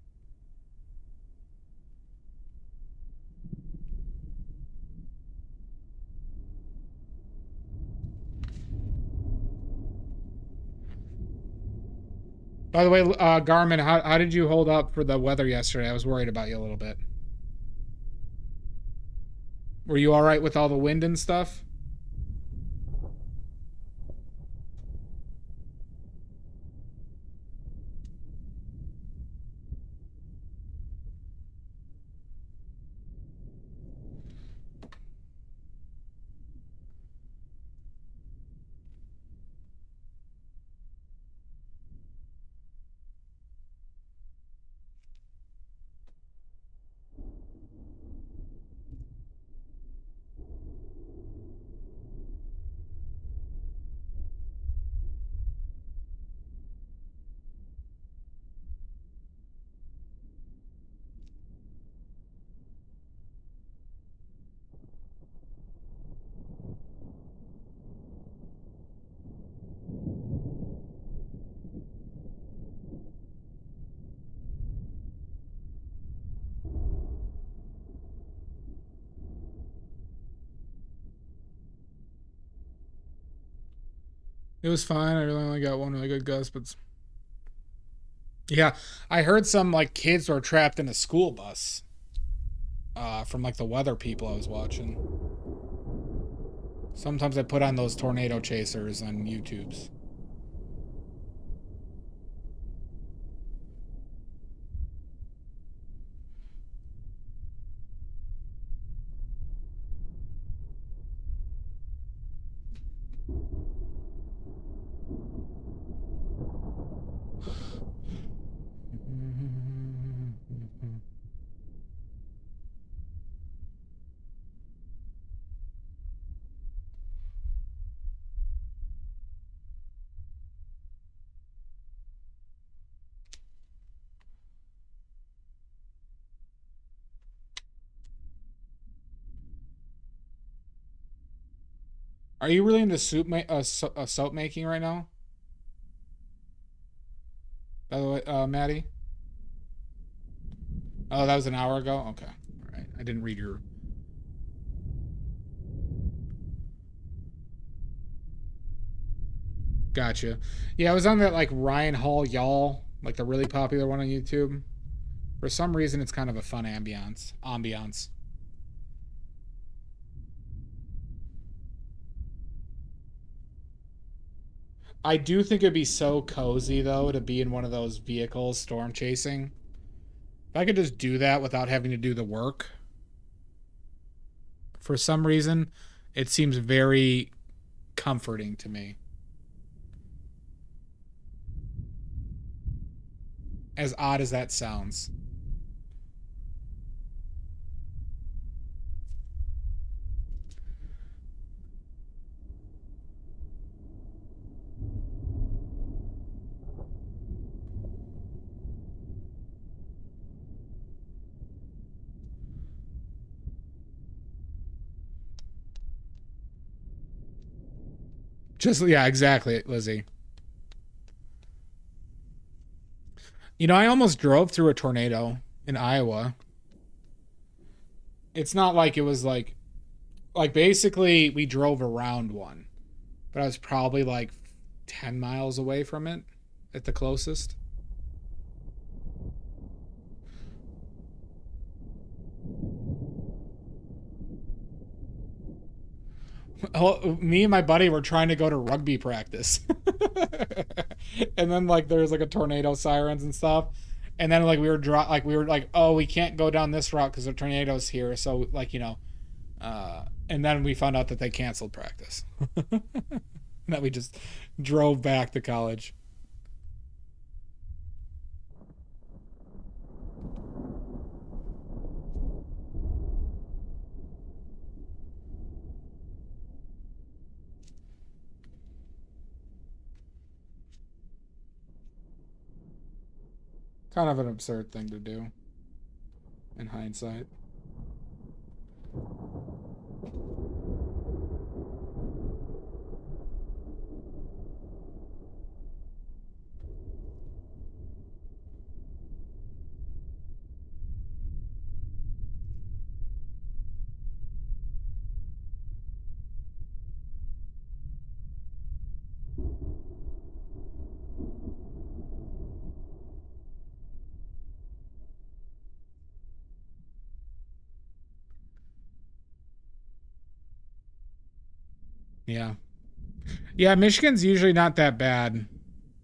By the way, Garmin, how did you hold up for the weather yesterday? I was worried about you a little bit. Were you all right with all the wind and stuff? It was fine. I really only got one really good gust, but yeah, I heard some like kids were trapped in a school bus from like the weather people I was watching. Sometimes I put on those tornado chasers on YouTube's. Are you really into soap making right now? By the way, Maddie? Oh, that was an hour ago? Okay. All right. I didn't read your... Gotcha. Yeah, I was on that, like, Ryan Hall Y'all, like the really popular one on YouTube. For some reason, it's kind of a fun ambiance. I do think it'd be so cozy, though, to be in one of those vehicles storm chasing. If I could just do that without having to do the work. For some reason, it seems very comforting to me. As odd as that sounds. Just, yeah, exactly, Lizzie. You know, I almost drove through a tornado in Iowa. It's not like it was like basically we drove around one, but I was probably like 10 miles away from it at the closest. Oh, me and my buddy were trying to go to rugby practice. And then like there's like a tornado sirens and stuff. And then like we were like, oh, we can't go down this route because the tornado's here. So like, you know, and then we found out that they canceled practice. That we just drove back to college. Kind of an absurd thing to do in hindsight. Yeah. Yeah, Michigan's usually not that bad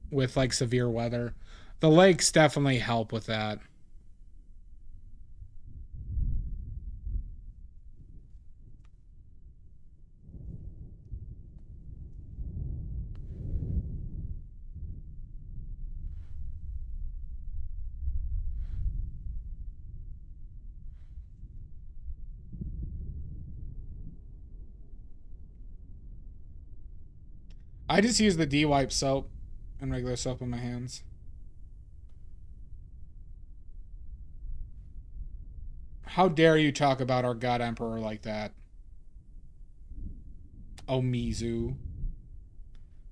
with like severe weather. The lakes definitely help with that. I just use the D-wipe soap and regular soap in my hands. How dare you talk about our God Emperor like that? Omizu.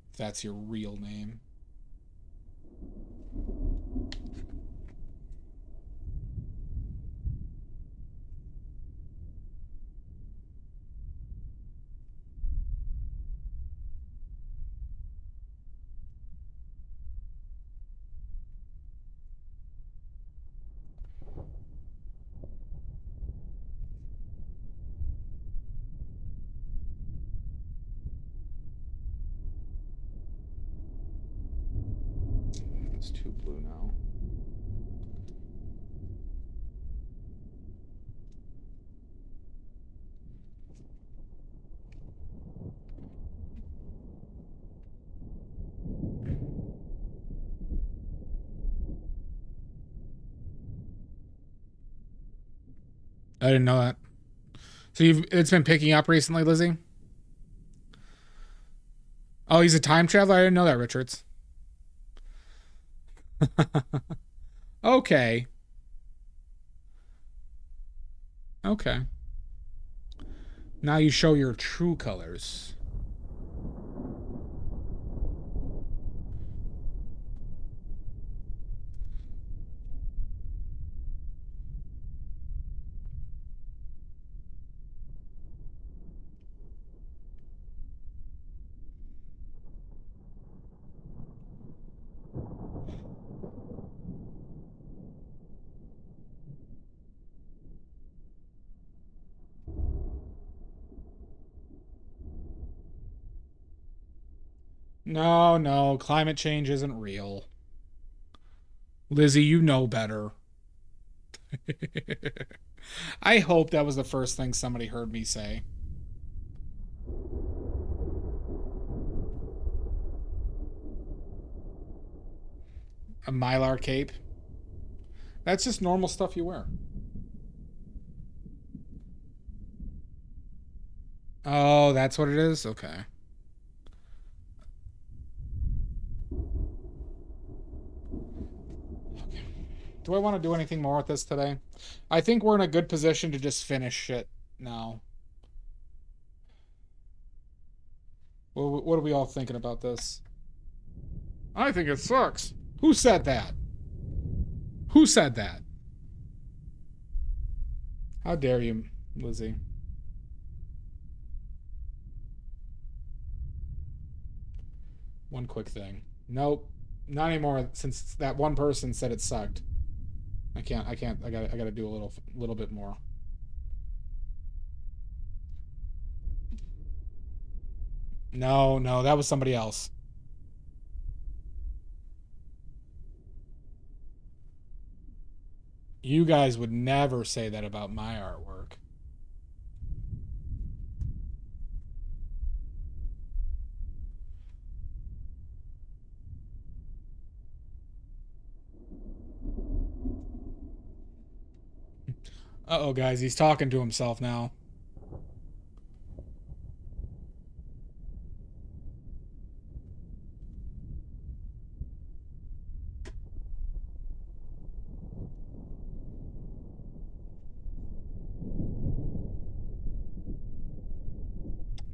If that's your real name. It's too blue now. I didn't know that. So it's been picking up recently, Lizzie? Oh, he's a time traveler? I didn't know that, Richards. Okay. Okay. Now you show your true colors. No, no, climate change isn't real. Lizzie, you know better. I hope that was the first thing somebody heard me say. A Mylar cape. That's just normal stuff you wear. Oh, that's what it is? Okay. Do I want to do anything more with this today? I think we're in a good position to just finish shit now. What are we all thinking about this? I think it sucks. Who said that? Who said that? How dare you, Lizzie? One quick thing. Nope. Not anymore since that one person said it sucked. I can't. I gotta do a little bit more. No, no, that was somebody else. You guys would never say that about my artwork. Uh-oh, guys, he's talking to himself now.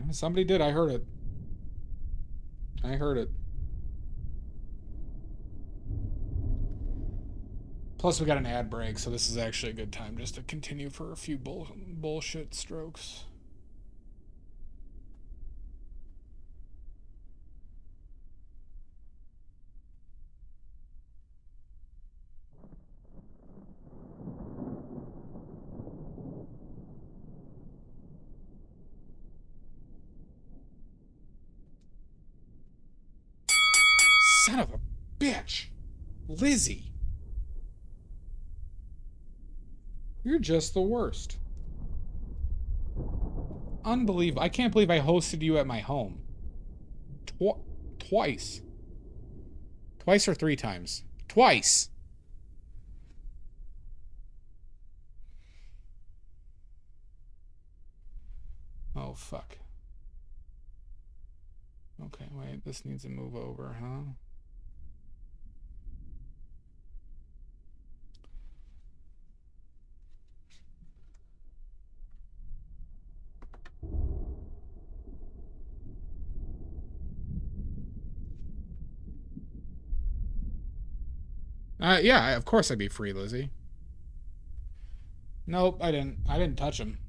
Somebody did. I heard it. I heard it. Plus, we got an ad break, so this is actually a good time just to continue for a few bullshit strokes. Son of a bitch. Lizzie. You're just the worst. Unbelievable. I can't believe I hosted you at my home. Twice. Twice or 3 times? Twice. Oh, fuck. Okay, wait. This needs to move over, huh? Yeah, of course I'd be free, Lizzie. Nope, I didn't. I didn't touch him.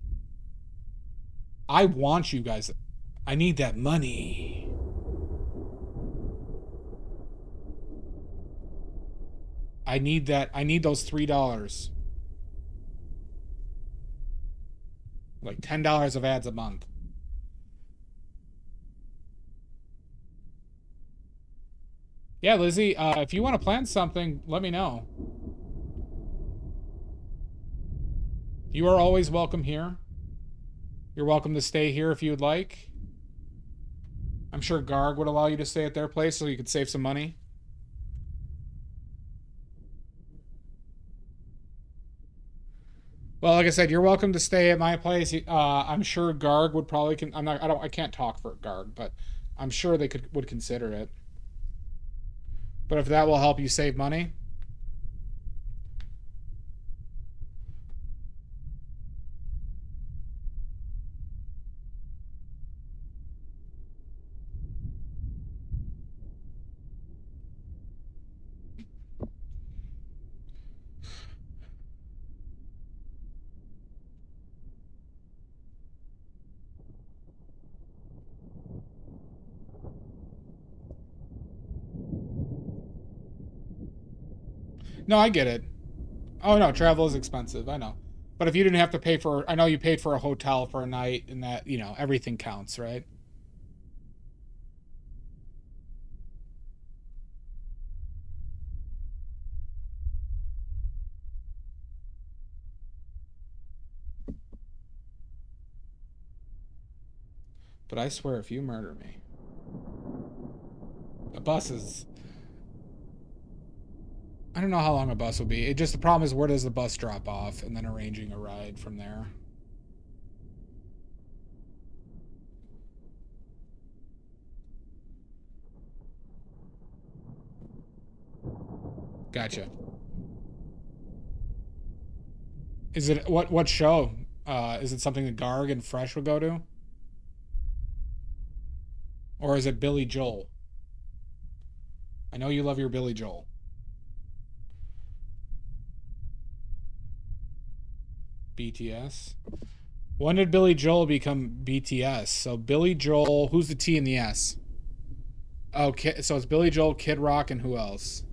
I want you guys. I need that money. I need that. I need those $3. Like $10 of ads a month. Yeah, Lizzie, if you want to plan something, let me know. You are always welcome here. You're welcome to stay here if you would like. I'm sure Garg would allow you to stay at their place so you could save some money. Well, like I said, you're welcome to stay at my place. I'm sure Garg would probably I can't talk for Garg, but I'm sure they would consider it. But if that will help you save money. No, I get it. Oh, no, travel is expensive. I know. But if you didn't have to pay for... I know you paid for a hotel for a night and that, you know, everything counts, right? But I swear, if you murder me... A bus is... I don't know how long a bus will be. The problem is, where does the bus drop off? And then arranging a ride from there. Gotcha. Is it... What show? Is it something that Garg and Fresh would go to? Or is it Billy Joel? I know you love your Billy Joel. BTS. When did Billy Joel become BTS? So Billy Joel, who's the T and the S? Okay, so it's Billy Joel, Kid Rock, and who else?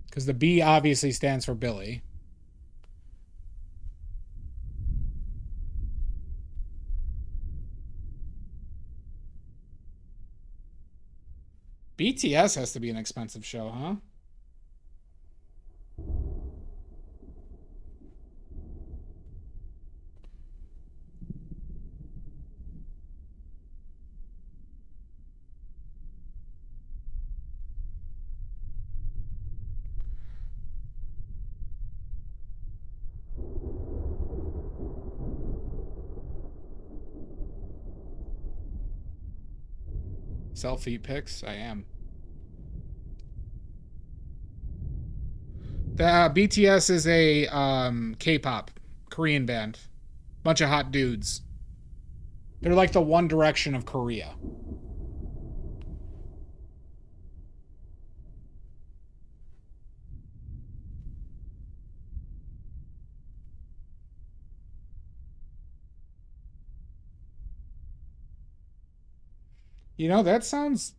Because the B obviously stands for Billy. BTS has to be an expensive show, huh? Selfie pics? I am. The BTS is a K-pop Korean band. Bunch of hot dudes. They're like the One Direction of Korea. You know, that sounds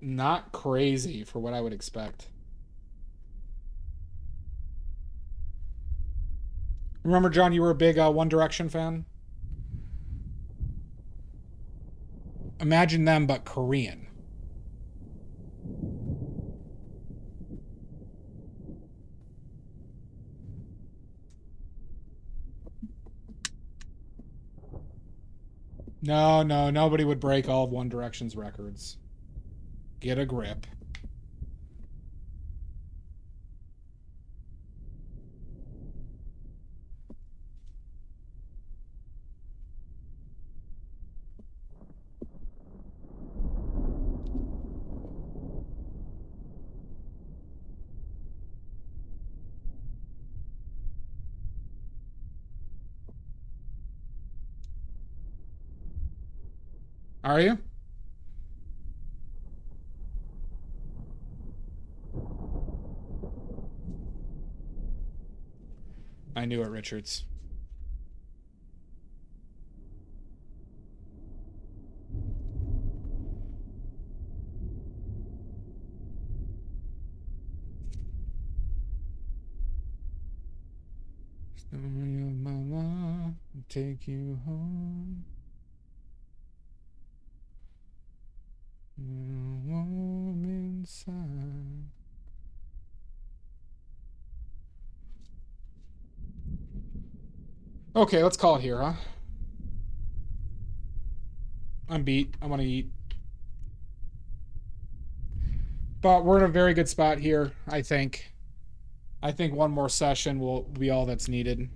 not crazy for what I would expect. Remember, John, you were a big One Direction fan? Imagine them, but Korean. No, nobody would break all of One Direction's records. Get a grip. Are you? I knew it, Richards. Story of my life, I'll take you home. Warm inside. Okay, let's call it here, huh? I'm beat. I want to eat. But we're in a very good spot here, I think. I think one more session will be all that's needed.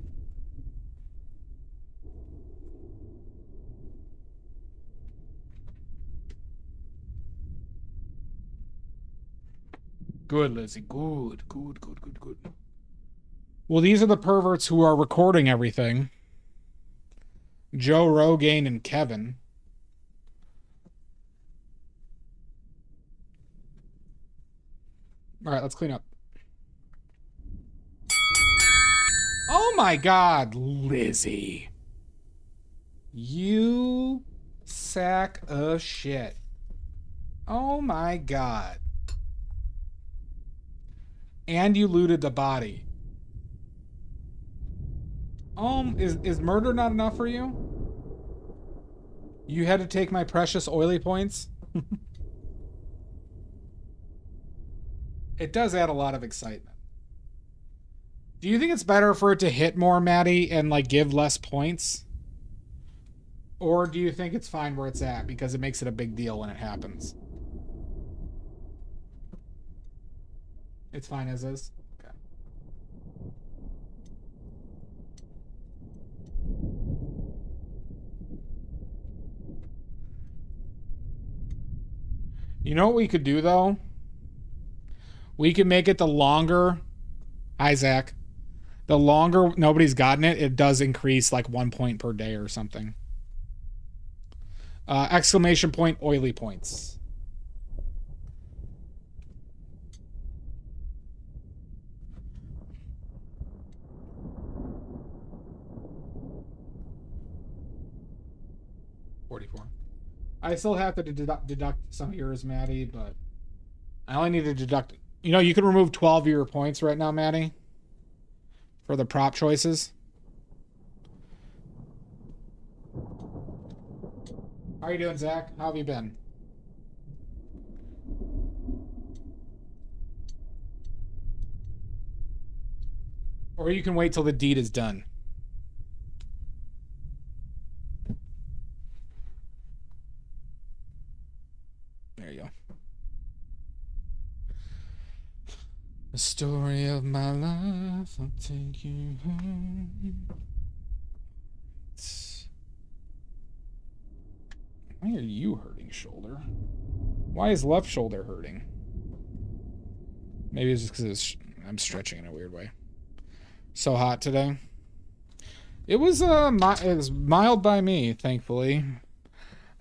Good, Lizzie. Good. Well, these are the perverts who are recording everything. Joe, Rogaine, and Kevin. All right, let's clean up. Oh my God, Lizzie. You sack of shit. Oh my God. And you looted the body. Is murder not enough for you? You had to take my precious oily points? It does add a lot of excitement. Do you think it's better for it to hit more, Maddie, and like give less points? Or do you think it's fine where it's at because it makes it a big deal when it happens? It's fine as is? Okay. You know what we could do, though? We could make it the longer... Isaac. The longer nobody's gotten it, it does increase like 1 point per day or something. Exclamation point, oily points. I still have to deduct some of yours, Maddie, but I only need to deduct... You know, you can remove 12 of your points right now, Maddie, for the prop choices. How are you doing, Zach? How have you been? Or you can wait till the deed is done. There you go. The story of my life, I'll take you home. Why are you hurting, shoulder? Why is left shoulder hurting? Maybe it's just because it's... I'm stretching in a weird way. So hot today. It was mild by me, thankfully.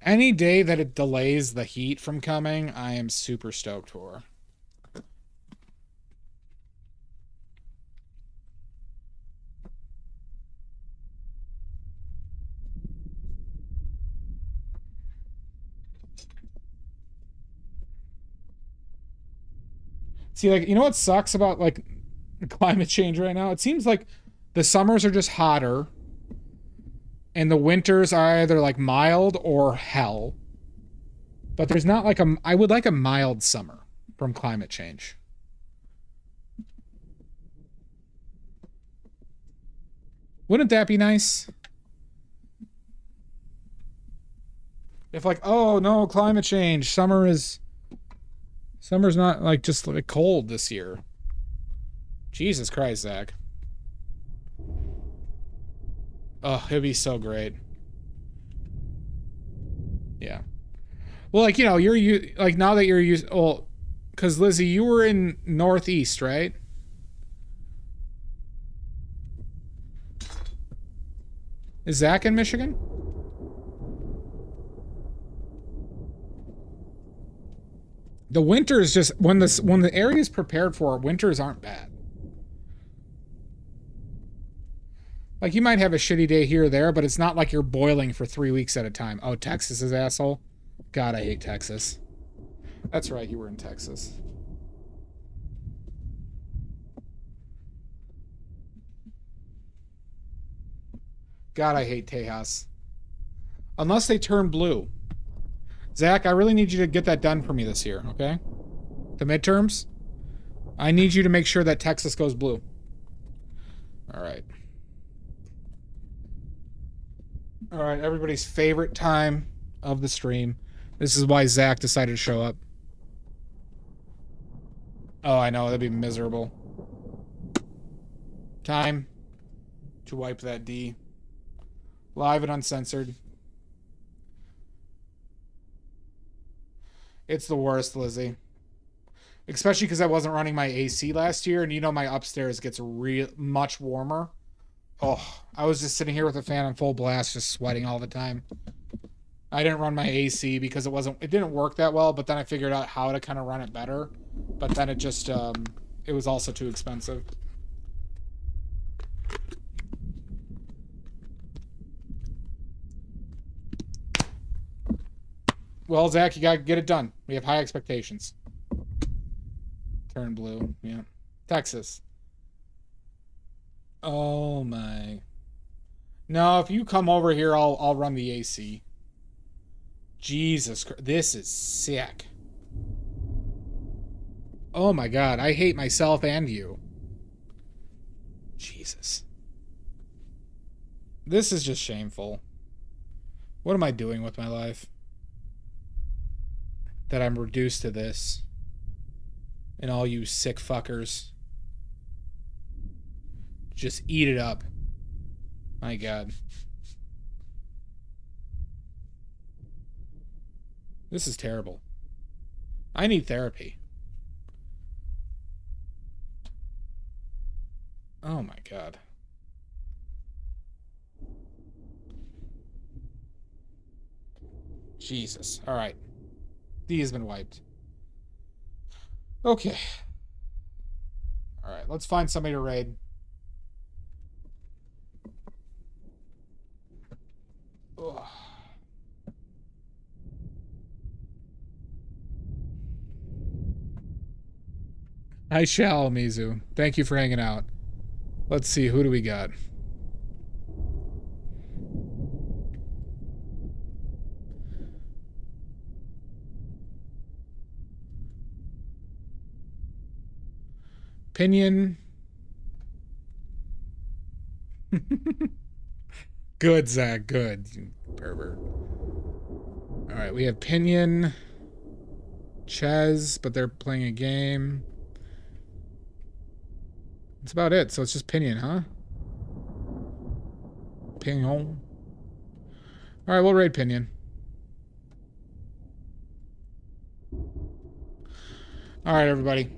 Any day that it delays the heat from coming, I am super stoked for. See, like, you know what sucks about, like, climate change right now? It seems like the summers are just hotter, and the winters are either, like, mild or hell. But there's not, like, I would like a mild summer from climate change. Wouldn't that be nice? If, like, oh, no, climate change, summer's not, like, just, like, cold this year. Jesus Christ, Zach. Oh, it'd be so great. Yeah. Well, like, you know, like, now that you're used, well, because, Lizzie, you were in Northeast, right? Is Zach in Michigan? The winters just, when the area is prepared for it, winters aren't bad. Like, you might have a shitty day here or there, but it's not like you're boiling for 3 weeks at a time. Oh, Texas is asshole. God, I hate Texas. That's right, you were in Texas. God, I hate Tejas. Unless they turn blue. Zach, I really need you to get that done for me this year, okay? The midterms. I need you to make sure that Texas goes blue. All right. All right, everybody's favorite time of the stream. This is why Zach decided to show up. Oh, I know, that'd be miserable. Time to wipe that D. Live and uncensored. It's the worst, Lizzie. Especially because I wasn't running my AC last year, and you know my upstairs gets much warmer. Oh, I was just sitting here with a fan on full blast, just sweating all the time. I didn't run my AC because it didn't work that well, but then I figured out how to kind of run it better. But then it just, it was also too expensive. Well, Zach, you gotta get it done. We have high expectations. Turn blue, yeah. Texas. Oh my. No, if you come over here, I'll run the AC. Jesus Christ, this is sick. Oh my God, I hate myself and you. Jesus. This is just shameful. What am I doing with my life? That I'm reduced to this. And all you sick fuckers. Just eat it up. My God. This is terrible. I need therapy. Oh my God. Jesus. All right. D has been wiped. Okay. All right, let's find somebody to raid. Ugh. I shall, Mizu. Thank you for hanging out. Let's see, who do we got? Pinion. Good, Zach. Good. You pervert. All right, we have Pinion. Ches, but they're playing a game. That's about it. So it's just Pinion, huh? Pinion. All right, we'll raid Pinion. All right, everybody.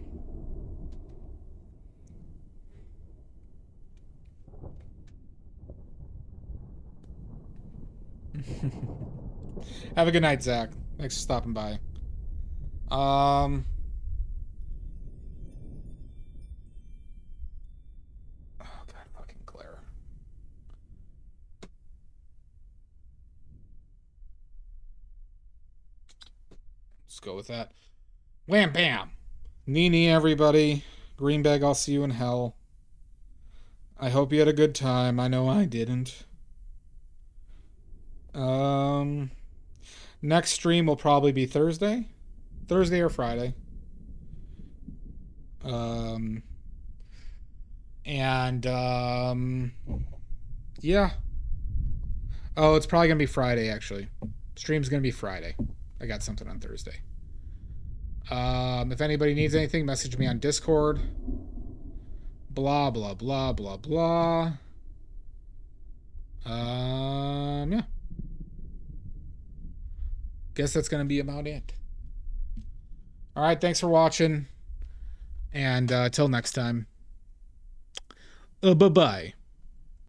Have a good night, Zach. Thanks for stopping by. Oh god, fucking Claire. Let's go with that. Wham bam. Nini, everybody. Greenbag, I'll see you in hell. I hope you had a good time. I know I didn't. Next stream will probably be Thursday. Thursday or Friday. Yeah. Oh, it's probably gonna be Friday, actually. Stream's gonna be Friday. I got something on Thursday. If anybody needs anything, message me on Discord. Blah, blah, blah, blah, blah. Yeah. Guess that's gonna be about it. Alright, thanks for watching. And till next time. Bye-bye.